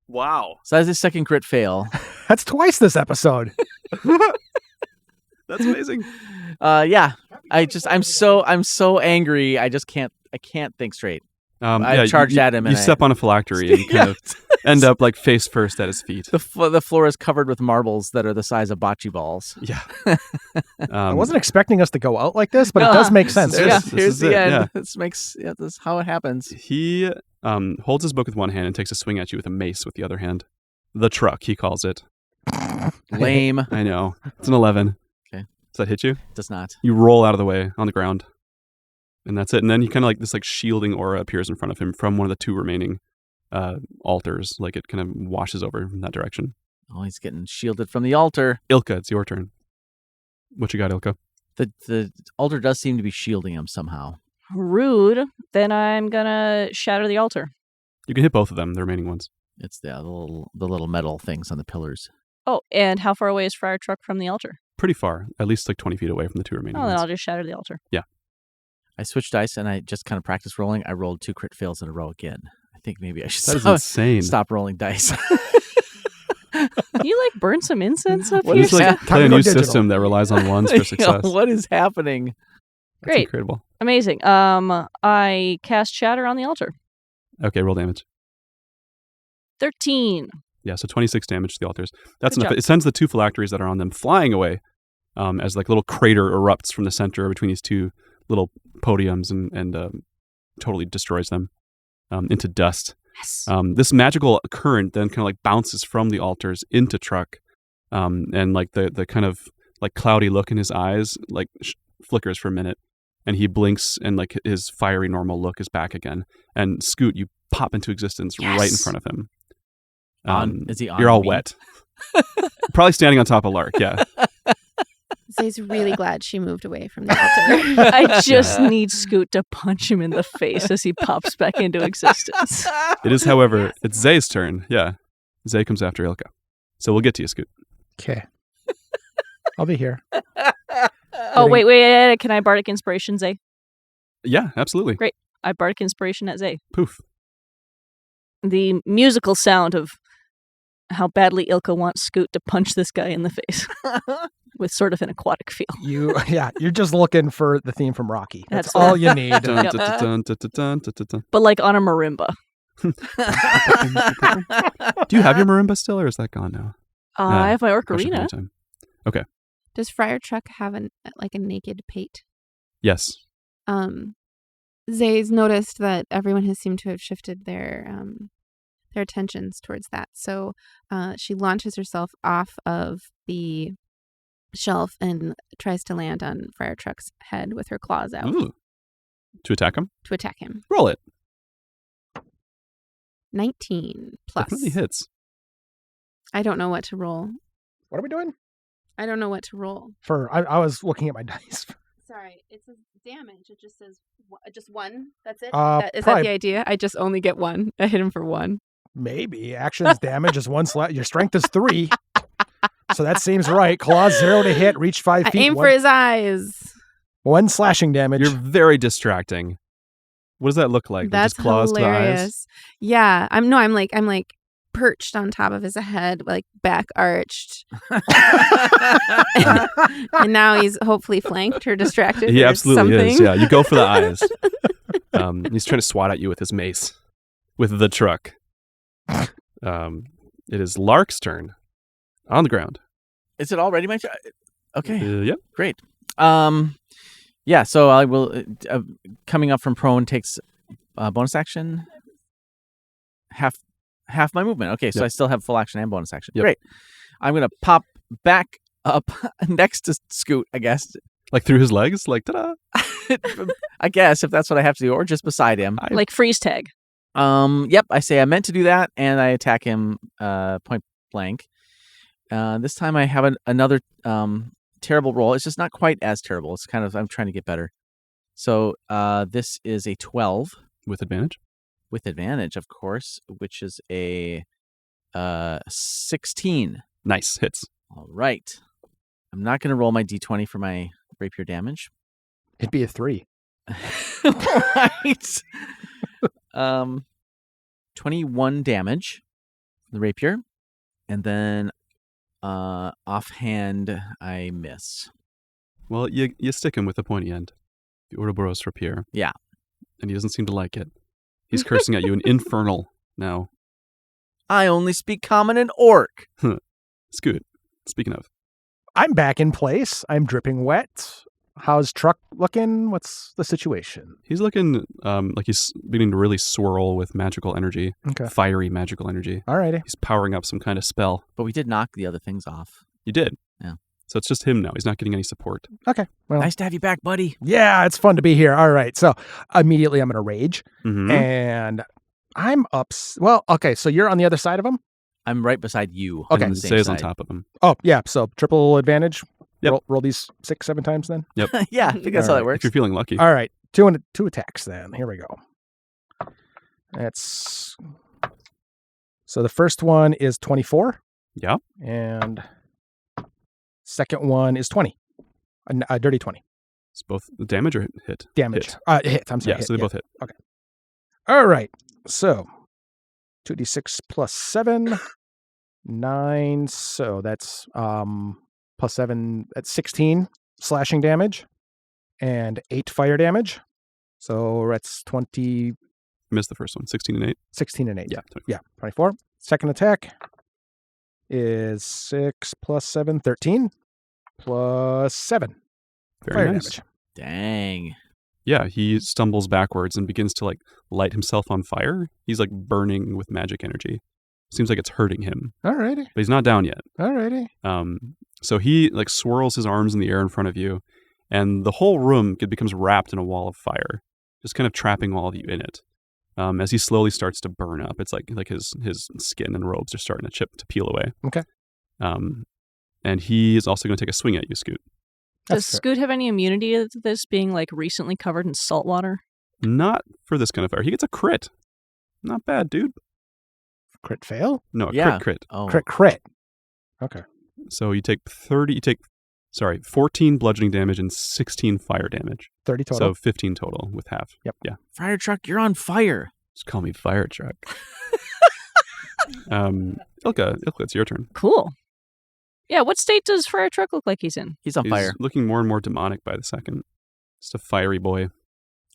Wow. So that's his second crit fail. That's twice this episode. That's amazing. Yeah. I'm so angry. I can't think straight. I charged at him. You step on a phylactery and kind of end up like face first at his feet. The floor is covered with marbles that are the size of bocce balls. Yeah. I wasn't expecting us to go out like this, but it does make sense. Here's the end. Yeah. This is how it happens. He holds his book with one hand and takes a swing at you with a mace with the other hand. The truck, he calls it. Lame. I know. It's an 11. Okay. Does that hit you? Does not. You roll out of the way on the ground. And that's it. And then he kind of like this like shielding aura appears in front of him from one of the two remaining altars. Like it kind of washes over in that direction. Oh, he's getting shielded from the altar. Ilka, it's your turn. What you got, Ilka? The altar does seem to be shielding him somehow. Rude. Then I'm gonna shatter the altar. You can hit both of them, the remaining ones. It's the little metal things on the pillars. Oh, and how far away is Friar Truck from the altar? Pretty far, at least like 20 feet away from the two remaining Then ones. I'll just shatter the altar. Yeah. I switched dice and I just kind of practiced rolling. I rolled 2 crit fails in a row again. I think maybe I should That is insane. stop rolling dice. Can you like burn some incense up What here? is Just like that? play a new Digital. system that relies on ones for success. What is happening? That's Great. incredible. Amazing. I cast shatter on the altar. Okay, roll damage. 13. Yeah, so 26 damage to the altars. That's Good enough. job. It sends the two phylacteries that are on them flying away as like little crater erupts from the center between these two little podiums and totally destroys them into dust. Yes. This magical current then kind of like bounces from the altars into Truck, and like the kind of like cloudy look in his eyes like flickers for a minute, and he blinks and like his fiery normal look is back again. And Scoot, you pop into existence right in front of him. Is he on You're all me? wet. Probably standing on top of Lark, yeah. Zay's really glad she moved away from the altar. I just need Scoot to punch him in the face as he pops back into existence. It is, however, it's Zay's turn. Yeah. Zay comes after Ilka. So we'll get to you, Scoot. Okay. I'll be here. Oh, wait. Can I Bardic Inspiration, Zay? Yeah, absolutely. Great. I Bardic Inspiration at Zay. Poof. The musical sound of how badly Ilka wants Scoot to punch this guy in the face with sort of an aquatic feel. You're just looking for the theme from Rocky. That's That's all it. you need. Dun, dun, dun, dun, dun, dun, dun, dun. But like on a marimba. Do you have your marimba still, or is that gone now? I have my Question ocarina. for time. Does Friar Truck have a naked pate? Yes. Zay's noticed that everyone has seemed to have shifted their attentions towards that. So she launches herself off of the shelf and tries to land on Friar Truck's head with her claws out. Ooh. To attack him? To attack him. Roll it. 19 plus. Definitely hits. I don't know what to roll. What are we doing? I don't know what to roll. I was looking at my dice. Sorry, it says damage. It just says just one. That's it. Is that probably- the idea? I just only get one. I hit him for one. Maybe. Actions damage is 1 slap. Your strength is 3. So that seems right. Claws 0 to hit. Reach 5 I feet. aim for his eyes. 1 slashing damage. You're very distracting. What does that look like? That's just claws hilarious. to the eyes? Yeah, I'm like perched on top of his head, like back arched, and now he's hopefully flanked or distracted. He or absolutely something. is. Yeah, you go for the eyes. He's trying to swat at you with his mace, with the truck. It is Lark's turn. On the ground. Is it already my turn? Okay. Yep. Great. Yeah, so I will, coming up from prone takes bonus action. Half my movement. Okay, so Yep. I still have full action and bonus action. Yep. Great. I'm going to pop back up next to Scoot, I guess. Like through his legs? Like, ta-da! I guess, if that's what I have to do, or just beside him. Like freeze tag. Yep, I say I meant to do that, and I attack him point blank. This time I have another terrible roll. It's just not quite as terrible. It's kind of, I'm trying to get better. So this is a 12. With advantage? With advantage, of course, which is a 16. Nice. Hits. All right. I'm not going to roll my d20 for my rapier damage. It'd be a 3. Right. 21 damage from the rapier. And then offhand, I miss. Well, you stick him with the pointy end. The Ouroboros rapier. Yeah. And he doesn't seem to like it. He's cursing at you in infernal now. I only speak common and orc. Scoot. Speaking of. I'm back in place. I'm dripping wet. How's Truck looking? What's the situation? He's looking like he's beginning to really swirl with magical energy. Okay. Fiery magical energy. Alrighty. He's powering up some kind of spell. But we did knock the other things off. You did. Yeah. So it's just him now. He's not getting any support. Okay. Well, Nice to have you back, buddy. yeah, it's fun to be here. All right. So immediately I'm going to rage. Mm-hmm. And I'm up. Well, okay. So you're on the other side of him? I'm right beside you. Okay. On And the same Zay's on side. top of him. Oh, yeah. So triple advantage. Yep. Roll these 6-7 times then. Yeah, I think that's how All that If works. you're feeling lucky. All right. Two attacks then. Here we go. That's. So the first one is 24. Yeah. And second one is 20. A dirty 20. It's both the damage or hit? Damage. Hit. Hit. I'm sorry. Yeah, hit, so they both hit. All right. So 2d6 plus 7. 9. So that's plus 7. That's 16 slashing damage. And 8 fire damage. So that's 20. Missed the first one. 16 and 8. 16 and 8. Yeah. 24. Yeah. 24. Second attack is 6 plus 7. 13. Plus 7. Very fire nice. damage. Dang. Yeah, he stumbles backwards and begins to like light himself on fire. He's like burning with magic energy. Seems like it's hurting him, Alrighty. but he's not down yet. Alrighty. So he like swirls his arms in the air in front of you, and the whole room becomes wrapped in a wall of fire, just kind of trapping all of you in it. As he slowly starts to burn up, it's like his skin and robes are starting to peel away. Okay. And he is also going to take a swing at you, Scoot. Does That's fair. Scoot have any immunity to this being like recently covered in salt water? Not for this kind of fire. He gets a crit. Not bad, dude. Crit fail? No, a Yeah. crit. Oh, Crit. Okay. So you take 14 bludgeoning damage and 16 fire damage. 30 total. So 15 total with half. Yep. Yeah. Fire truck, you're on fire. Just call me fire truck. Ilka, it's your turn. Cool. Yeah, what state does Friar Truck look like he's in? He's on He's fire. looking more and more demonic by the second. Just a fiery boy.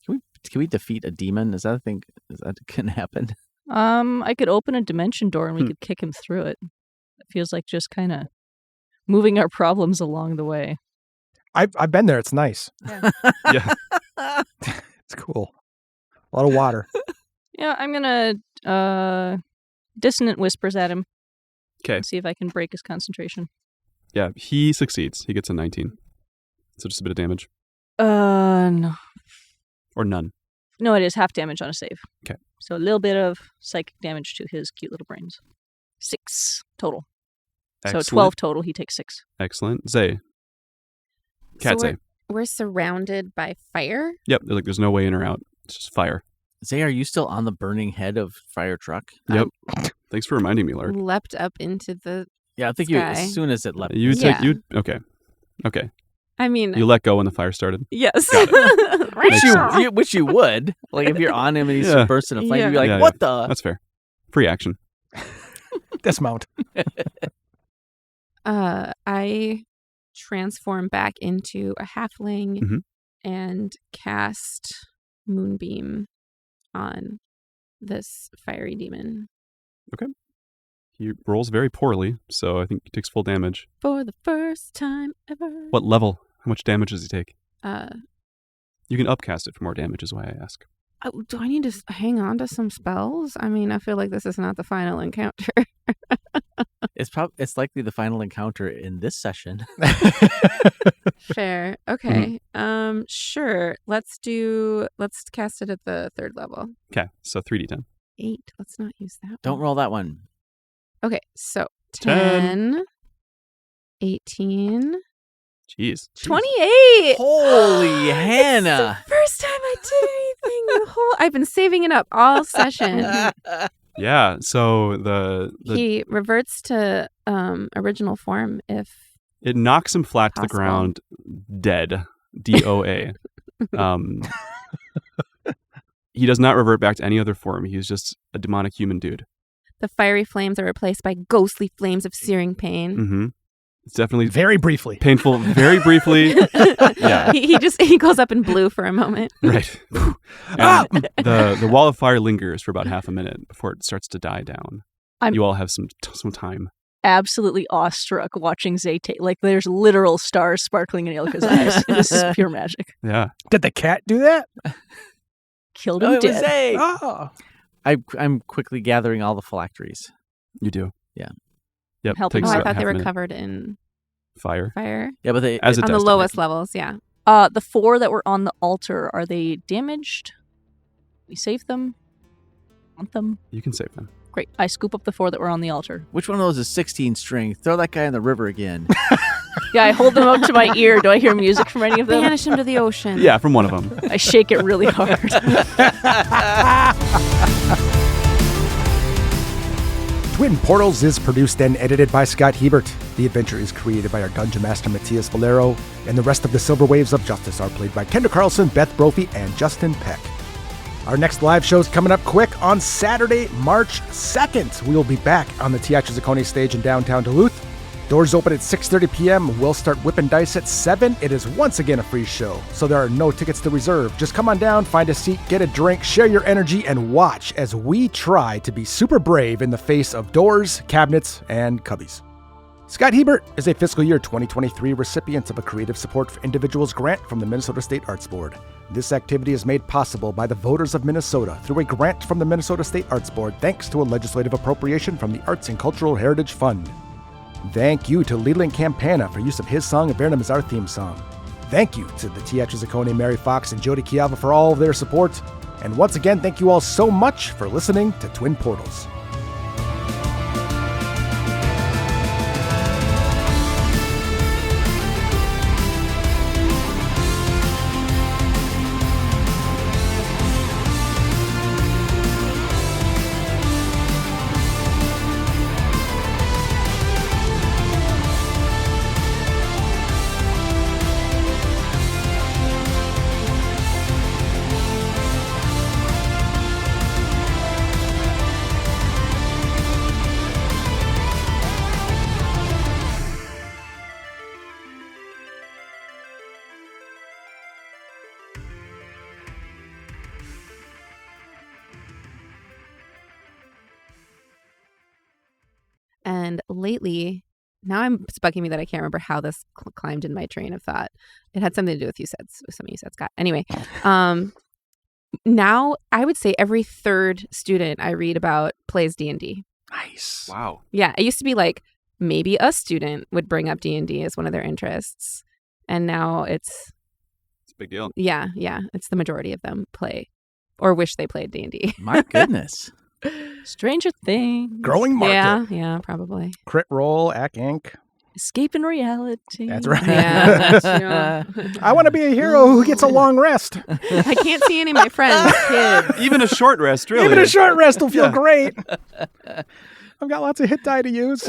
Can we defeat a demon? Is that a thing? Is that can happen? I could open a dimension door and we could kick him through it. It feels like just kind of moving our problems along the way. I've been there. It's nice. Yeah. It's cool. A lot of water. Yeah, I'm gonna dissonant whispers at him. 'Kay. See if I can break his concentration. Yeah, he succeeds. He gets a 19. So just a bit of damage. No. Or none. No, it is half damage on a save. 'Kay. So a little bit of psychic damage to his cute little brains. 6 total. Excellent. So 12 total, he takes 6. Excellent. Zay. Cat So Zay. we're surrounded by fire. Yep, there's no way in or out. It's just fire. Zay, are you still on the burning head of fire truck? Yep. Thanks for reminding me, Lark. Leapt up into the Yeah, I think you, Sky. as soon as it leapt. You Yeah. take you okay. Okay. I mean, You let go when the fire started. yes. Which you would. Like if you're on him and he's Yeah. bursting a flame, Yeah. you'd be like, Yeah, what the? That's fair. Free action. Dismount. I transform back into a halfling Mhm. and cast Moonbeam on this fiery demon He rolls very poorly, so I think he takes full damage. for the first time ever. What level? How much damage does he take? Uh, You can upcast it for more damage, is why I ask. do I need to hang on to some spells? I mean, I feel like this is not the final encounter. It's likely the final encounter in this session. Fair. Okay. Sure. Let's cast it at the 3rd level. Okay, so 3d10. 8. Let's not use that Don't one. roll that one. Okay, so 10. 10, 18, Jeez. 28. Holy It's Hannah! the first time I did anything. I've been saving it up all session. Yeah, so the He reverts to original form if it knocks him flat to the Possible. ground, dead. DOA. He does not revert back to any other form. He's just a demonic human dude. the fiery flames are replaced by ghostly flames of searing pain. Mm-hmm. It's definitely Very briefly. painful, very briefly. Yeah. he goes up in blue for a moment. Right. Ah! And the wall of fire lingers for about half a minute before it starts to die down. I'm- You all have some time. Absolutely awestruck watching Zay take. Like, there's literal stars sparkling in Ilka's eyes. This is pure magic. Yeah. Did the cat do that? Killed Oh, him it was dead. Zay. Oh. I'm quickly gathering all the phylacteries. You do. Yeah. Yep. Helping. Oh, Takes I about thought they half a were minute. covered in Fire. fire. Yeah, but they As it On the does lowest damage. levels, yeah. The 4 that were on the altar, are they damaged? We save them? Want them? You can save them. Great. I scoop up the 4 that were on the altar. Which one of those is 16 string? Throw that guy in the river again. Yeah, I hold them up to my ear. Do I hear music from any of them? Banish him to the ocean. Yeah, from one of them. I shake it really hard. Twin Portals is produced and edited by Scott Hebert. The adventure is created by our Dungeon Master Matthias Valero, and the rest of the Silver Waves of Justice are played by Kendra Carlson, Beth Brophy, and Justin Peck. Our next live show is coming up quick on Saturday, March 2nd. We will be back on the Teatro Zaccone stage in downtown Duluth. Doors open at 6:30 p.m. We'll start whipping dice at 7. It is once again a free show, so there are no tickets to reserve. Just come on down, find a seat, get a drink, share your energy, and watch as we try to be super brave in the face of doors, cabinets, and cubbies. Scott Hebert is a fiscal year 2023 recipient of a Creative Support for Individuals grant from the Minnesota State Arts Board. This activity is made possible by the voters of Minnesota through a grant from the Minnesota State Arts Board thanks to a legislative appropriation from the Arts and Cultural Heritage Fund. Thank you to Leland Campana for use of his song Avernum as our theme song. Thank you to the Teatro Zaccone, Mary Fox, and Jody Chiava for all of their support. And once again, thank you all so much for listening to Twin Portals. And lately, Now it's bugging me that I can't remember how this climbed in my train of thought. It had something to do with something you said, Scott. Anyway, now I would say every third student I read about plays D&D. Nice. Wow. Yeah, it used to be like maybe a student would bring up D&D as one of their interests, and now it's a big deal. Yeah, it's the majority of them play or wish they played D&D. My goodness. Stranger Things. Growing market. Yeah, probably. Crit roll, Ac Inc. Escaping reality. That's right. Yeah, that's true. I want to be a hero who gets a long rest. I can't see any of my friends' kids. Even a short rest, really. Even a short rest will feel great. I've got lots of hit die to use.